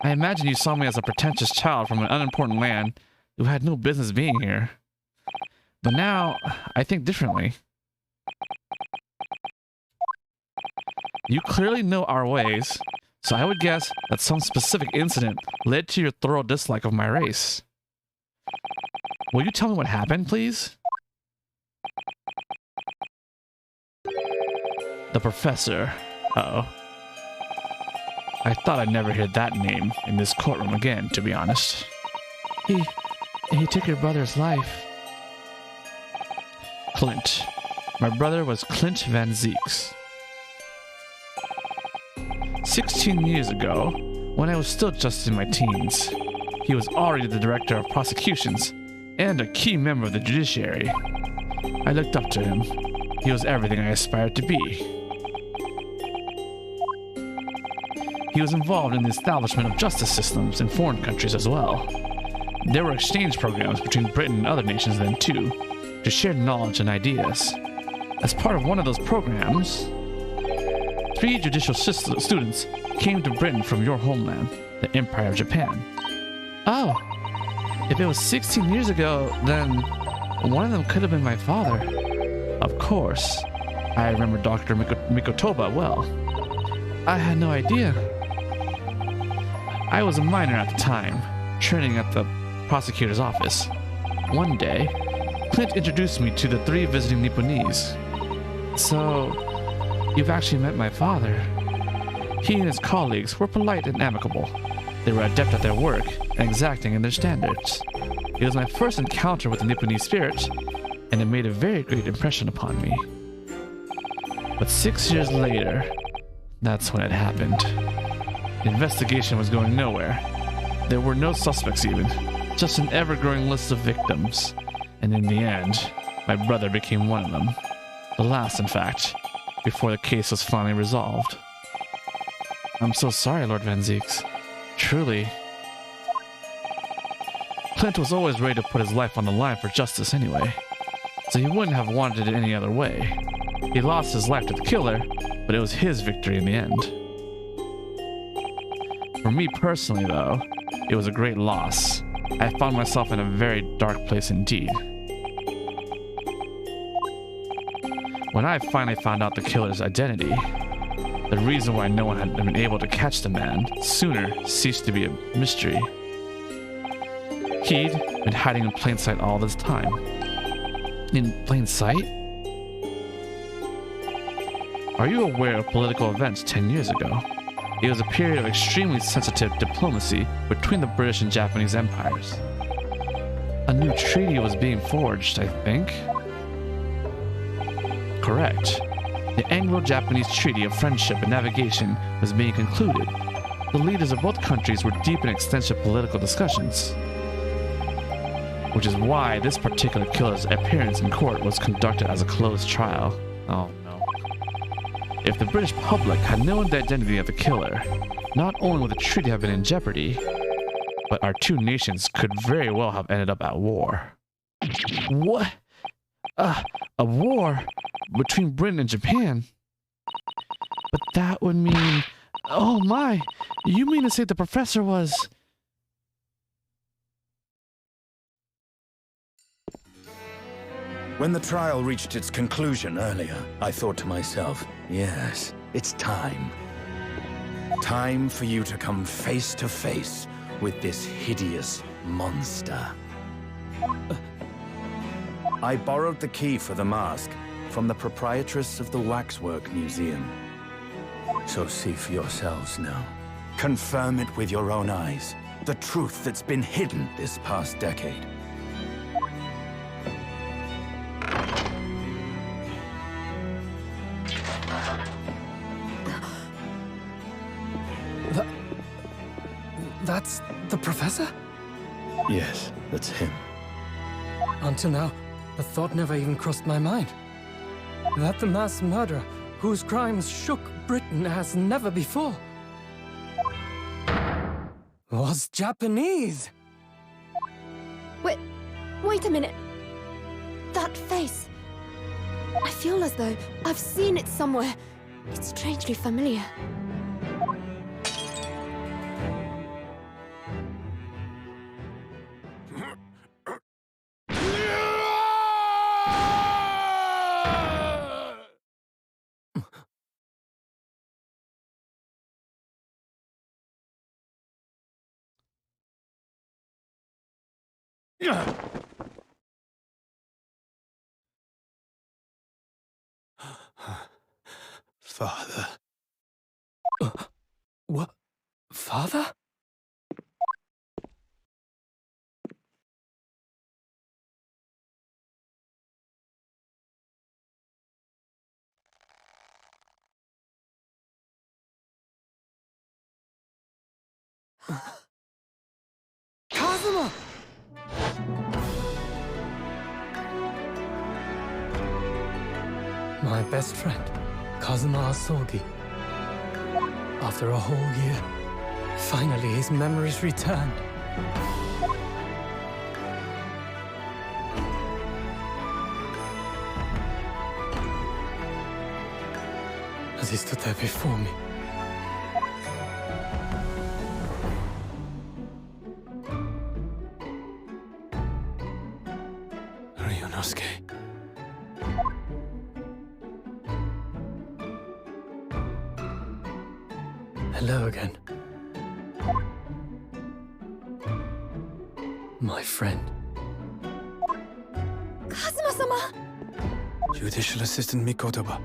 I imagine you saw me as a pretentious child from an unimportant land who had no business being here. But now, I think differently. You clearly know our ways, so I would guess that some specific incident led to your thorough dislike of my race. Will you tell me what happened, please? The Professor. Uh-oh. I thought I'd never hear that name in this courtroom again, to be honest. He took your brother's life. Clint. My brother was Clint Van Zieks. 16 years ago, when I was still just in my teens, he was already the director of prosecutions and a key member of the judiciary. I looked up to him. He was everything I aspired to be. He was involved in the establishment of justice systems in foreign countries as well. There were exchange programs between Britain and other nations then too, to share knowledge and ideas. As part of one of those programs, 3 judicial students came to Britain from your homeland, the Empire of Japan. Oh, if it was 16 years ago, then one of them could have been my father. Of course, I remember Dr. Mikotoba well. I had no idea. I was a minor at the time, training at the prosecutor's office. One day, Clint introduced me to the 3 visiting Nipponese. So, you've actually met my father. He and his colleagues were polite and amicable. They were adept at their work and exacting in their standards. It was my first encounter with the Nipponese spirit, and it made a very great impression upon me. But 6 years later, that's when it happened. The investigation was going nowhere. There were no suspects even, just an ever-growing list of victims. And in the end, my brother became one of them. The last, in fact, before the case was finally resolved. I'm so sorry, Lord Van Zieks. Truly. Clint was always ready to put his life on the line for justice anyway, so he wouldn't have wanted it any other way. He lost his life to the killer, but it was his victory in the end. For me personally, though, it was a great loss. I found myself in a very dark place indeed. When I finally found out the killer's identity, the reason why no one had been able to catch the man sooner ceased to be a mystery. He'd been hiding in plain sight all this time. In plain sight? Are you aware of political events 10 years ago? It was a period of extremely sensitive diplomacy between the British and Japanese empires. A new treaty was being forged, I think. Correct. The Anglo-Japanese Treaty of Friendship and Navigation was being concluded. The leaders of both countries were deep in extensive political discussions, which is why this particular killer's appearance in court was conducted as a closed trial. Oh no. If the British public had known the identity of the killer, not only would the treaty have been in jeopardy, but our 2 nations could very well have ended up at war. What? A war between Britain and Japan? But that would mean... Oh my! You mean to say the professor was... When the trial reached its conclusion earlier, I thought to myself, yes, it's time. Time for you to come face to face with this hideous monster. I borrowed the key for the mask from the proprietress of the Waxwork Museum. So see for yourselves now. Confirm it with your own eyes. The truth that's been hidden this past decade. That's the professor? Yes, that's him. Until now, the thought never even crossed my mind. That the mass murderer, whose crimes shook Britain as never before, was Japanese. Wait a minute. That face. I feel as though I've seen it somewhere. It's strangely familiar. Father. What? Father? Kazuma! My best friend, Kazuma Asogi. After a whole year, finally his memories returned. as he stood there before me. Ryunosuke. Hello again. My friend. Kazuma-sama! Judicial Assistant Mikotoba.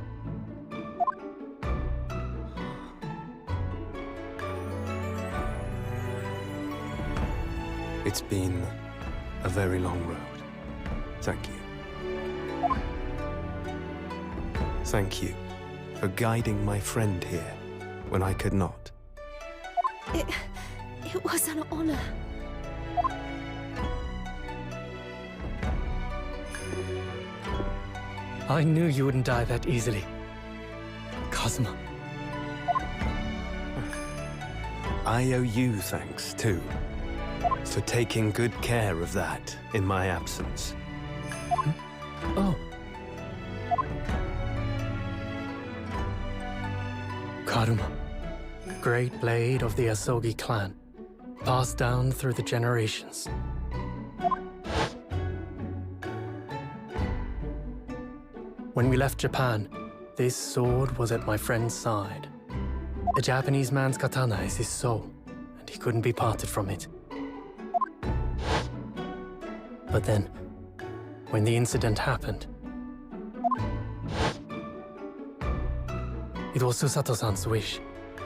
It's been a very long road. Thank you. Thank you for guiding my friend here when I could not. It was an honor. I knew you wouldn't die that easily. Kazuma. I owe you thanks, too, for taking good care of that in my absence. Oh. Karuma. Great blade of the Asogi clan. Passed down through the generations. When we left Japan, this sword was at my friend's side. A Japanese man's katana is his soul, and he couldn't be parted from it. But then, when the incident happened, it was Susato-san's wish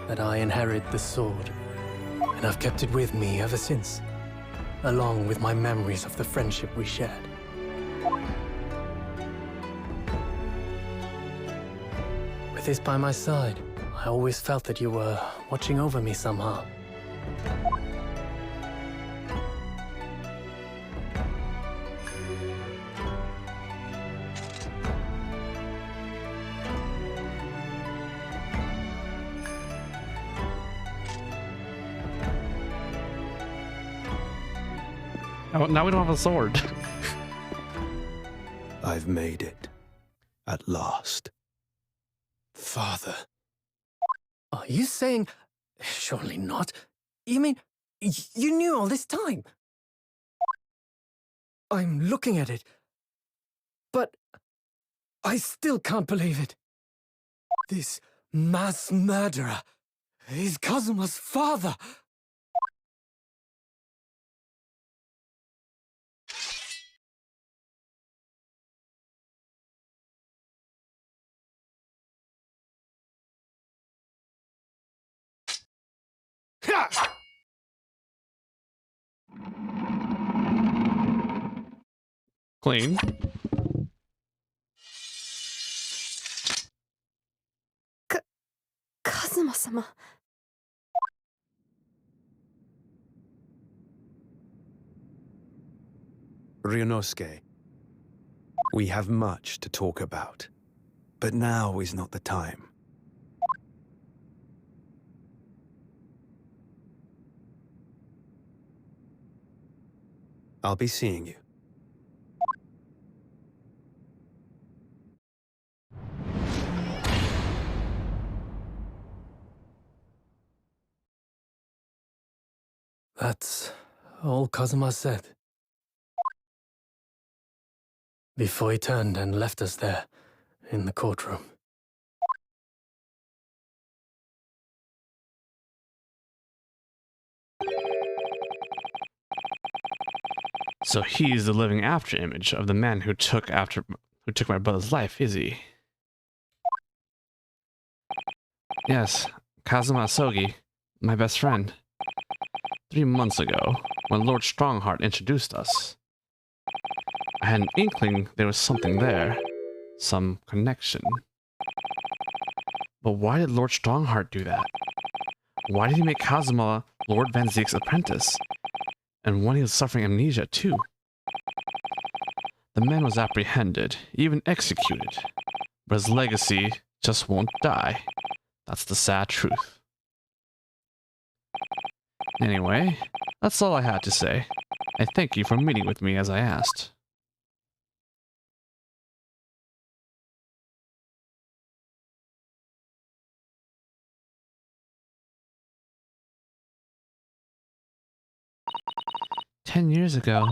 that I inherit the sword, and I've kept it with me ever since, along with my memories of the friendship we shared. With this by my side, I always felt that you were watching over me somehow. Now we don't have a sword. I've made it. At last. Father. Are you saying... Surely not. You mean, you knew all this time? I'm looking at it, but I still can't believe it. This mass murderer is Kazuma's father. Clean. Kazuma-sama. Ryunosuke, we have much to talk about, but now is not the time. I'll be seeing you. That's all Kazuma said. Before he turned and left us there, in the courtroom. So he's the living after image of the man who took my brother's life, is he? Yes, Kazuma Asogi, my best friend. 3 months ago, when Lord Strongheart introduced us, I had an inkling there was something there, some connection. But why did Lord Strongheart do that? Why did he make Kazuma Lord Van Ziek's apprentice? And when he was suffering amnesia too? The man was apprehended, even executed, but his legacy just won't die. That's the sad truth. Anyway, that's all I had to say. I thank you for meeting with me as I asked. 10 years ago,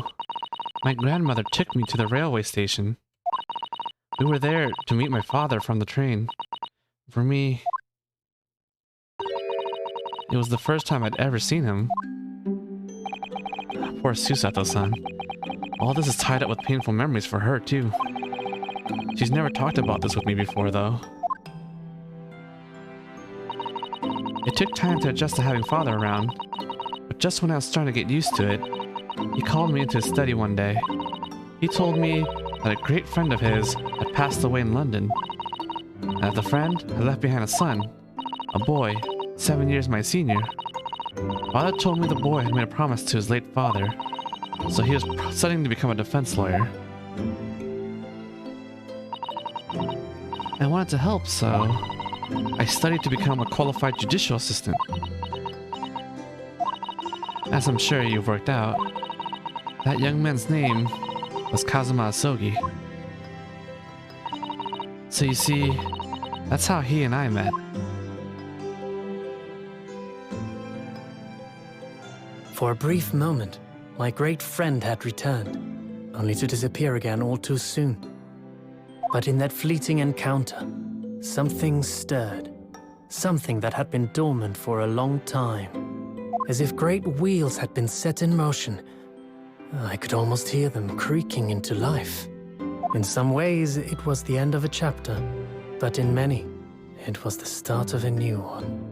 my grandmother took me to the railway station. We were there to meet my father from the train. For me, it was the first time I'd ever seen him. Poor Susato-san. All this is tied up with painful memories for her, too. She's never talked about this with me before, though. It took time to adjust to having father around, but just when I was starting to get used to it, he called me into his study one day. He told me that a great friend of his had passed away in London, and that the friend had left behind a son, a boy, 7 years my senior. Father told me the boy had made a promise to his late father, so he was studying to become a defense lawyer. I wanted to help, so I studied to become a qualified judicial assistant. As I'm sure you've worked out, that young man's name was Kazuma Asogi. So you see, that's how he and I met. For a brief moment, my great friend had returned, only to disappear again all too soon. But in that fleeting encounter, something stirred. Something that had been dormant for a long time. As if great wheels had been set in motion. I could almost hear them creaking into life. In some ways, it was the end of a chapter, but in many, it was the start of a new one.